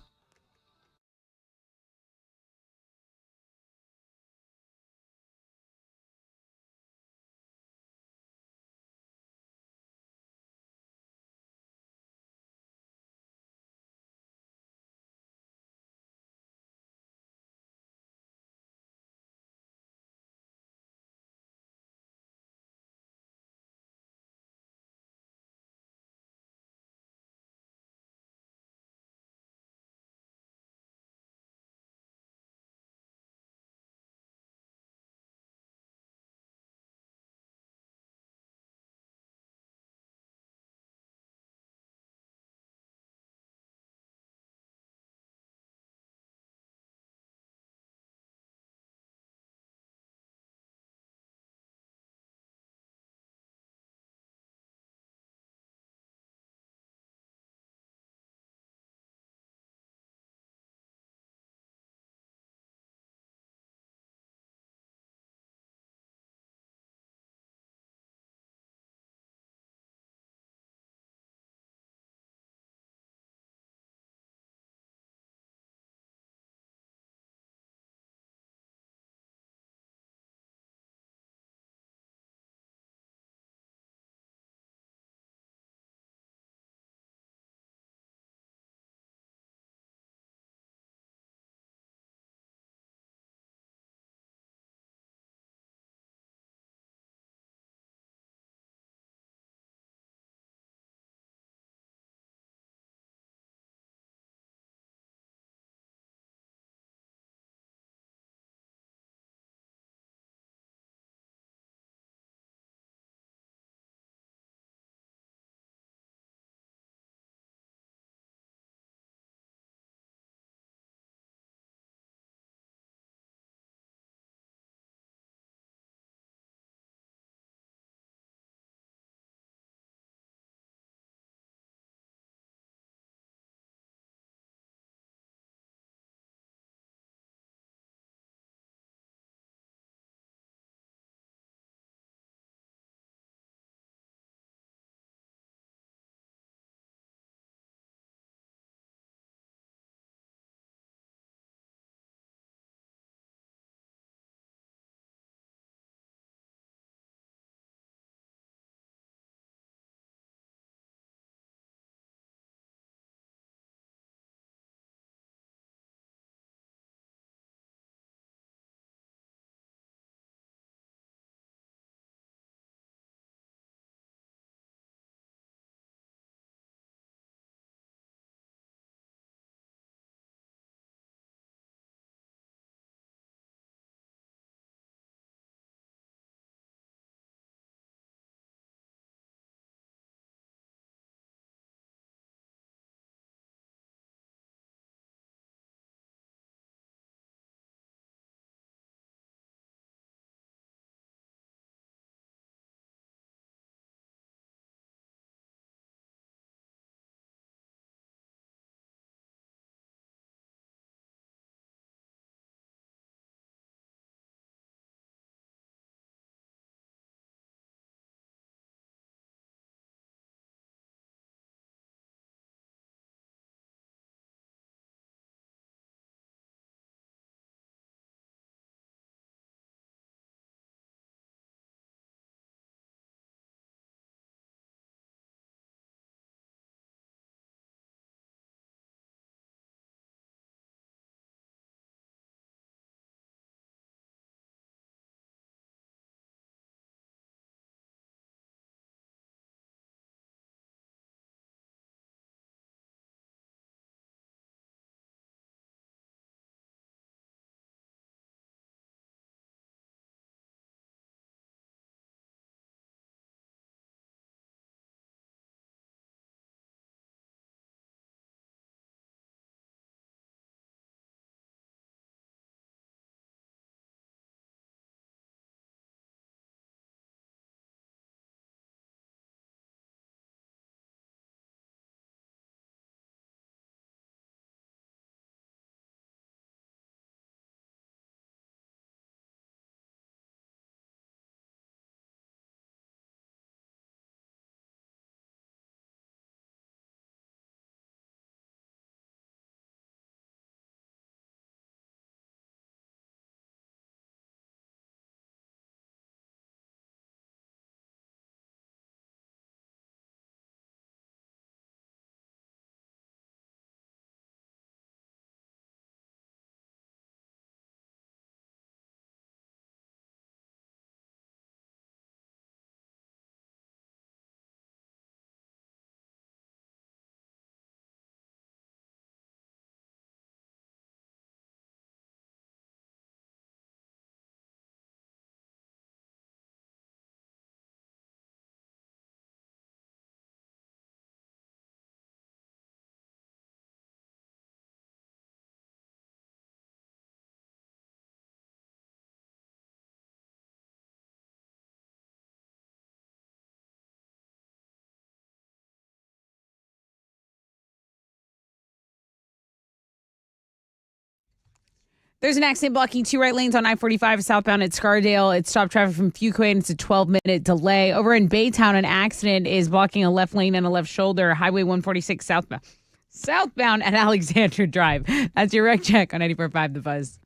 There's an accident blocking 2 right lanes on I-45 southbound at Scardale. It stopped traffic from Fuquay, and it's a 12-minute delay. Over in Baytown, an accident is blocking a left lane and a left shoulder. Highway 146 southbound at Alexander Drive. That's your wreck check on 94.5 The Buzz.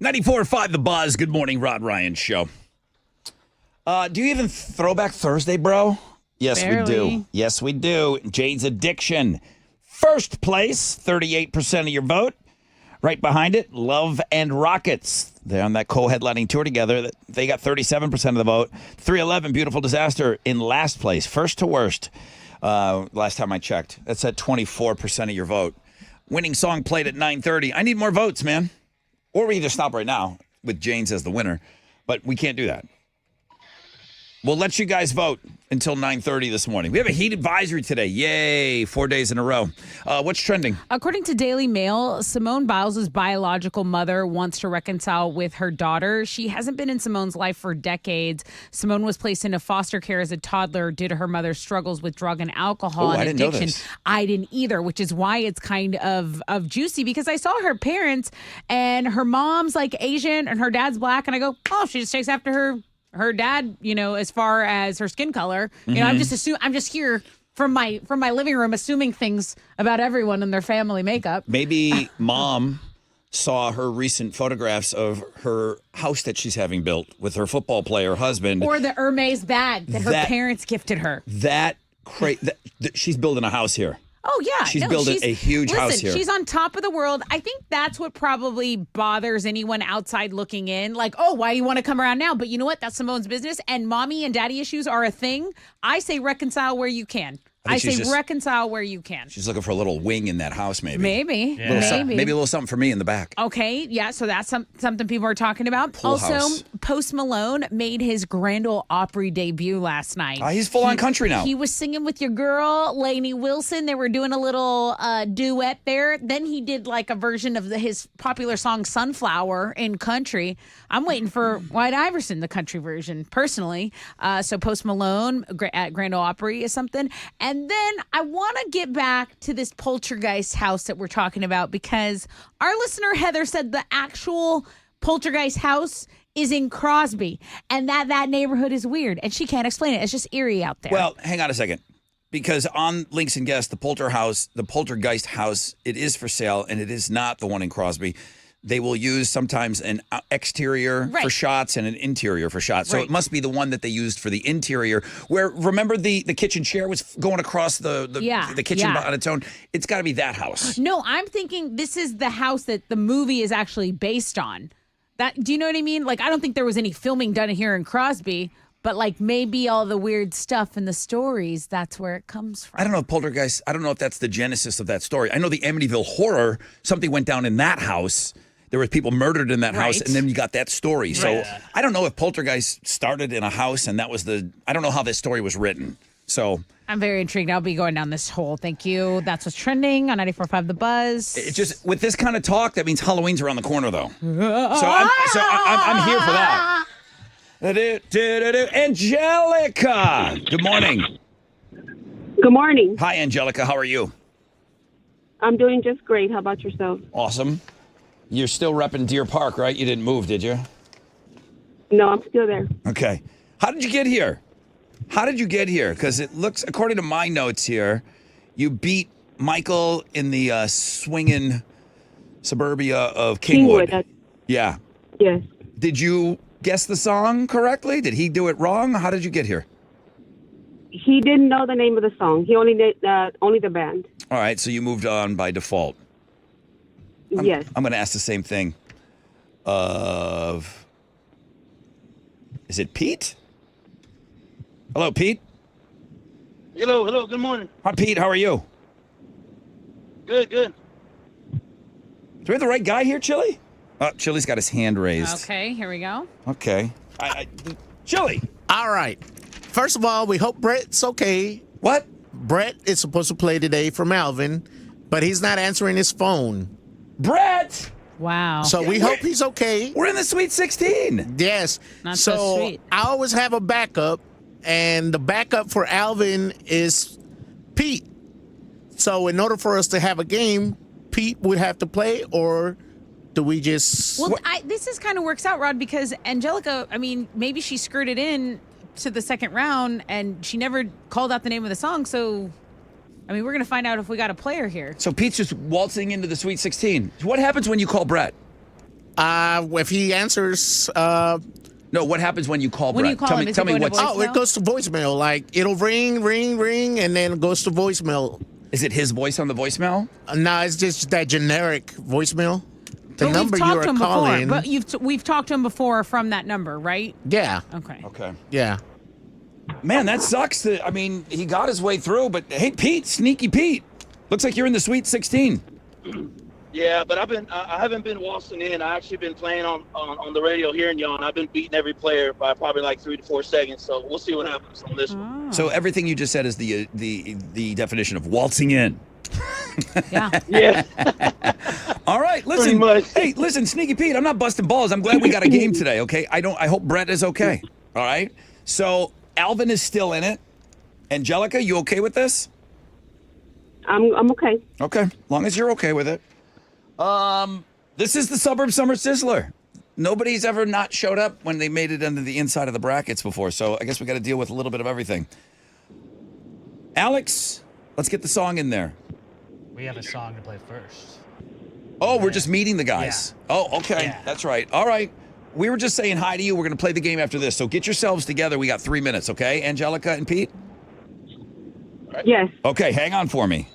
Ninety-four five The Buzz. Good morning, Rod Ryan Show. Do you even Throwback Thursday, bro? Yes, we do. Barely. Yes, we do. Jane's Addiction. First place, 38% of your vote. Right behind it, Love and Rockets. They're on that co-headlining tour together. They got 37% of the vote. 311, Beautiful Disaster in last place, first to worst. Last time I checked. That's at 24% of your vote. Winning song played at 9:30. I need more votes, man. Or we either stop right now with Jane's as the winner, but we can't do that. We'll let you guys vote until 9:30 this morning. We have a heat advisory today. Yay, 4 days in a row. What's trending? According to Daily Mail, Simone Biles' biological mother wants to reconcile with her daughter. She hasn't been in Simone's life for decades. Simone was placed into foster care as a toddler due to her mother's struggles with drug and alcohol and I didn't know addiction. this. I didn't either, which is why it's kind of juicy, because I saw her parents and her mom's like Asian and her dad's black, and I go, oh, she just takes after her dad, as far as her skin color. I'm just here from my living room assuming things about everyone and their family makeup. Maybe mom saw her recent photographs of her house that she's having built with her football player husband. Or the Hermes bag that her That- parents gifted her. She's building a house here. Oh, yeah. She's building a huge house here. She's on top of the world. I think that's what probably bothers anyone outside looking in. Like, oh, why you want to come around now? But you know what? That's Simone's business. And mommy and daddy issues are a thing. I say reconcile where you can. I I think say she's just- reconcile where you can. She's looking for a little wing in that house, maybe. Maybe. Maybe a little something for me in the back. Okay, yeah, so that's something people are talking about. Pool also, house. Post Malone made his Grand Ole Opry debut last night. He's full on country now. He was singing with your girl, Lainey Wilson. They were doing a little duet there. Then he did like a version of his popular song Sunflower in country. I'm waiting for White Iverson, the country version, personally. So Post Malone at Grand Ole Opry is something. And then I want to get back to this poltergeist house that we're talking about, because our listener Heather said the actual poltergeist house is in Crosby, and that neighborhood is weird, and she can't explain it. It's just eerie out there. Well, hang on a second. Because on Links and Guests, the poltergeist house, it is for sale, and it is not the one in Crosby. They will use sometimes an exterior for shots and an interior for shots. So it must be the one that they used for the interior, where, remember the kitchen chair was going across the kitchen on its own? It's got to be that house. No, I'm thinking this is the house that the movie is actually based on. Do you know what I mean? Like, I don't think there was any filming done here in Crosby, but like maybe all the weird stuff in the stories, that's where it comes from. I don't know if Poltergeist, I don't know if that's the genesis of that story. I know the Amityville Horror, something went down in that house. There were people murdered in that house, and then you got that story. So I don't know if Poltergeist started in a house, and that was I don't know how this story was written. So I'm very intrigued. I'll be going down this hole. Thank you. That's what's trending on 94.5 The Buzz. It just, with this kind of talk, that means Halloween's around the corner, though. So I'm here for that. Angelica, good morning. Good morning. Hi, Angelica. How are you? I'm doing just great. How about yourself? Awesome. You're still repping Deer Park, right? You didn't move, did you? No, I'm still there. Okay. How did you get here? Because it looks, according to my notes here, you beat Michael in the swinging suburbia of Kingwood. Yes. Did you guess the song correctly? Did he do it wrong? How did you get here? He didn't know the name of the song. He only did only the band. All right, so you moved on by default. Yes. I'm going to ask the same thing of, is it Pete? Hello, Pete. Hello. Good morning. Hi, Pete. How are you? Good. Do we have the right guy here, Chili? Oh, Chili's got his hand raised. Okay, here we go. Okay. Chili. All right. First of all, we hope Brett's okay. What? Brett is supposed to play today for Malvin, but he's not answering his phone. Brett! Wow. So we hope he's okay. We're in the Sweet 16. Yes. Not so sweet. I always have a backup, and the backup for Alvin is Pete. So in order for us to have a game, Pete would have to play, or do we just... Well, this is kind of works out, Rod, because Angelica, I mean, maybe she skirted in to the second round and she never called out the name of the song. So, I mean, we're going to find out if we got a player here. So Pete's just waltzing into the Sweet 16. What happens when you call Brett? If he answers... No, what happens when you call When Brett? you call tell him, me, is tell it me going to what's... Oh, it goes to voicemail. Like, it'll ring, and then it goes to voicemail. Is it his voice on the voicemail? No, it's just that generic voicemail. The But number we've you talked to are him calling. before. But we've talked to him before from that number, right? Yeah. Okay. Okay. Yeah. Man, that sucks. I mean, he got his way through, but hey, Pete, sneaky Pete. Looks like you're in the Sweet 16. Yeah, but I haven't been waltzing in. I actually been playing on the radio hearing y'all, and I've been beating every player by probably like 3 to 4 seconds. So we'll see what happens on this one. So everything you just said is the definition of waltzing in. Yeah. Yeah. All right, listen. Hey, listen, Sneaky Pete, I'm not busting balls. I'm glad we got a game today, okay? I hope Brett is okay. All right? So Alvin is still in it. Angelica, you okay with this? I'm okay. Okay, as long as you're okay with it. This is the Suburb Summer Sizzler. Nobody's ever not showed up when they made it into the inside of the brackets before, so I guess we got to deal with a little bit of everything. Alex, let's get the song in there. We have a song to play first. Oh, we're just meeting the guys. Yeah. Oh, okay. Yeah. That's right. All right. We were just saying hi to you. We're going to play the game after this, so get yourselves together. We got 3 minutes, okay? Angelica and Pete? Yes. Okay, hang on for me.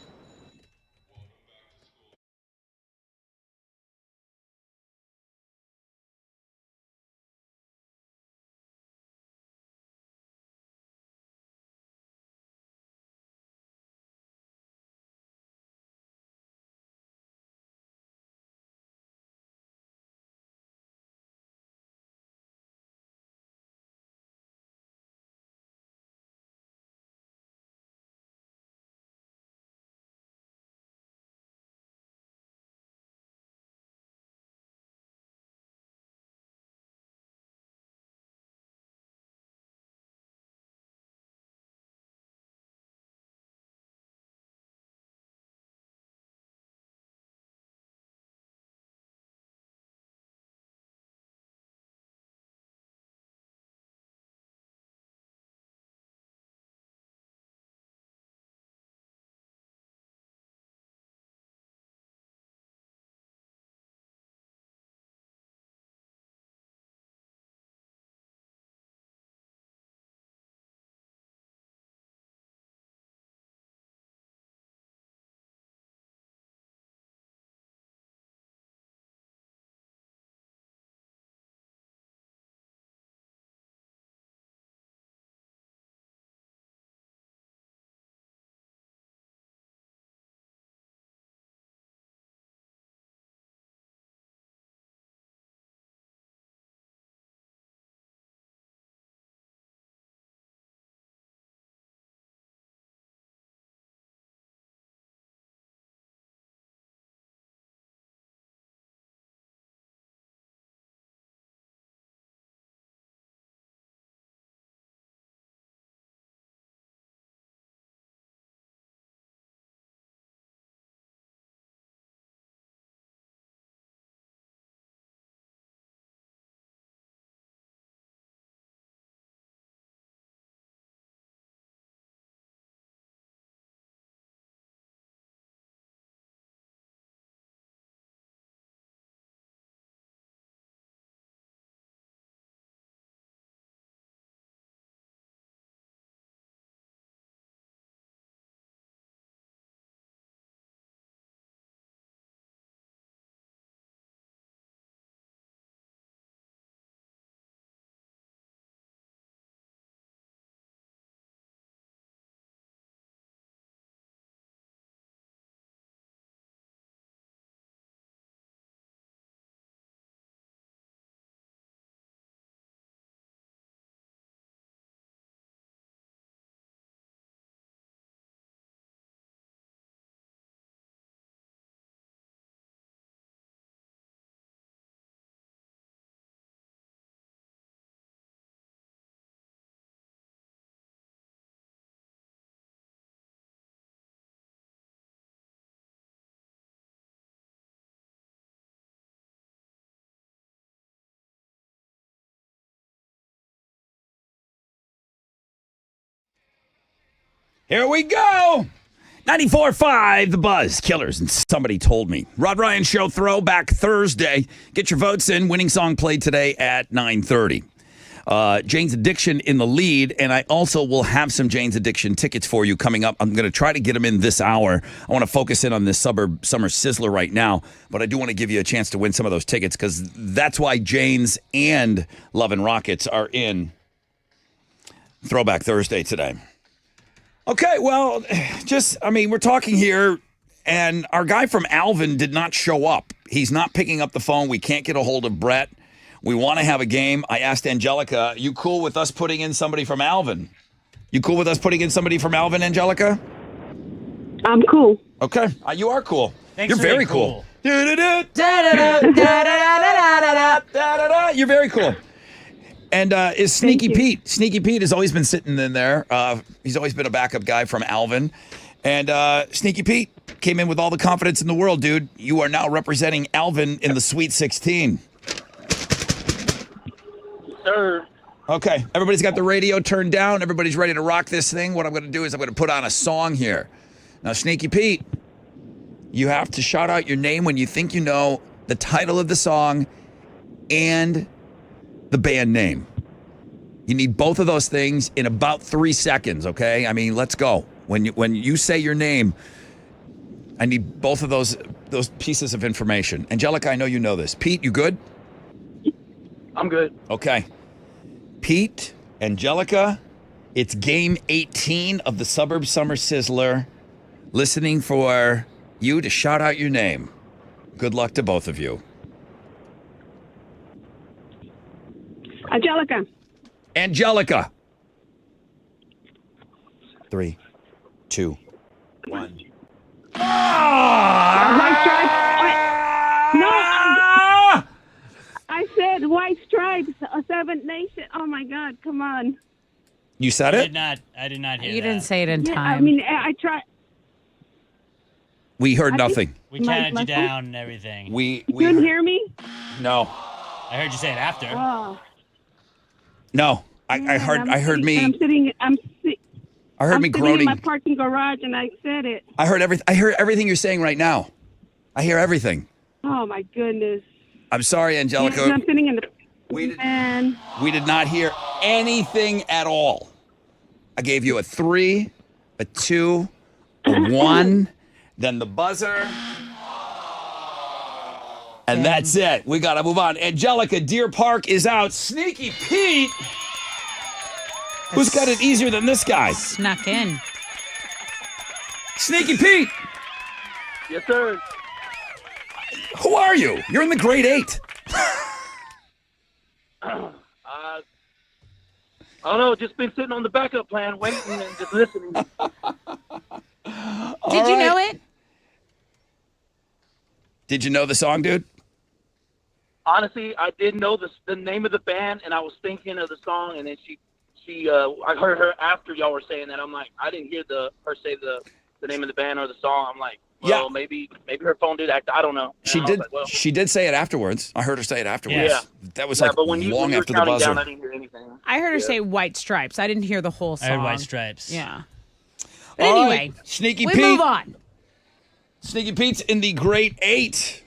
Here we go. 94.5, The Buzz, Killers, and Somebody Told Me. Rod Ryan Show Throwback Thursday. Get your votes in. Winning song played today at 9:30. Jane's Addiction in the lead, and I also will have some Jane's Addiction tickets for you coming up. I'm going to try to get them in this hour. I want to focus in on this Suburb Summer Sizzler right now, but I do want to give you a chance to win some of those tickets because that's why Jane's and Love and Rockets are in Throwback Thursday today. Okay, well, we're talking here, and our guy from Alvin did not show up. He's not picking up the phone. We can't get a hold of Brett. We want to have a game. I asked Angelica, you cool with us putting in somebody from Alvin? You cool with us putting in somebody from Alvin, Angelica? I'm cool. Okay, you are cool. Thanks You're for very being cool. cool. You're very cool. And is Sneaky Pete. Sneaky Pete has always been sitting in there. He's always been a backup guy from Alvin. And Sneaky Pete came in with all the confidence in the world, dude. You are now representing Alvin in the Sweet 16. Sir. Okay, everybody's got the radio turned down. Everybody's ready to rock this thing. What I'm going to do is I'm going to put on a song here. Now, Sneaky Pete, you have to shout out your name when you think you know the title of the song and the band name. You need both of those things in about 3 seconds, okay? I mean, let's go. When you say your name, I need both of those pieces of information. Angelica, I know you know this. Pete, you good? I'm good. Okay. Pete, Angelica, it's game 18 of the Suburb Summer Sizzler. Listening for you to shout out your name. Good luck to both of you. Angelica. Angelica. 3, 2, 1. White Stripes. I said White Stripes, a Seventh Nation. Oh my God, come on. You said it? I did not hear You that. didn't say it in Yeah, time. I mean, I tried. We heard nothing. We counted you down and everything. We You couldn't hear me? No. I heard you say it after. Oh. No. I heard me. I'm I heard me sitting groaning. in my parking garage, and I said it. I heard everything you're saying right now. I hear everything. Oh my goodness. I'm sorry, Angelica. Yes, I'm sitting in the. We did not hear anything at all. I gave you a 3, a 2, a 1, then the buzzer. And that's it. We got to move on. Angelica, Deer Park is out. Sneaky Pete. Who's got it easier than this guy? Snuck in. Sneaky Pete. Yes, sir. Who are you? You're in the grade 8. I don't know. Just been sitting on the backup plan, waiting and just listening. Did you know it? Did you know the song, dude? Honestly, I didn't know the name of the band, and I was thinking of the song, and then I heard her after y'all were saying that. I'm like, I didn't hear her say the name of the band or the song. I'm like, well, Yeah. maybe her phone did act. I don't know. And She I was did. like, well, She did say it afterwards. I heard her say it afterwards. Yeah. That was yeah, like but when you long were after the counting buzzer. down, I didn't hear anything. I heard her say White Stripes. I didn't hear the whole song. I heard White Stripes. Yeah. But All anyway, right, Sneaky we Pete. move on. Sneaky Pete's in the grade 8.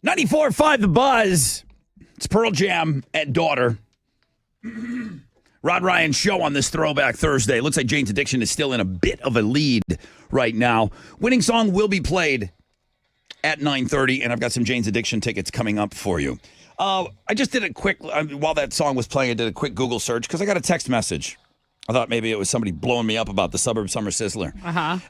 94.5 The Buzz. It's Pearl Jam and Daughter. Rod Ryan Show on this Throwback Thursday. Looks like Jane's Addiction is still in a bit of a lead right now. Winning song will be played at 9:30, and I've got some Jane's Addiction tickets coming up for you. I just did a quick, while that song was playing, I did a quick Google search because I got a text message. I thought maybe it was somebody blowing me up about the Suburb Summer Sizzler.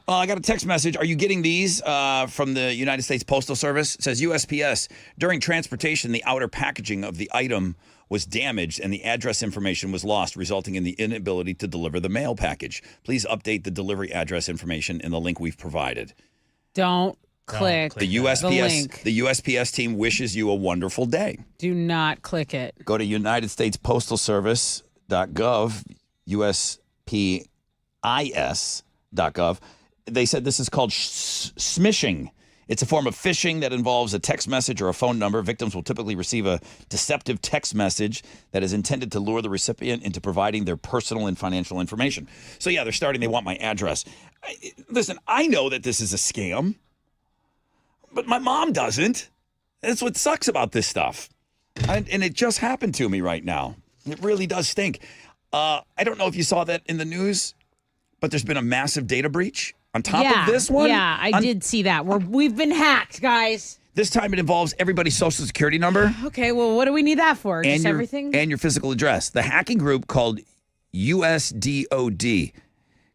I got a text message. Are you getting these from the United States Postal Service? It says USPS. During transportation, the outer packaging of the item was damaged and the address information was lost, resulting in the inability to deliver the mail package. Please update the delivery address information in the link we've provided. Don't click the USPS. link. The USPS team wishes you a wonderful day. Do not click it. Go to UnitedStatesPostalService.gov, USPIS.gov. They said this is called smishing. It's a form of phishing that involves a text message or a phone number. Victims will typically receive a deceptive text message that is intended to lure the recipient into providing their personal and financial information. So, yeah, they want my address. Listen, I know that this is a scam, but my mom doesn't. That's what sucks about this stuff. And it just happened to me right now. It really does stink. I don't know if you saw that in the news, but there's been a massive data breach on top of this one. Yeah, I did see that. We've been hacked, guys. This time it involves everybody's social security number. Okay, well, what do we need that for? Just everything? And your physical address. The hacking group called USDOD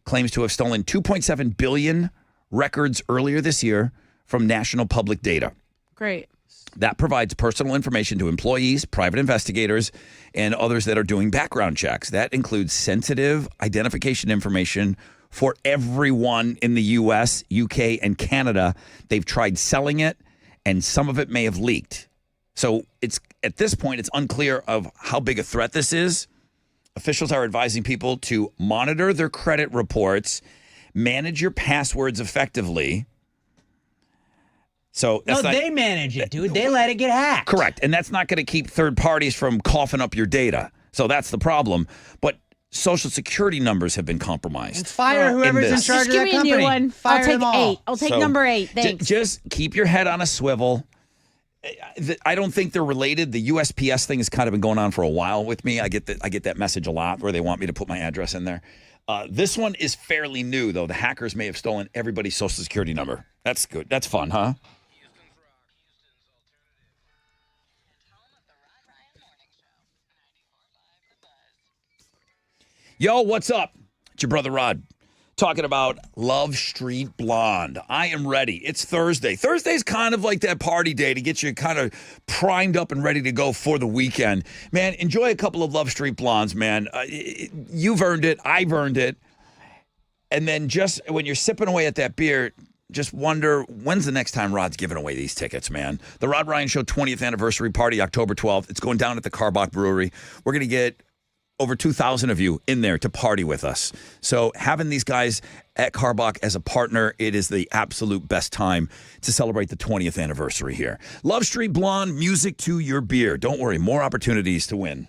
claims to have stolen 2.7 billion records earlier this year from national public data. Great. That provides personal information to employees, private investigators, and others that are doing background checks. That includes sensitive identification information for everyone in the U.S., UK, and Canada. They've tried selling it, and some of it may have leaked. So it's at this point, it's unclear of how big a threat this is. Officials are advising people to monitor their credit reports, manage your passwords effectively. So they manage it, dude. They let it get hacked. Correct. And that's not going to keep third parties from coughing up your data. So that's the problem. But Social Security numbers have been compromised. And fire whoever's in charge of that company. Just give me a new one. Fire I'll take them all. 8. I'll take number 8. Thanks. Just keep your head on a swivel. I don't think they're related. The USPS thing has kind of been going on for a while with me. I get that message a lot where they want me to put my address in there. This one is fairly new, though. The hackers may have stolen everybody's Social Security number. That's good. That's fun, huh? Yo, what's up? It's your brother Rod talking about Love Street Blonde. I am ready. It's Thursday. Thursday's kind of like that party day to get you kind of primed up and ready to go for the weekend. Man, enjoy a couple of Love Street Blondes, man. You've earned it. I've earned it. And then just when you're sipping away at that beer, just wonder, when's the next time Rod's giving away these tickets, man? The Rod Ryan Show 20th anniversary party, October 12th. It's going down at the Karbach Brewery. We're going to get over 2,000 of you in there to party with us. So having these guys at Karbach as a partner, it is the absolute best time to celebrate the 20th anniversary here. Love Street Blonde, music to your beer. Don't worry, more opportunities to win.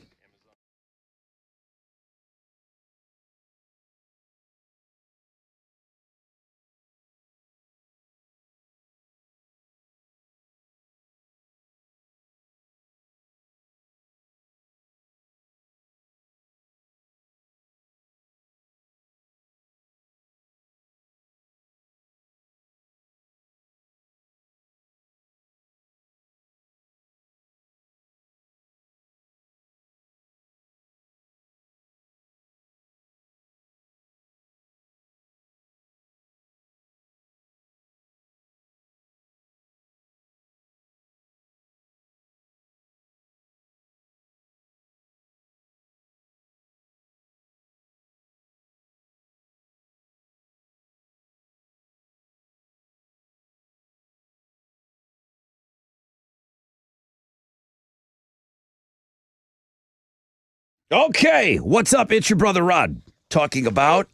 Okay, what's up? It's your brother Rod talking about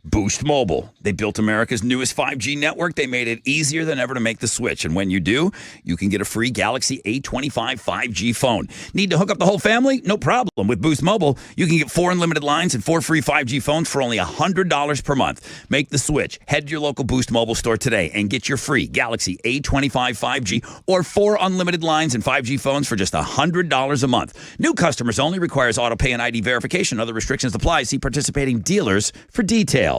Boost Mobile. They built America's newest 5G network. They made it easier than ever to make the switch. And when you do, you can get a free Galaxy A25 5G phone. Need to hook up the whole family? No problem. With Boost Mobile, you can get 4 unlimited lines and 4 free 5G phones for only $100 per month. Make the switch. Head to your local Boost Mobile store today and get your free Galaxy A25 5G or 4 unlimited lines and 5G phones for just $100 a month. New customers only, requires auto pay and ID verification. Other restrictions apply. See participating dealers for details.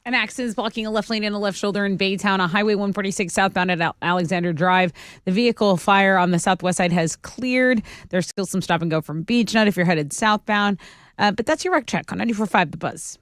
An accident is blocking a left lane and a left shoulder in Baytown on Highway 146 southbound at Alexander Drive. The vehicle fire on the southwest side has cleared. There's still some stop and go from Beach Nut if you're headed southbound. But that's your wreck check on 94.5 The Buzz.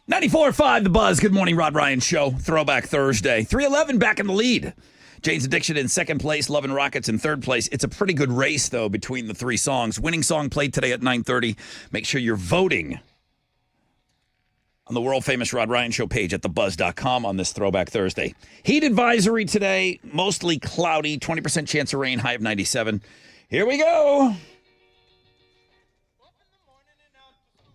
.94.5 The Buzz. Good morning, Rod Ryan Show. Throwback Thursday. 311 back in the lead. Jane's Addiction in second place. Love and Rockets in third place. It's a pretty good race, though, between the three songs. Winning song played today at 9:30. Make sure you're voting on the world-famous Rod Ryan Show page at thebuzz.com on this Throwback Thursday. Heat advisory today. Mostly cloudy. 20% chance of rain. High of 97. Here we go.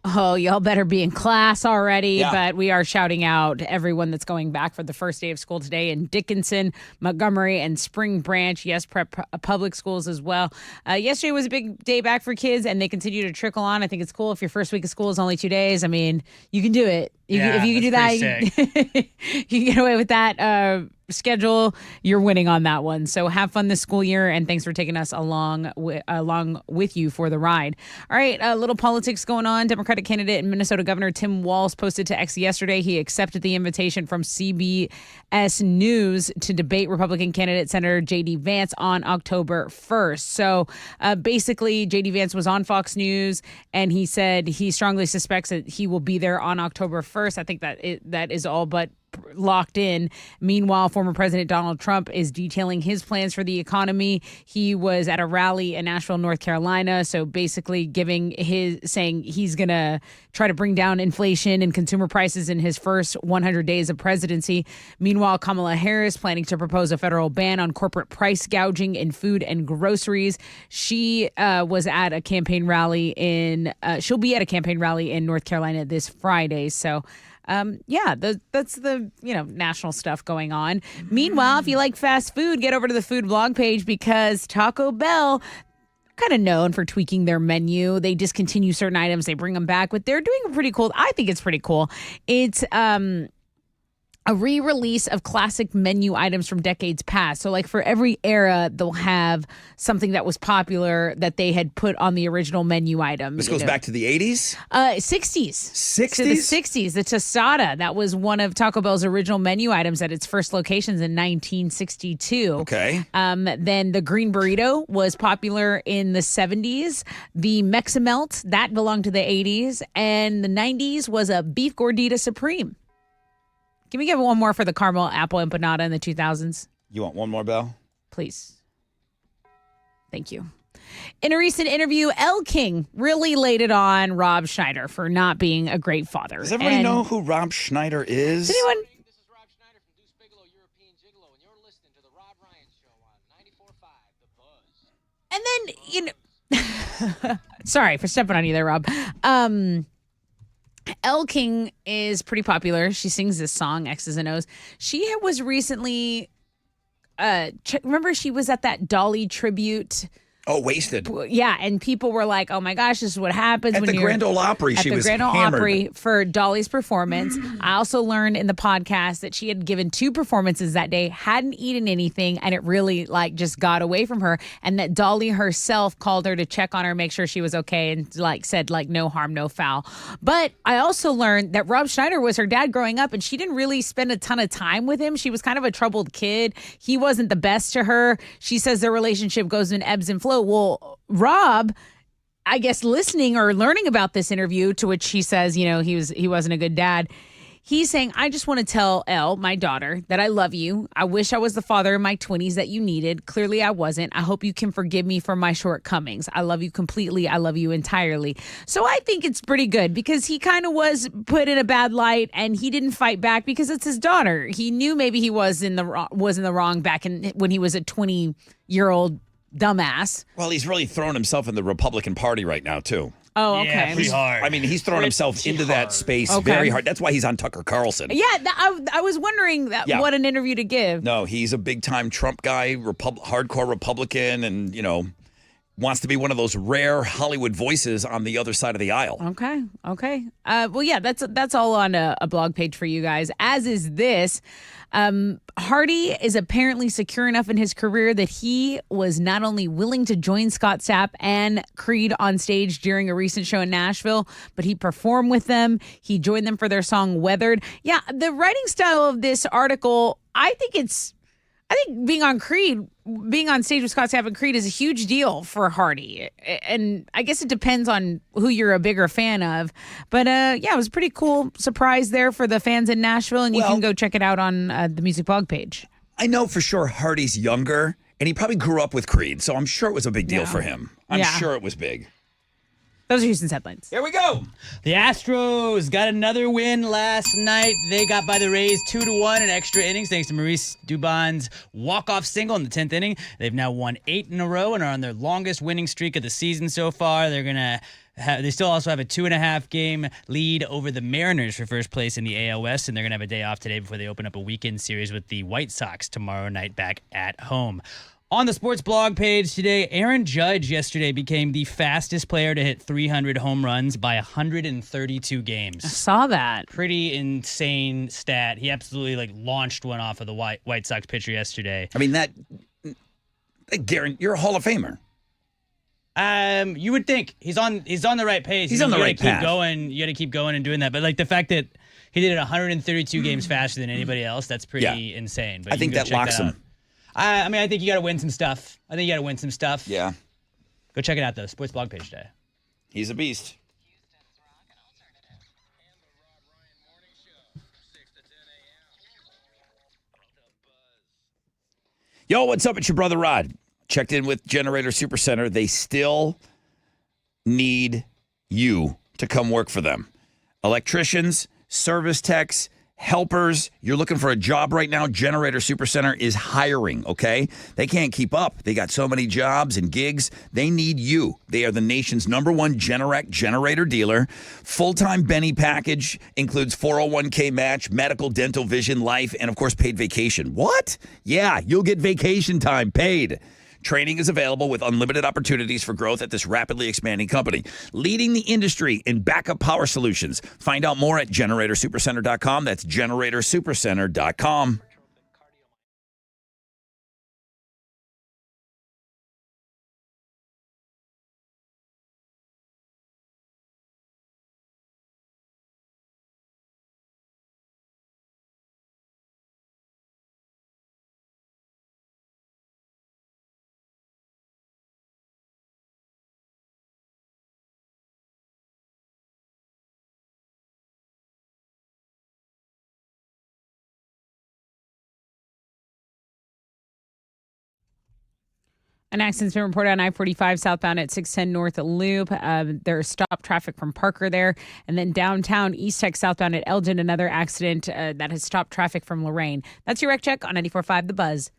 Oh, y'all better be in class already. Yeah. But we are shouting out everyone that's going back for the first day of school today in Dickinson, Montgomery, and Spring Branch. Yes, prep public schools as well. Yesterday was a big day back for kids, and they continue to trickle on. I think it's cool if your first week of school is only 2 days. I mean, you can do it. If you can do that, you can get away with that. schedule, you're winning on that one. So have fun this school year, and thanks for taking us along with you for the ride. All right, a little politics going on. Democratic candidate and Minnesota Governor Tim Walz posted to X yesterday he accepted the invitation from CBS News to debate Republican candidate Senator J.D. Vance on October 1st. So basically, J.D. Vance was on Fox News, and he said he strongly suspects that he will be there on October 1st. I think that is all but locked in. Meanwhile, former President Donald Trump is detailing his plans for the economy. He was at a rally in Nashville, North Carolina. So basically saying he's going to try to bring down inflation and consumer prices in his first 100 days of presidency. Meanwhile, Kamala Harris planning to propose a federal ban on corporate price gouging in food and groceries. She was at a campaign rally she'll be at a campaign rally in North Carolina this Friday. So that's the national stuff going on. Meanwhile, if you like fast food, get over to the food blog page because Taco Bell, kind of known for tweaking their menu. They discontinue certain items, they bring them back, but they're doing pretty cool. I think it's pretty cool. It's a re-release of classic menu items from decades past. So like for every era, they'll have something that was popular that they had put on the original menu item. This goes back to the 80s? 60s. 60s? To the 60s. The tostada, that was one of Taco Bell's original menu items at its first locations in 1962. Okay. Then the green burrito was popular in the 70s. The Mexamelt, that belonged to the 80s. And the 90s was a beef gordita supreme. Can we get one more for the caramel apple empanada in the 2000s? You want one more, Belle? Please. Thank you. In a recent interview, Elle King really laid it on Rob Schneider for not being a great father. Does everybody know who Rob Schneider is? Does anyone? This is Rob Schneider from Deuce Bigelow, European Gigolo, and you're listening to The Rob Ryan Show on 94.5 The Buzz. And then, sorry for stepping on you there, Rob. Elle King is pretty popular. She sings this song, X's and O's. She was recently, remember she was at that Dolly tribute. Oh, Wasted. Yeah, and people were like, "Oh my gosh, this is what happens at when the you're Grand Ole Opry." At she the was Grand Ole hammered. Opry for Dolly's performance. I also learned in the podcast that she had given 2 performances that day, hadn't eaten anything, and it really just got away from her. And that Dolly herself called her to check on her, make sure she was okay, and said no harm, no foul. But I also learned that Rob Schneider was her dad growing up, and she didn't really spend a ton of time with him. She was kind of a troubled kid. He wasn't the best to her. She says their relationship goes in ebbs and flow. Well, Rob, I guess listening or learning about this interview, to which he says, he wasn't a good dad. He's saying, I just want to tell Elle, my daughter, that I love you. I wish I was the father in my 20s that you needed. Clearly I wasn't. I hope you can forgive me for my shortcomings. I love you completely. I love you entirely. So I think it's pretty good because he kind of was put in a bad light and he didn't fight back because it's his daughter. He knew maybe he was in the wrong back when he was a 20-year-old dumbass. Well, he's really thrown himself in the Republican Party right now, too. Oh, okay. Yeah, pretty hard. I mean, he's thrown himself into that space very hard. That's why he's on Tucker Carlson. Yeah, I was wondering what an interview to give. No, he's a big-time Trump guy, hardcore Republican, and, wants to be one of those rare Hollywood voices on the other side of the aisle. Okay. Well, yeah, that's all on a blog page for you guys, as is this. Hardy is apparently secure enough in his career that he was not only willing to join Scott Stapp and Creed on stage during a recent show in Nashville, but he performed with them. He joined them for their song Weathered. Yeah, the writing style of this article, I think being on stage with Scott Stapp and Creed is a huge deal for Hardy. And I guess it depends on who you're a bigger fan of. But it was a pretty cool surprise there for the fans in Nashville. And you can go check it out on the Music Blog page. I know for sure Hardy's younger, and he probably grew up with Creed. So I'm sure it was a big deal for him. I'm sure it was big. Those are Houston's headlines. Here we go. The Astros got another win last night. They got by the Rays 2-1 in extra innings thanks to Maurice Dubon's walk-off single in the 10th inning. They've now won 8 in a row and are on their longest winning streak of the season so far. They still also have a 2.5 game lead over the Mariners for first place in the AL West, and they're going to have a day off today before they open up a weekend series with the White Sox tomorrow night back at home. On the sports blog page today, Aaron Judge yesterday became the fastest player to hit 300 home runs by 132 games. I saw that. Pretty insane stat. He absolutely launched one off of the White Sox pitcher yesterday. I mean, Garen, you're a Hall of Famer. You would think he's on the right pace. He's on the right path. You got to keep going and doing that. But the fact that he did it 132 games faster than anybody else, that's pretty insane. But I think that locks him. I think you got to win some stuff. Yeah. Go check it out, though. Sports blog page today. He's a beast. Yo, what's up? It's your brother Rod. Checked in with Generator Supercenter. They still need you to come work for them. Electricians, service techs, helpers. You're looking for a job right now. Generator Supercenter is hiring, okay? They can't keep up. They got so many jobs and gigs. They need you. They are the nation's #1 Generac generator dealer. Full-time Benny package includes 401k match, medical, dental, vision, life, and of course paid vacation. What? Yeah, you'll get vacation time paid. Training is available with unlimited opportunities for growth at this rapidly expanding company, leading the industry in backup power solutions. Find out more at GeneratorSupercenter.com. That's GeneratorSupercenter.com. An accident's been reported on I-45 southbound at 610 North Loop. There's stop traffic from Parker there. And then downtown East Tech southbound at Elgin, another accident that has stopped traffic from Lorraine. That's your Wreck Check on 94.5 The Buzz.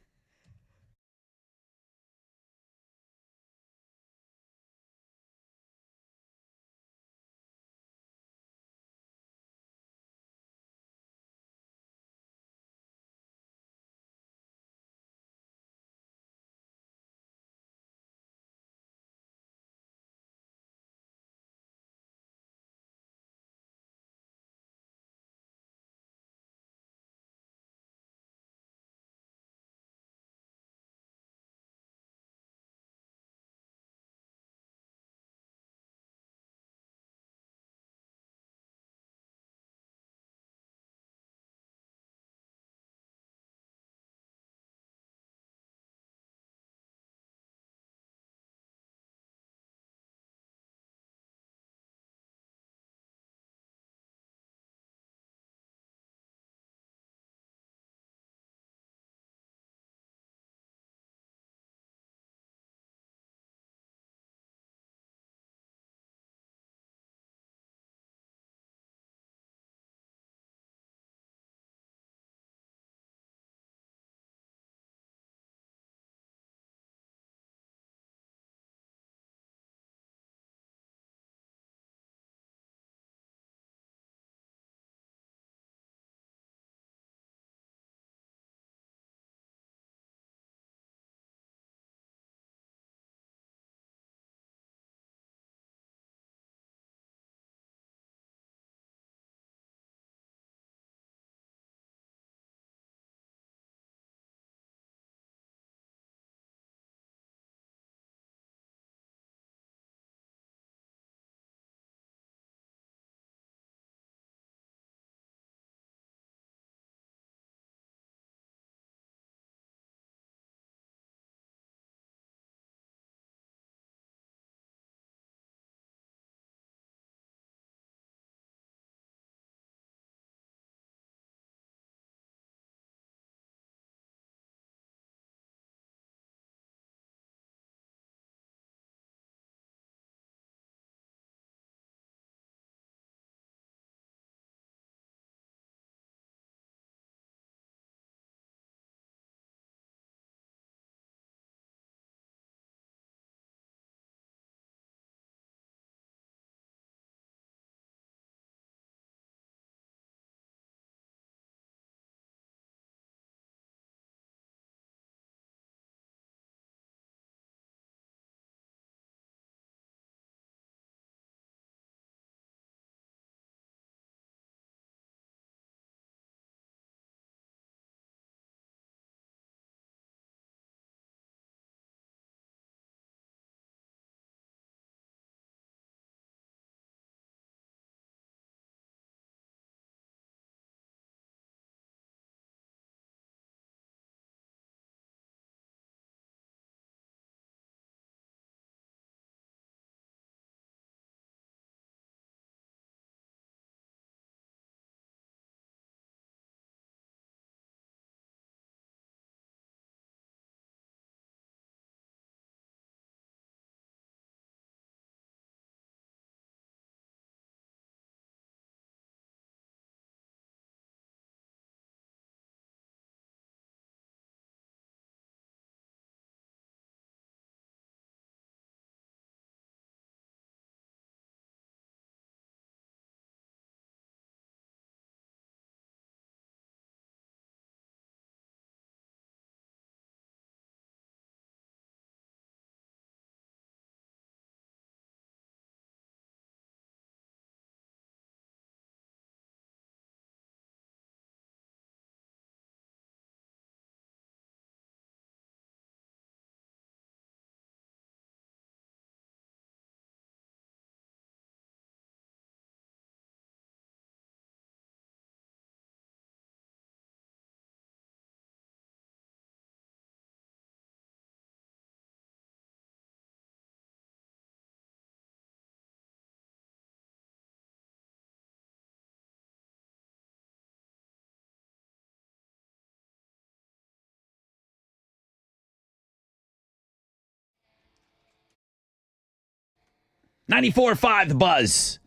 94.5 The Buzz.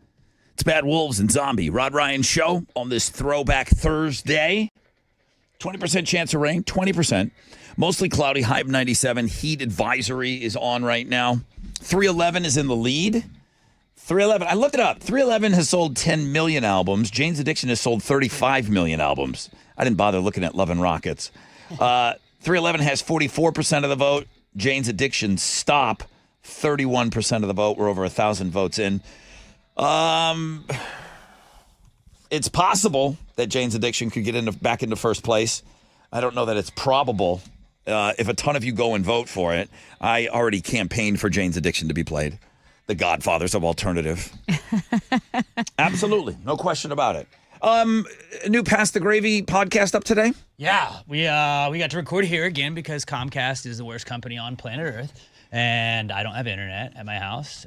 It's Bad Wolves and Zombie. Rod Ryan Show on this Throwback Thursday. 20% chance of rain, 20%. Mostly cloudy, high of 97. Heat advisory is on right now. 311 is in the lead. 311, I looked it up. 311 has sold 10 million albums. Jane's Addiction has sold 35 million albums. I didn't bother looking at Love and Rockets. 311 has 44% of the vote. Jane's Addiction, Stop, 31% of the vote. We're over 1,000 votes in. It's possible that Jane's Addiction could get back into first place. I don't know that it's probable. If a ton of you go and vote for it, I already campaigned for Jane's Addiction to be played. The Godfathers of Alternative. Absolutely. No question about it. A new Pass the Gravy podcast up today? Yeah, we got to record here again because Comcast is the worst company on planet Earth, and I don't have internet at my house.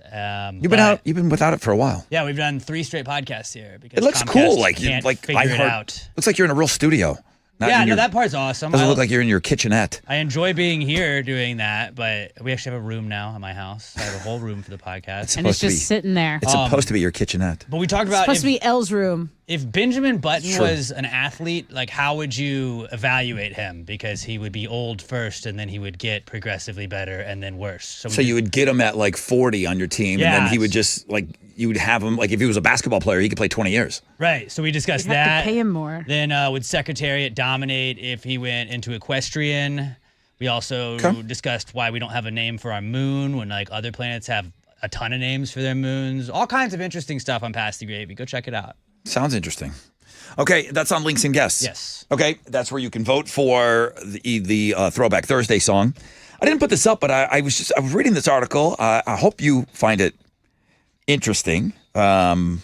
You've been without it for a while. Yeah, we've done 3 straight podcasts here because It looks Comcast cool. Like figure it out. Looks like you're in a real studio. That part's awesome. Doesn't look like you're in your kitchenette. I enjoy being here doing that, but we actually have a room now at my house. I have a whole room for the podcast. And it's just sitting there. It's supposed to be your kitchenette. But we talked about It's supposed to be Elle's room. If Benjamin Button Sure. was an athlete, like how would you evaluate him? Because he would be old first, and then he would get progressively better, and then worse. So you would get him at like 40 on your team, and then he would just you would have him, like if he was a basketball player, he could play 20 years. Right. So we discussed You'd have that. to pay him more. Then would Secretariat dominate if he went into equestrian? We also discussed why we don't have a name for our moon when like other planets have a ton of names for their moons. All kinds of interesting stuff on Pass the Gravy. Go check it out. Sounds interesting. Okay, that's on Links and Guests. Yes. Okay, that's where you can vote for the Throwback Thursday song. I didn't put this up, but I was reading this article. I hope you find it interesting. I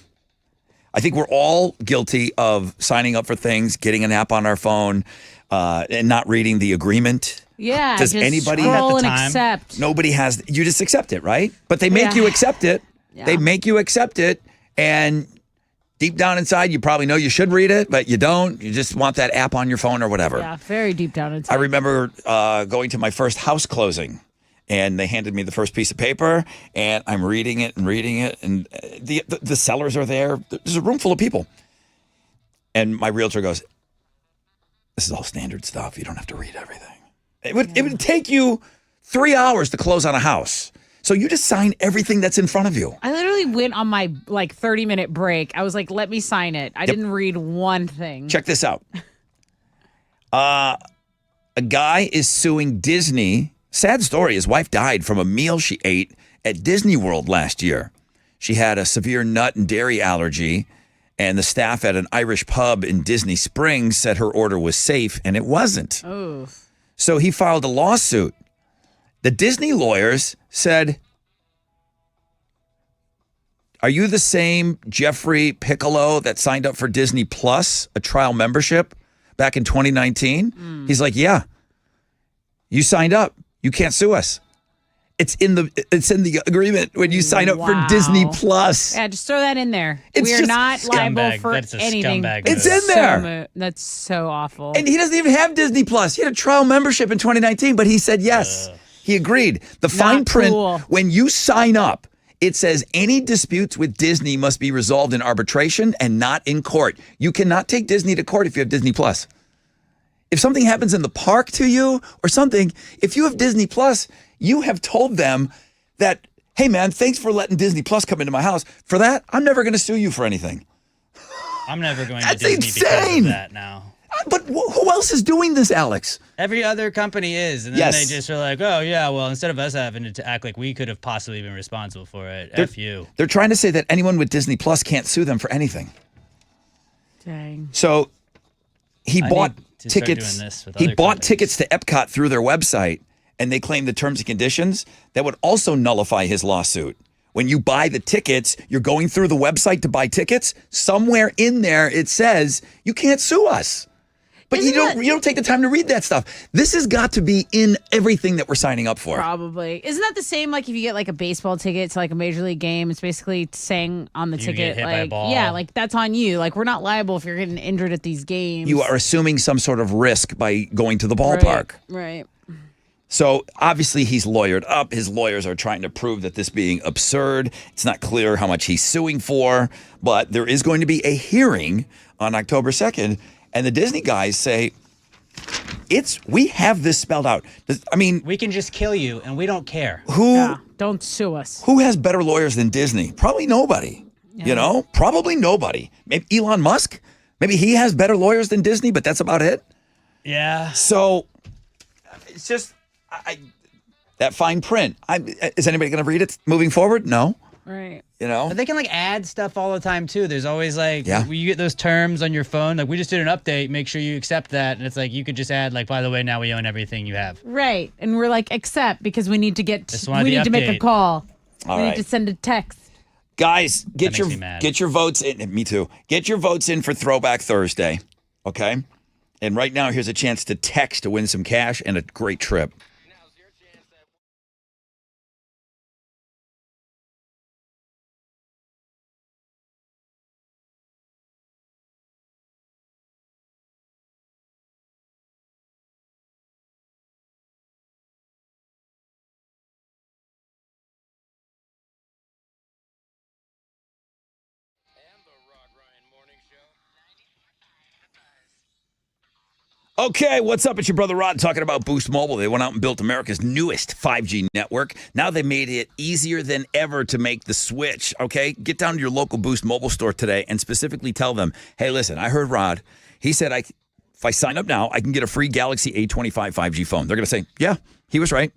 think we're all guilty of signing up for things, getting an app on our phone, and not reading the agreement. Yeah, Does just anybody scroll and accept. Nobody has. You just accept it, right? But they make you accept it. Yeah. They make you accept it, and deep down inside, you probably know you should read it, but you don't. You just want that app on your phone or whatever. Yeah, very deep down inside. I remember going to my first house closing, and they handed me the first piece of paper, and I'm reading it, and the sellers are there. There's a room full of people. And my realtor goes, "This is all standard stuff. You don't have to read everything." It would take you 3 hours to close on a house. So you just sign everything that's in front of you. I literally went on my 30-minute break. I was like, let me sign it. I didn't read one thing. Check this out. A guy is suing Disney. Sad story. His wife died from a meal she ate at Disney World last year. She had a severe nut and dairy allergy, and the staff at an Irish pub in Disney Springs said her order was safe, and it wasn't. Oh. So he filed a lawsuit. The Disney lawyers said, "Are you the same Jeffrey Piccolo that signed up for Disney Plus, a trial membership back in 2019? He's like, "Yeah. You signed up. You can't sue us. It's in the agreement when you sign up for Disney Plus." Yeah, just throw that in there. It's We are just not liable scumbag. for That's a anything. scumbag It's in there. That's so awful. And he doesn't even have Disney Plus. He had a trial membership in 2019, but he said yes. He agreed. The fine print, cool. when you sign up, it says any disputes with Disney must be resolved in arbitration and not in court. You cannot take Disney to court if you have Disney Plus. If something happens in the park to you or something, if you have Disney Plus, you have told them that, "Hey man, thanks for letting Disney Plus come into my house. For that, I'm never going to sue you for anything." I'm never going to That's Disney because insane. of that now. But who else is doing this, Alex? Every other company is, and then they just are like, "Oh yeah, well, instead of us having to act like we could have possibly been responsible for it, F you." They're trying to say that anyone with Disney Plus can't sue them for anything. Dang. So he bought need to start tickets. doing this with He other bought companies. tickets to Epcot through their website, and they claim the terms and conditions that would also nullify his lawsuit. When you buy the tickets, you're going through the website to buy tickets. Somewhere in there it says you can't sue us. But you don't take the time to read that stuff. This has got to be in everything that we're signing up for. Probably. Isn't that the same like if you get like a baseball ticket to like a major league game? It's basically saying on the You ticket, get hit by a like, ball. yeah, like that's on you. Like we're not liable if you're getting injured at these games. You are assuming some sort of risk by going to the ballpark. Right. So obviously he's lawyered up. His lawyers are trying to prove that this being absurd. It's not clear how much he's suing for, but there is going to be a hearing on October 2nd. And the Disney guys say, we have this spelled out. I mean, we can just kill you and we don't care. Don't sue us. Who has better lawyers than Disney? Probably nobody. You know, probably nobody. Maybe Elon Musk. Maybe he has better lawyers than Disney, but that's about it. Yeah. So it's just that fine print. Is anybody going to read it moving forward? No. Right. You know, but they can add stuff all the time too. There's always Yeah. you get those terms on your phone. Like we just did an update. Make sure you accept that. And it's you could just add by the way, now we own everything you have. Right. And we're accept because we need to get. Just We wanted need the to make a update. call. All we right. need to send a text. Guys, get That your makes me mad. get your votes in. Me too. Get your votes in for Throwback Thursday. Okay. And right now, here's a chance to text to win some cash and a great trip. Okay, what's up? It's your brother Rod talking about Boost Mobile. They went out and built America's newest 5G network. Now they made it easier than ever to make the switch, okay? Get down to your local Boost Mobile store today and specifically tell them, hey, listen, I heard Rod. He said if I sign up now, I can get a free Galaxy A25 5G phone. They're going to say, yeah, he was right.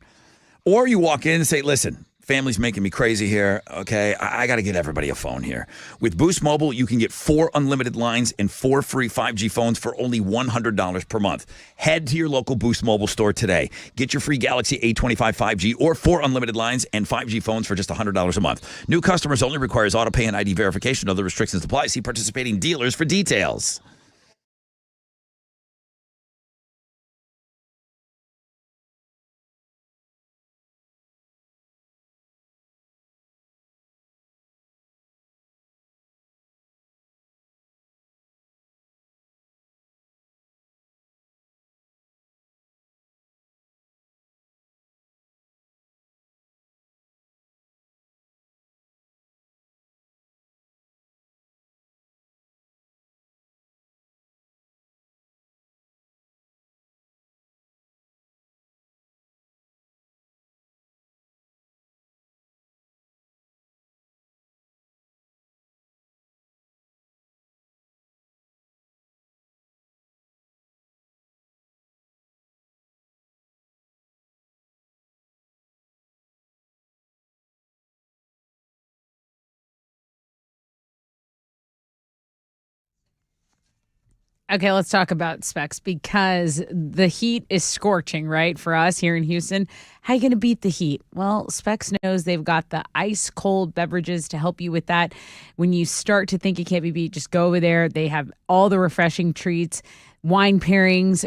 Or you walk in and say, listen, family's making me crazy here. Okay, I got to get everybody a phone here. With Boost Mobile, you can get 4 unlimited lines and 4 free 5G phones for only $100 per month. Head to your local Boost Mobile store today. Get your free Galaxy A25 5G or 4 unlimited lines and 5G phones for just $100 a month. New customers only requires auto pay and ID verification. Other restrictions apply. See participating dealers for details. Okay, let's talk about specs because the heat is scorching, right? For us here in Houston. How are you going to beat the heat? Well, Specs knows they've got the ice cold beverages to help you with that. When you start to think it can't be beat, just go over there. They have all the refreshing treats, wine pairings,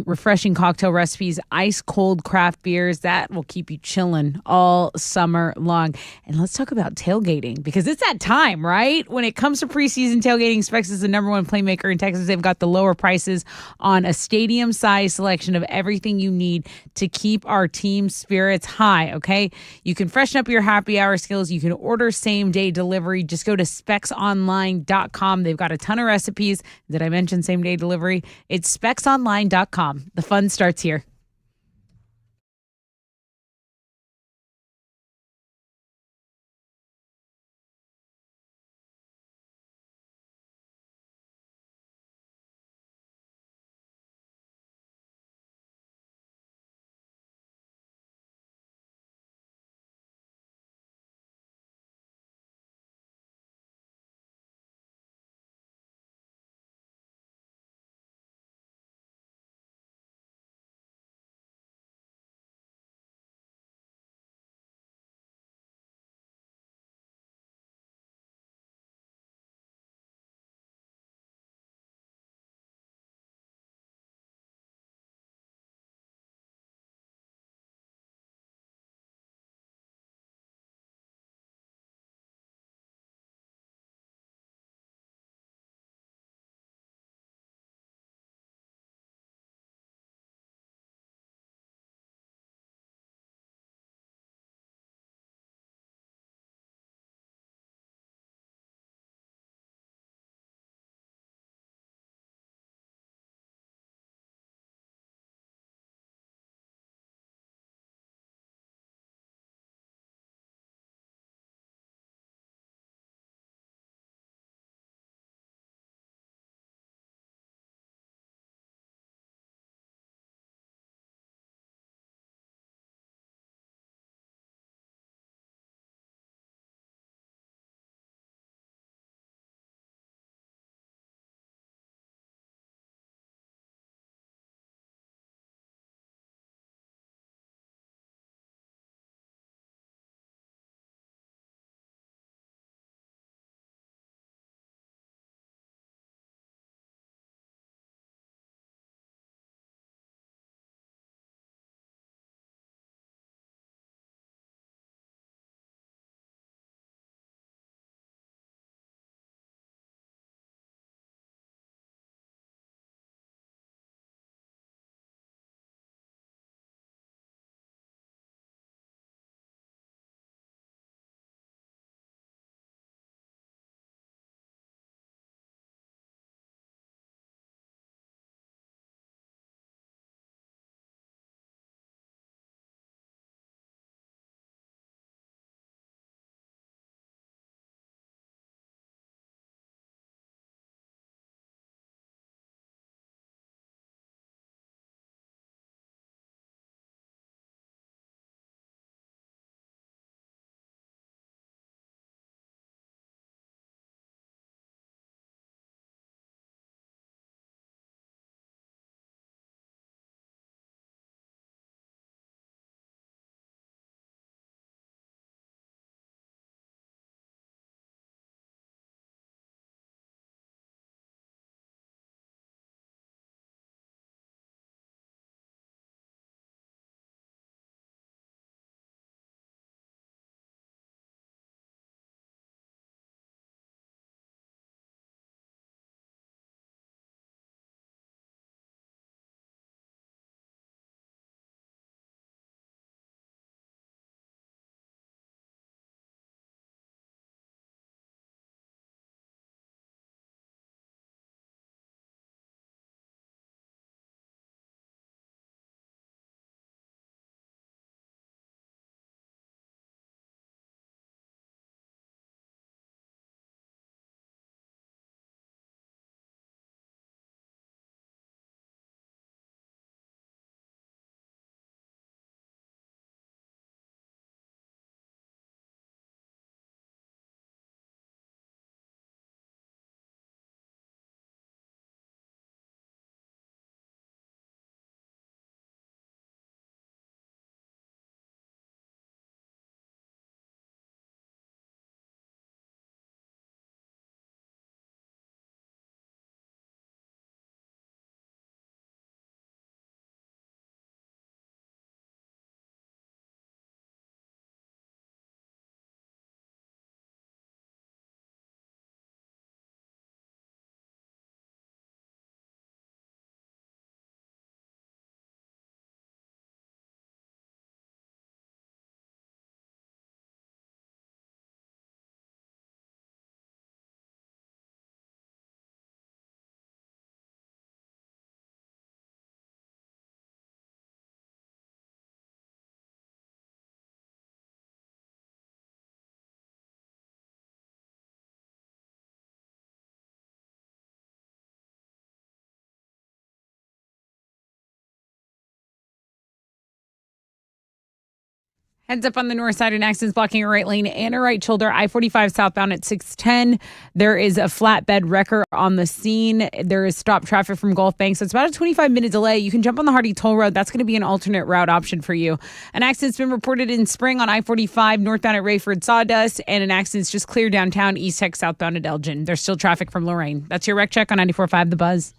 refreshing cocktail recipes, ice cold craft beers that will keep you chilling all summer long. And let's talk about tailgating because it's that time, right? When it comes to preseason tailgating, Specs is the #1 playmaker in Texas. They've got the lower prices on a stadium size selection of everything you need to keep our team spirits high. Okay, you can freshen up your happy hour skills. You can order same day delivery. Just go to specsonline.com. They've got a ton of recipes. Did I mention same day delivery? It's specsonline.com. The fun starts here. Heads up on the north side, an accident's blocking a right lane and a right shoulder. I-45 southbound at 610. There is a flatbed wrecker on the scene. There is stopped traffic from Gulf Bank, so it's about a 25-minute delay. You can jump on the Hardy Toll Road. That's going to be an alternate route option for you. An accident's been reported in Spring on I-45 northbound at Rayford Sawdust, and an accident's just cleared downtown East Tech southbound at Elgin. There's still traffic from Lorraine. That's your wreck check on 94.5 The Buzz.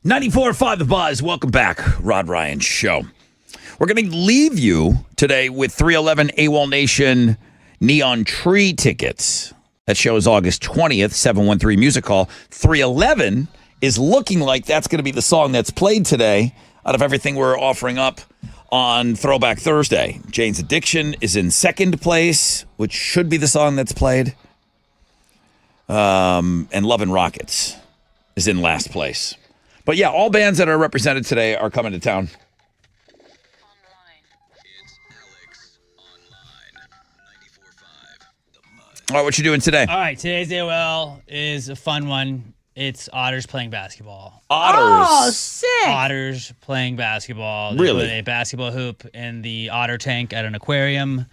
.94.5 The Buzz. Welcome back, Rod Ryan Show. We're going to leave you today with 311 AWOL Nation Neon Tree tickets. That show is August 20th, 713 Music Hall. 311 is looking like that's going to be the song that's played today out of everything we're offering up on Throwback Thursday. Jane's Addiction is in second place, which should be the song that's played. And Love and Rockets is in last place. But yeah, all bands that are represented today are coming to town. All right, what you doing today? All right, today's AOL is a fun one. It's Otters playing basketball. Otters. Oh, sick. Otters playing basketball. They Really? put a basketball hoop in the otter tank at an aquarium.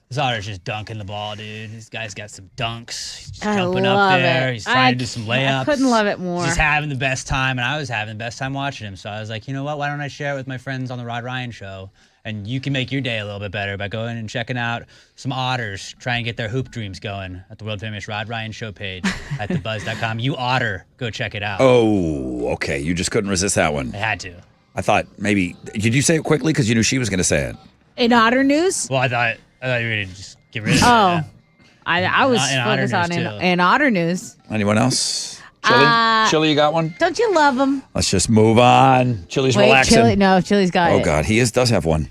This otter's just dunking the ball, dude. This guy's got some dunks. He's just I jumping love up there. it. He's trying to do some layups. I couldn't love it more. He's just having the best time, and I was having the best time watching him. So I was like, you know what? Why don't I share it with my friends on the Rod Ryan Show? And you can make your day a little bit better by going and checking out some otters try and get their hoop dreams going at the world famous Rod Ryan Show page at thebuzz.com. You otter, go check it out. Oh, okay. You just couldn't resist that one. I had to. I thought maybe, did you say it quickly? Because you knew she was going to say it. In Otter News? Well, I thought you were going to just get rid of it. Oh, I was In Otter focused on News, too. in Otter News. Anyone else? Chili? Chili, you got one? Don't you love him? Let's just move on. Chili's Wait, relaxing. Chili. No, Chili's got it. Oh, God. He does have one.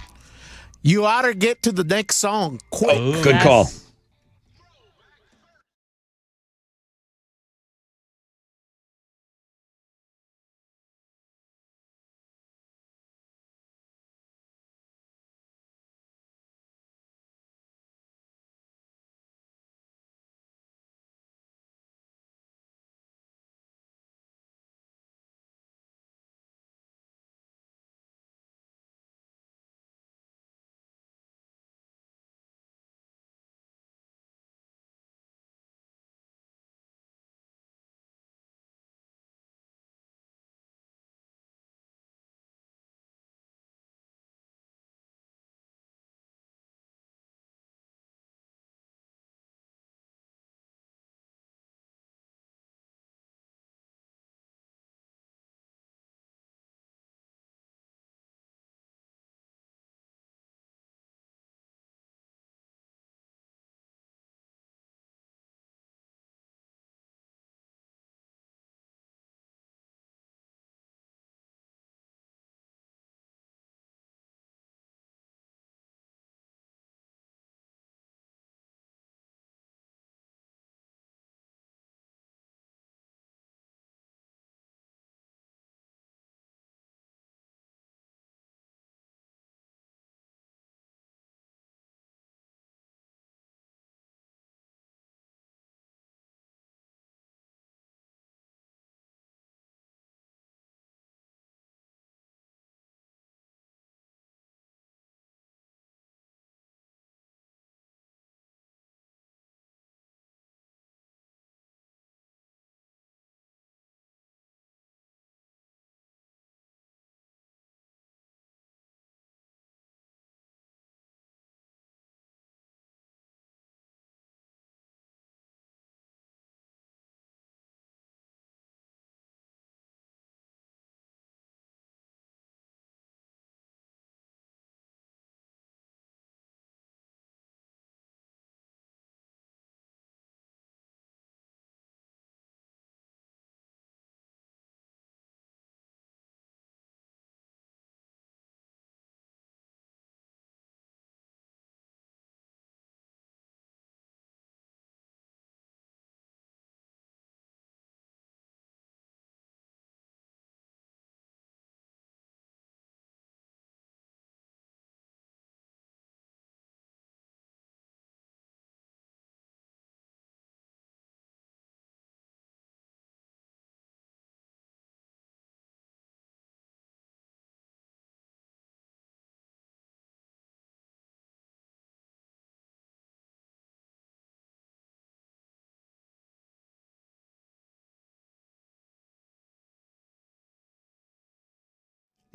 You ought to get to the next song quick. Good call.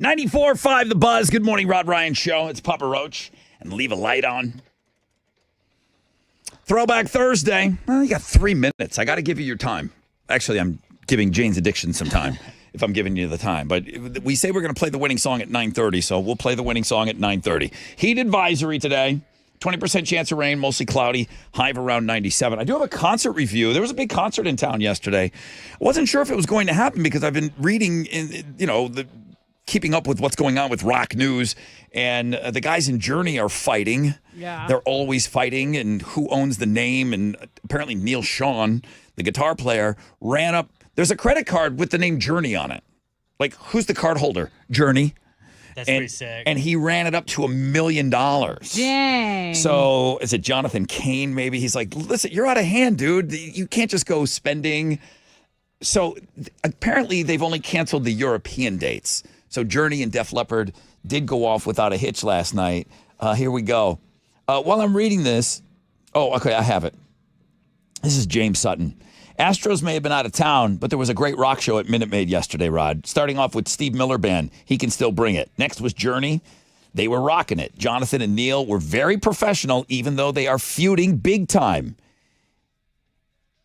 94.5 The Buzz. Good morning, Rod Ryan Show. It's Papa Roach. And leave a light on. Throwback Thursday. Well, you got 3 minutes. I got to give you your time. Actually, I'm giving Jane's Addiction some time if I'm giving you the time. But we say we're going to play the winning song at 9:30, so we'll play the winning song at 9:30. Heat advisory today. 20% chance of rain, mostly cloudy, high of around 97. I do have a concert review. There was a big concert in town yesterday. I wasn't sure if it was going to happen because I've been reading, keeping up with what's going on with rock news. And the guys in Journey are fighting. Yeah. They're always fighting. And who owns the name? And apparently Neil Sean, the guitar player, ran up. There's a credit card with the name Journey on it. Like, who's the card holder? Journey. That's pretty sick. And he ran it up to $1 million. Dang. So is it Jonathan Cain? Maybe he's like, listen, you're out of hand, dude. You can't just go spending. So apparently they've only canceled the European dates. So Journey and Def Leppard did go off without a hitch last night. Here we go. While I'm reading this, okay, I have it. This is James Sutton. Astros may have been out of town, but there was a great rock show at Minute Maid yesterday, Rod. Starting off with Steve Miller Band. He can still bring it. Next was Journey. They were rocking it. Jonathan and Neil were very professional, even though they are feuding big time.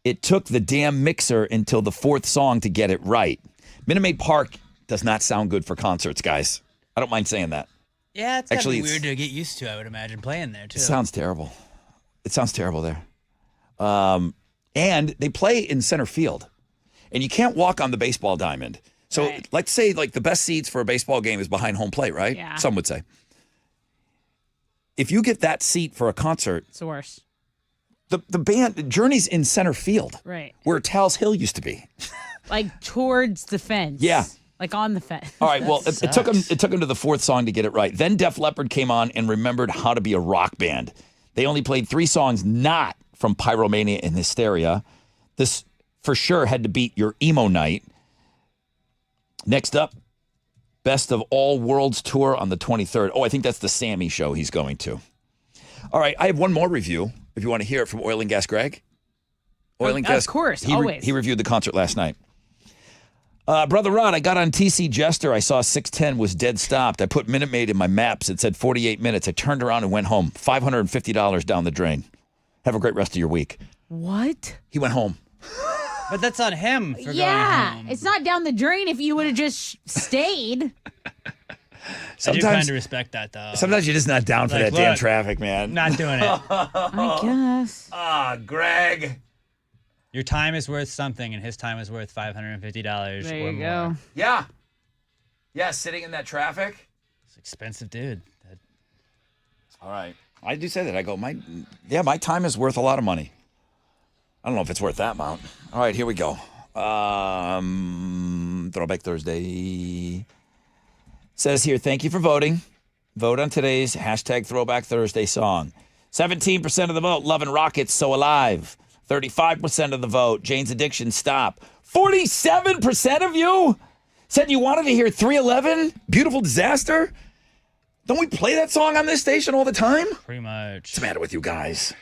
It took the damn mixer until the fourth song to get it right. Minute Maid Park does not sound good for concerts, guys. I don't mind saying that. Yeah, it's Actually, weird to get used to, I would imagine, playing there, too. It sounds terrible. It sounds terrible there. And they play in center field. And you can't walk on the baseball diamond. So let's say like the best seats for a baseball game is behind home plate, right? Yeah. Some would say. If you get that seat for a concert, It's the worst. the band Journey's in center field. Right. Where Tal's Hill used to be. Like towards the fence. Yeah. Like on the fence. All right, well, it took them to the fourth song to get it right. Then Def Leppard came on and remembered how to be a rock band. They only played 3 songs not from Pyromania and Hysteria. This for sure had to beat your emo night. Next up, Best of All Worlds tour on the 23rd. Oh, I think that's the Sammy show he's going to. All right, I have one more review if you want to hear it from Oil and Gas Greg. Oil and Gas. Of course, he always. He reviewed the concert last night. Brother Ron, I got on TC Jester. I saw 610 was dead stopped. I put Minute Maid in my maps. It said 48 minutes. I turned around and went home. $550 down the drain. Have a great rest of your week. What? He went home. But that's on him for going Yeah. home. It's not down the drain if you would have just stayed. I do kind of respect that, though. Sometimes you're just not down for Like, that damn look, traffic, man. Not doing it. I guess. Greg. Your time is worth something, and his time is worth $550 There or you more. go. Yeah. Yeah, sitting in that traffic. It's expensive, dude. All right. I do say that. I go, my time is worth a lot of money. I don't know if it's worth that amount. All right, here we go. Throwback Thursday. Says here, thank you for voting. Vote on today's hashtag Throwback Thursday song. 17% of the vote, Love and Rockets, So Alive. 35% of the vote, Jane's Addiction, Stop. 47% of you said you wanted to hear 311, Beautiful Disaster. Don't we play that song on this station all the time? Pretty much. What's the matter with you guys?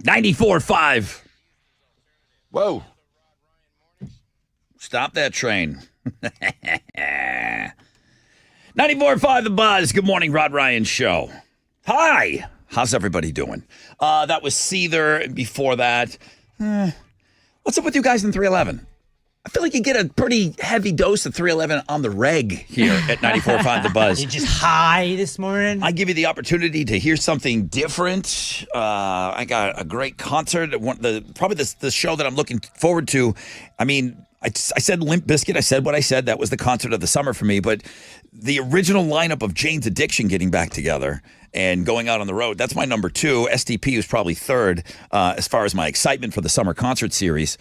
94.5. Whoa. Stop that train. 94.5 The Buzz. Good morning, Rod Ryan Show. Hi. How's everybody doing? That was Seether. Before that, what's up with you guys in 311? I feel like you get a pretty heavy dose of 311 on the reg here at 94.5 The Buzz. You're just high this morning? I give you the opportunity to hear something different. I got a great concert. Probably the show that I'm looking forward to. I mean, I said Limp Bizkit. I said what I said. That was the concert of the summer for me. But the original lineup of Jane's Addiction getting back together and going out on the road, that's my number 2. SDP was probably 3rd as far as my excitement for the summer concert series.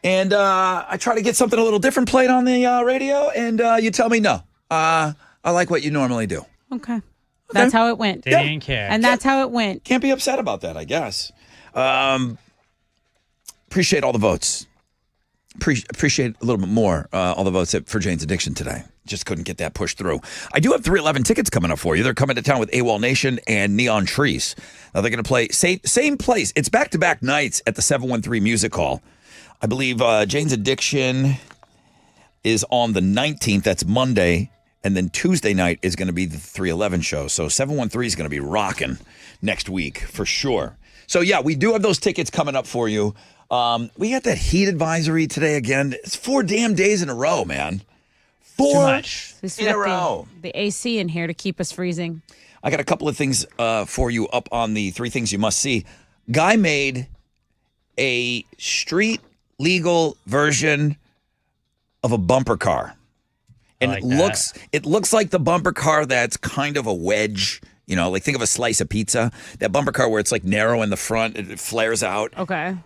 And I try to get something a little different played on the radio, and you tell me no. I like what you normally do. Okay. That's how it went. They didn't care. And that's how it went. Can't be upset about that, I guess. Appreciate all the votes. Appreciate a little bit more all the votes for Jane's Addiction today. Just couldn't get that pushed through. I do have 311 tickets coming up for you. They're coming to town with AWOL Nation and Neon Trees. Now they're going to play same place. It's back-to-back nights at the 713 Music Hall. I believe Jane's Addiction is on the 19th. That's Monday. And then Tuesday night is going to be the 311 show. So 713 is going to be rocking next week for sure. So, yeah, we do have those tickets coming up for you. We got that heat advisory today again. It's 4 damn days in a row, man. 4 Too much. in a row. The AC in here to keep us freezing. I got a couple of things for you up on the 3 things you must see. Guy made a street legal version of a bumper car. And like it looks like the bumper car that's kind of a wedge. You know, like think of a slice of pizza. That bumper car where it's like narrow in the front, it flares out. Okay.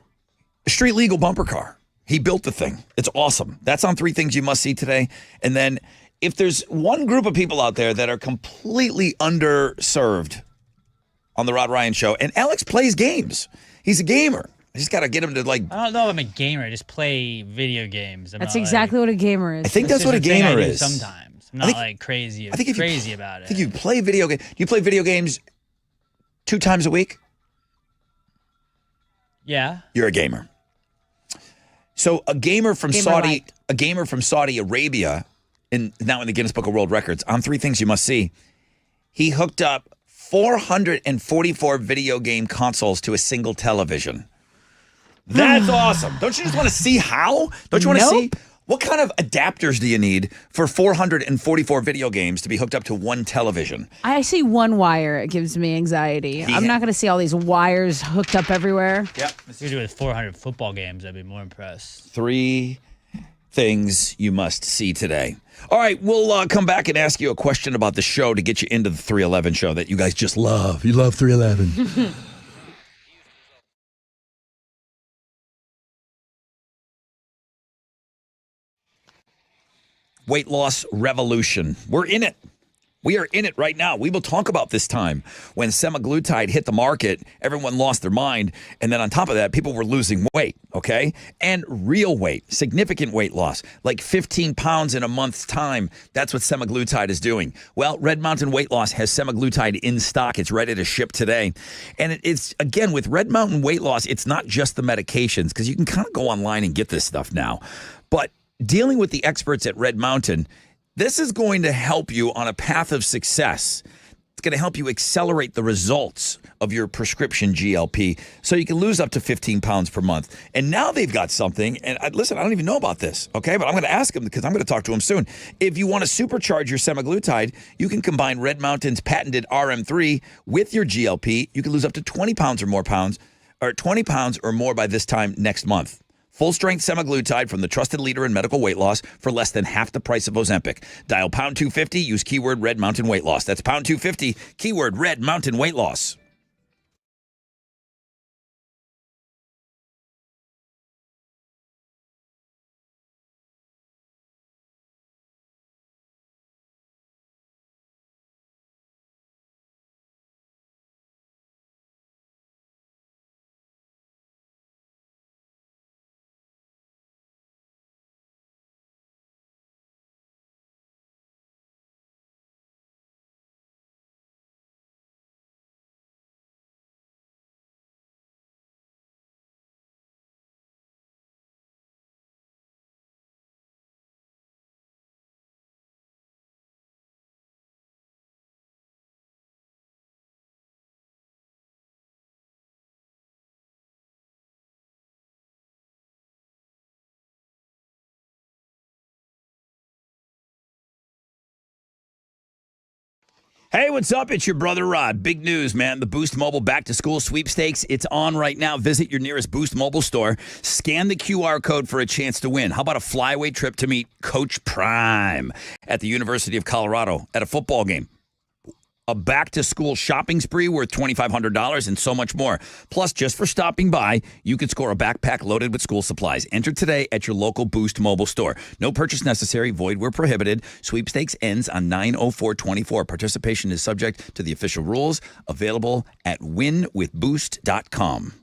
A street legal bumper car. He built the thing. It's awesome. That's on 3 things you must see today. And then if there's one group of people out there that are completely underserved on the Rod Ryan Show, and Alex plays games. He's a gamer. I just got to get him to like. I don't know if I'm a gamer. I just play video games. That's exactly what a gamer is. I think that's what a gamer is. Sometimes. I'm not like crazy about it. I think you play video games. Do you play video games 2 times a week? Yeah. You're a gamer. So a gamer from Saudi Arabia, and now in the Guinness Book of World Records, on 3 things you must see, he hooked up 444 video game consoles to a single television. That's awesome. Don't you just want to see how? Don't you want to see what kind of adapters do you need for 444 video games to be hooked up to one television? I see one wire. It gives me anxiety. I'm not going to see all these wires hooked up everywhere. Yep. If you do with 400 football games, I'd be more impressed. 3 things you must see today. All right, we'll come back and ask you a question about the show to get you into the 311 show that you guys just love. You love 311. Weight loss revolution. We're in it. We are in it right now. We will talk about this time when semaglutide hit the market, everyone lost their mind. And then on top of that, people were losing weight, okay? And real weight, significant weight loss, like 15 pounds in a month's time. That's what semaglutide is doing. Well, Red Mountain Weight Loss has semaglutide in stock. It's ready to ship today. And it's, again, with Red Mountain Weight Loss, it's not just the medications, because you can kind of go online and get this stuff now. But dealing with the experts at Red Mountain, this is going to help you on a path of success. It's going to help you accelerate the results of your prescription GLP so you can lose up to 15 pounds per month. And now they've got something, and listen, I don't even know about this, okay? But I'm going to ask them because I'm going to talk to them soon. If you want to supercharge your semaglutide, you can combine Red Mountain's patented RM3 with your GLP. You can lose up to 20 pounds or more by this time next month. Full-strength semaglutide from the trusted leader in medical weight loss for less than half the price of Ozempic. Dial pound 250, use keyword Red Mountain Weight Loss. That's pound 250, keyword Red Mountain Weight Loss. Hey, what's up? It's your brother Rod. Big news, man. The Boost Mobile Back to School Sweepstakes. It's on right now. Visit your nearest Boost Mobile store. Scan the QR code for a chance to win. How about a flyaway trip to meet Coach Prime at the University of Colorado at a football game? A back-to-school shopping spree worth $2,500 and so much more. Plus, just for stopping by, you could score a backpack loaded with school supplies. Enter today at your local Boost Mobile store. No purchase necessary. Void where prohibited. Sweepstakes ends on 9/04/24. Participation is subject to the official rules. Available at winwithboost.com.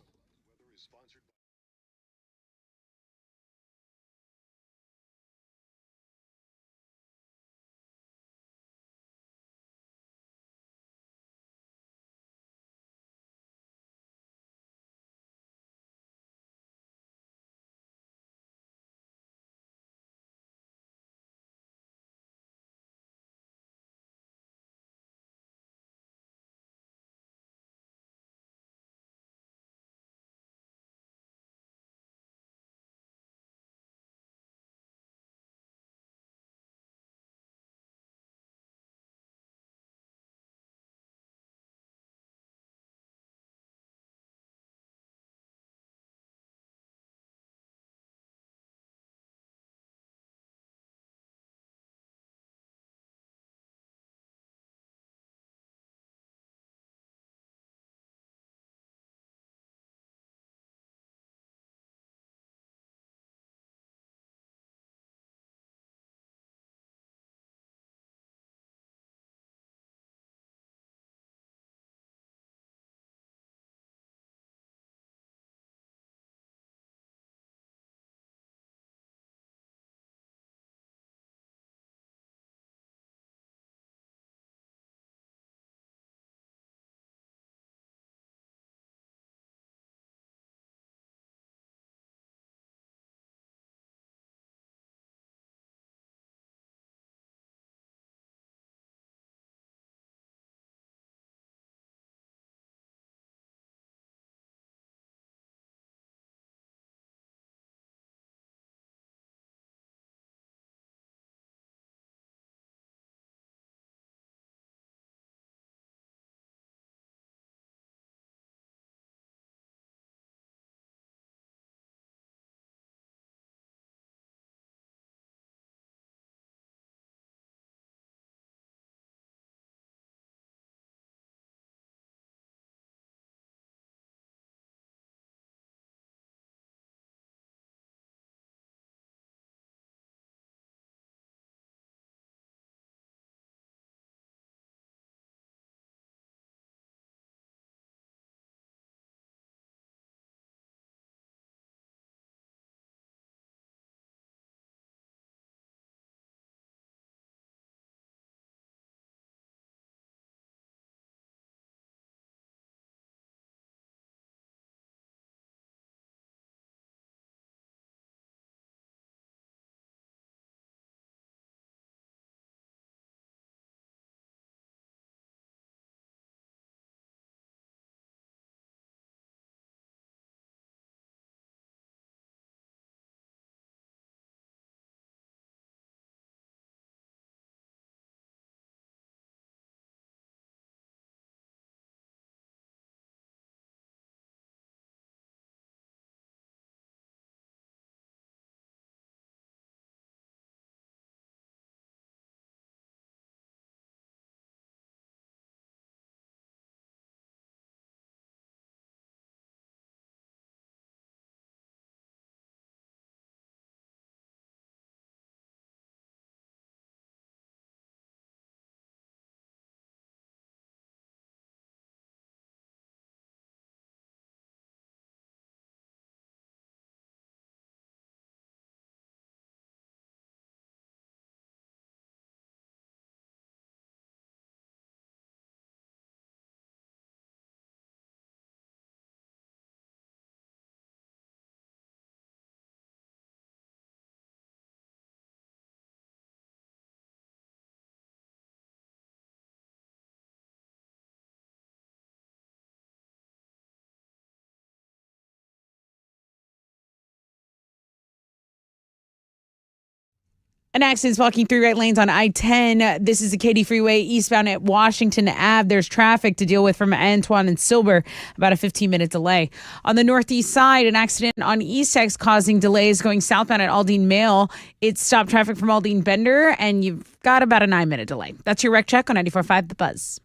An accident's blocking 3 right lanes on I-10. This is the Katy Freeway eastbound at Washington Ave. There's traffic to deal with from Antoine and Silver, about a 15-minute delay. On the northeast side, an accident on East X causing delays going southbound at Aldine Mail. It stopped traffic from Aldine Bender, and you've got about a 9-minute delay. That's your wreck check on 94.5 The Buzz.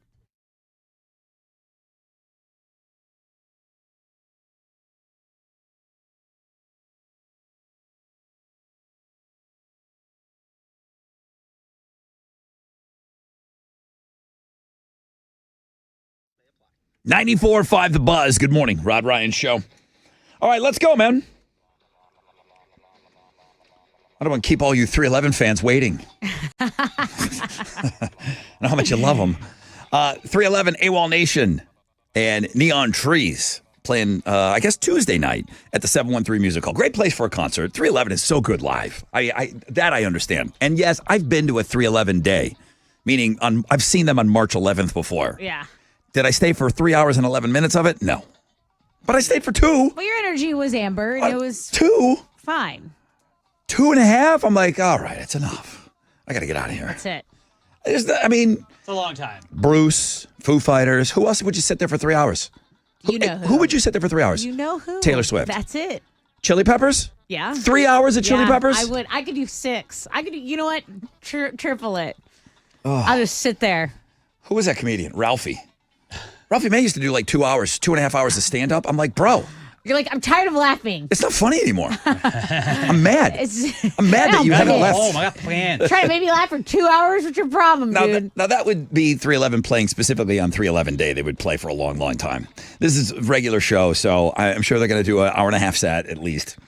.94.5 The Buzz. Good morning, Rod Ryan Show. All right, let's go, man. I don't want to keep all you 311 fans waiting. I know how much you love them. 311 AWOL Nation and Neon Trees playing, I guess, Tuesday night at the 713 Music Hall. Great place for a concert. 311 is so good live. That I understand. And yes, I've been to a 311 day, meaning I've seen them on March 11th before. Yeah. Did I stay for 3 hours and 11 minutes of it? No. But I stayed for 2. Well, your energy was Amber, and it was 2. fine. 2.5. I'm like, all right, it's enough. I got to get out of here. That's it. It's a long time. Bruce, Foo Fighters. Who else would you sit there for 3 hours? You know Who would you sit there for 3 hours? You know who? Taylor Swift. That's it. Chili Peppers? Yeah. 3 hours of Chili Peppers? I would. I could do 6. I could do, you know what? Triple it. Oh. I'll just sit there. Who was that comedian? Ralphie. Ralphie May used to do like 2 hours, 2.5 hours of stand up. I'm like, bro. You're like, I'm tired of laughing. It's not funny anymore. I'm mad. I'm mad that you haven't left. Oh, I got plans. Trying to make me laugh for 2 hours? What's your problem, dude? Now that would be 311 playing specifically on 311 Day. They would play for a long, long time. This is a regular show, so I'm sure they're going to do an hour and a half set at least.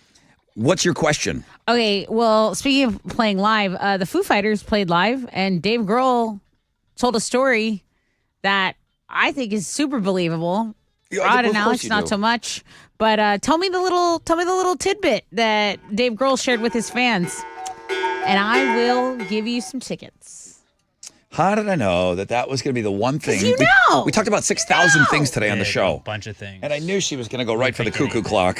What's your question? Okay, well, speaking of playing live, the Foo Fighters played live, and Dave Grohl told a story that I think is super believable. Rod and Alex, not so much. But tell me the little tidbit that Dave Grohl shared with his fans, and I will give you some tickets. How did I know that was going to be the one thing? You know. We talked about 6,000 things today on the show. A bunch of things. And I knew she was going to go right for the cuckoo clock.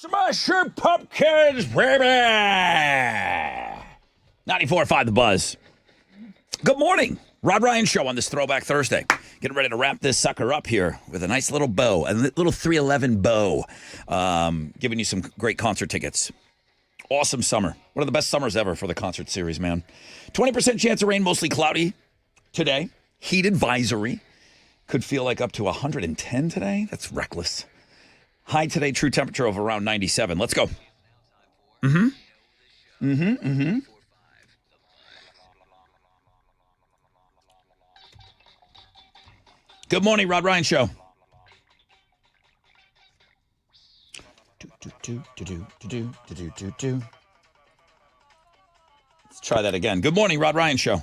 Smasher Pumpkins, baby! 94.5 The Buzz. Good morning. Rod Ryan Show on this Throwback Thursday. Getting ready to wrap this sucker up here with a nice little bow, a little 311 bow. Giving you some great concert tickets. Awesome summer. One of the best summers ever for the concert series, man. 20% chance of rain, mostly cloudy today. Heat advisory. Could feel like up to 110 today. That's reckless. High today, true temperature of around 97. Let's go. Good morning, Rod Ryan Show. Let's try that again. Good morning, Rod Ryan Show.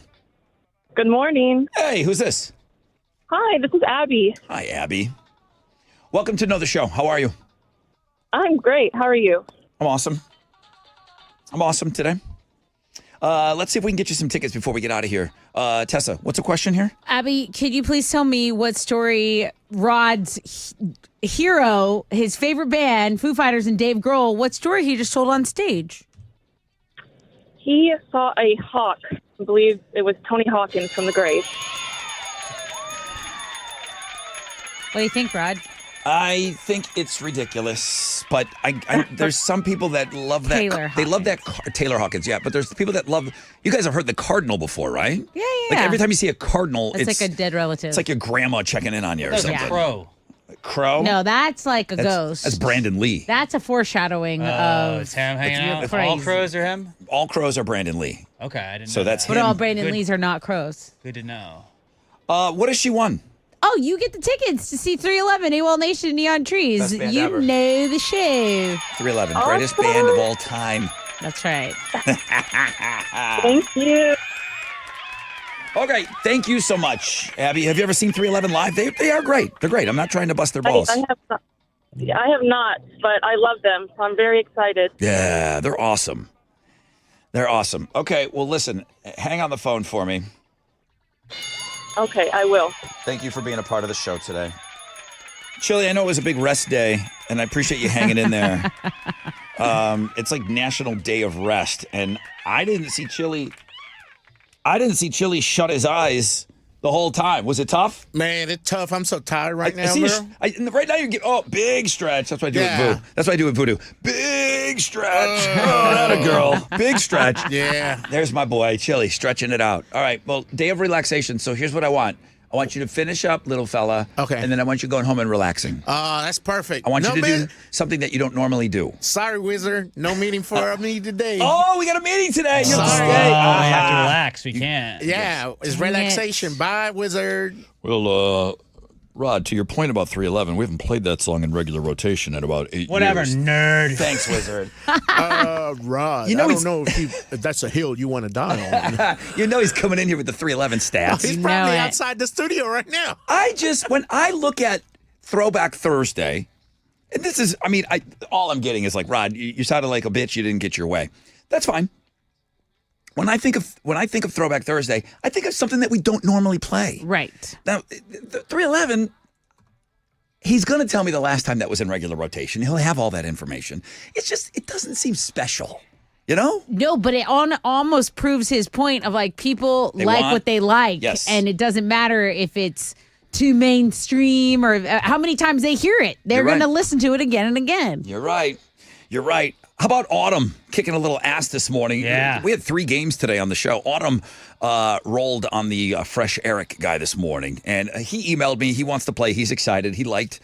Good morning. Hey, who's this? Hi, this is Abby. Hi, Abby. Welcome to Know the Show. How are you? I'm great. How are you? I'm awesome. I'm awesome today. Let's see if we can get you some tickets before we get out of here. Tessa, what's the question here? Abby, could you please tell me what story Rod's hero, his favorite band, Foo Fighters and Dave Grohl, what story he just told on stage? He saw a hawk. I believe it was Tony Hawkins from the grave. What do you think, Rod? I think it's ridiculous, but I there's some people that love that. They love that Taylor Hawkins, yeah. But there's people that love. You guys have heard the cardinal before, right? Yeah. Like every time you see a cardinal, It's like a dead relative. It's like your grandma checking in on you or That's something. a crow. Crow? No, that's like a That's- ghost. That's Brandon Lee. That's a foreshadowing of. It's him hanging out. That's All crazy. crows are him? All crows are Brandon Lee. Okay, I didn't So know that's that. him. But all Brandon Good. Lees are not crows. Good to know. What has she won? Oh, you get the tickets to see 311 AWOL Nation Neon Trees. Best band You ever. know the show. 311, greatest band of all time. That's right. Thank you. Okay, thank you so much, Abby. Have you ever seen 311 live? They are great. They're great. I'm not trying to bust their balls. I have not, but I love them, so I'm very excited. Yeah, they're awesome. They're awesome. Okay, well, listen, hang on the phone for me. Okay, I will. Thank you for being a part of the show today. Chili, I know it was a big rest day, and I appreciate you hanging in there. It's like National Day of Rest, and I didn't see Chili shut his eyes the whole time. Was it tough? Man, it's tough. I'm so tired right I now, see bro. right now you get big stretch. That's what I do with Voodoo. That's what I do with Voodoo. Big stretch. That a girl. Big stretch. Yeah. There's my boy, Chili, stretching it out. All right. Well, day of relaxation. So here's what I want. I want you to finish up, little fella. Okay. And then I want you going home and relaxing. That's perfect. I want you to man. do something that you don't normally do. Sorry, Wizard. No meeting for me today. Oh, we got a meeting today. You have to Sorry. stay. We have to relax. We can't. Yeah, it's Dang it. relaxation. Bye, Wizard. Well, Rod, to your point about 311, we haven't played that song in regular rotation in about 8 Whatever, years. nerd. Thanks, Wizard. Rod, You know I he's- don't know if that's a hill you want to die on. You know he's coming in here with the 311 stats. He's probably outside the studio right now. When I look at Throwback Thursday, and this is, all I'm getting is like, Rod, you sounded like a bitch. You didn't get your way. That's fine. When I think of Throwback Thursday, I think of something that we don't normally play. Right. Now, 311, he's going to tell me the last time that was in regular rotation. He'll have all that information. It's just, it doesn't seem special, you know? No, but it almost proves his point of like people They like want- what they like. Yes. And it doesn't matter if it's too mainstream or how many times they hear it. They're You're right. going to listen to it again and again. You're right. You're right. How about Autumn kicking a little ass this morning? Yeah. We had 3 games today on the show. Autumn rolled on the Fresh Eric guy this morning, and he emailed me. He wants to play. He's excited. He liked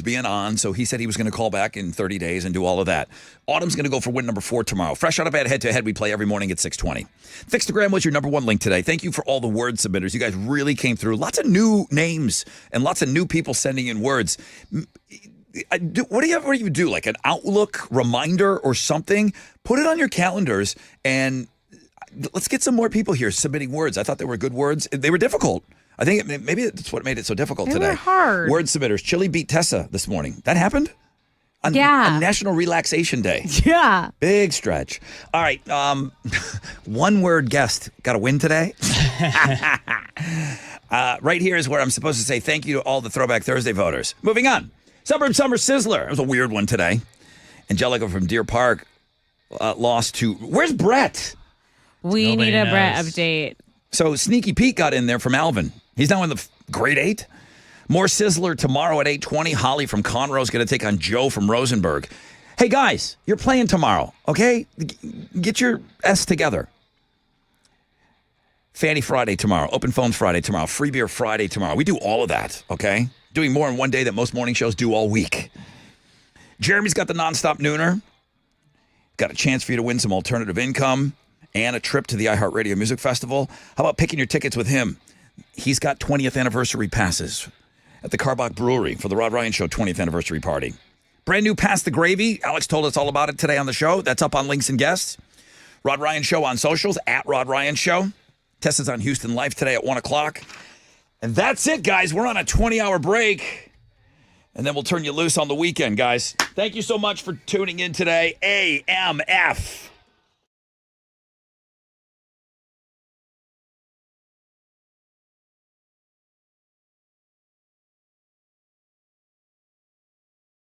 being on, so he said he was going to call back in 30 days and do all of that. Autumn's going to go for win number 4 tomorrow. Fresh Out of Bed head-to-head we play every morning at 6:20. Fixtagram was your number 1 link today. Thank you for all the word submitters. You guys really came through. Lots of new names and lots of new people sending in words. What do you do? Like an Outlook reminder or something? Put it on your calendars and let's get some more people here submitting words. I thought they were good words. They were difficult. I think maybe that's what made it so difficult They today. were hard. Word submitters. Chili beat Tessa this morning. That happened? On National Relaxation Day. Yeah. Big stretch. All right. One word guest. Got a win today? Right here is where I'm supposed to say thank you to all the Throwback Thursday voters. Moving on. Suburb Summer Sizzler. It was a weird one today. Angelica from Deer Park lost to. Where's Brett? We Nobody need a Brett knows. update. So Sneaky Pete got in there from Alvin. He's now in the grade 8. More Sizzler tomorrow at 8:20. Holly from Conroe is going to take on Joe from Rosenberg. Hey, guys, you're playing tomorrow, okay? Get your S together. Fanny Friday tomorrow. Open Phones Friday tomorrow. Free Beer Friday tomorrow. We do all of that, okay? Doing more in one day that most morning shows do all week. Jeremy's got the nonstop nooner. Got a chance for you to win some alternative income and a trip to the iHeartRadio Music Festival. How about picking your tickets with him? He's got 20th anniversary passes at the Carbach Brewery for the Rod Ryan Show 20th anniversary party. Brand new Pass the Gravy. Alex told us all about it today on the show. That's up on Links and Guests. Rod Ryan Show on socials, at Rod Ryan Show. Tessa's on Houston Life today at 1 o'clock. And that's it, guys. We're on a 20-hour break. And then we'll turn you loose on the weekend, guys. Thank you so much for tuning in today. AMF.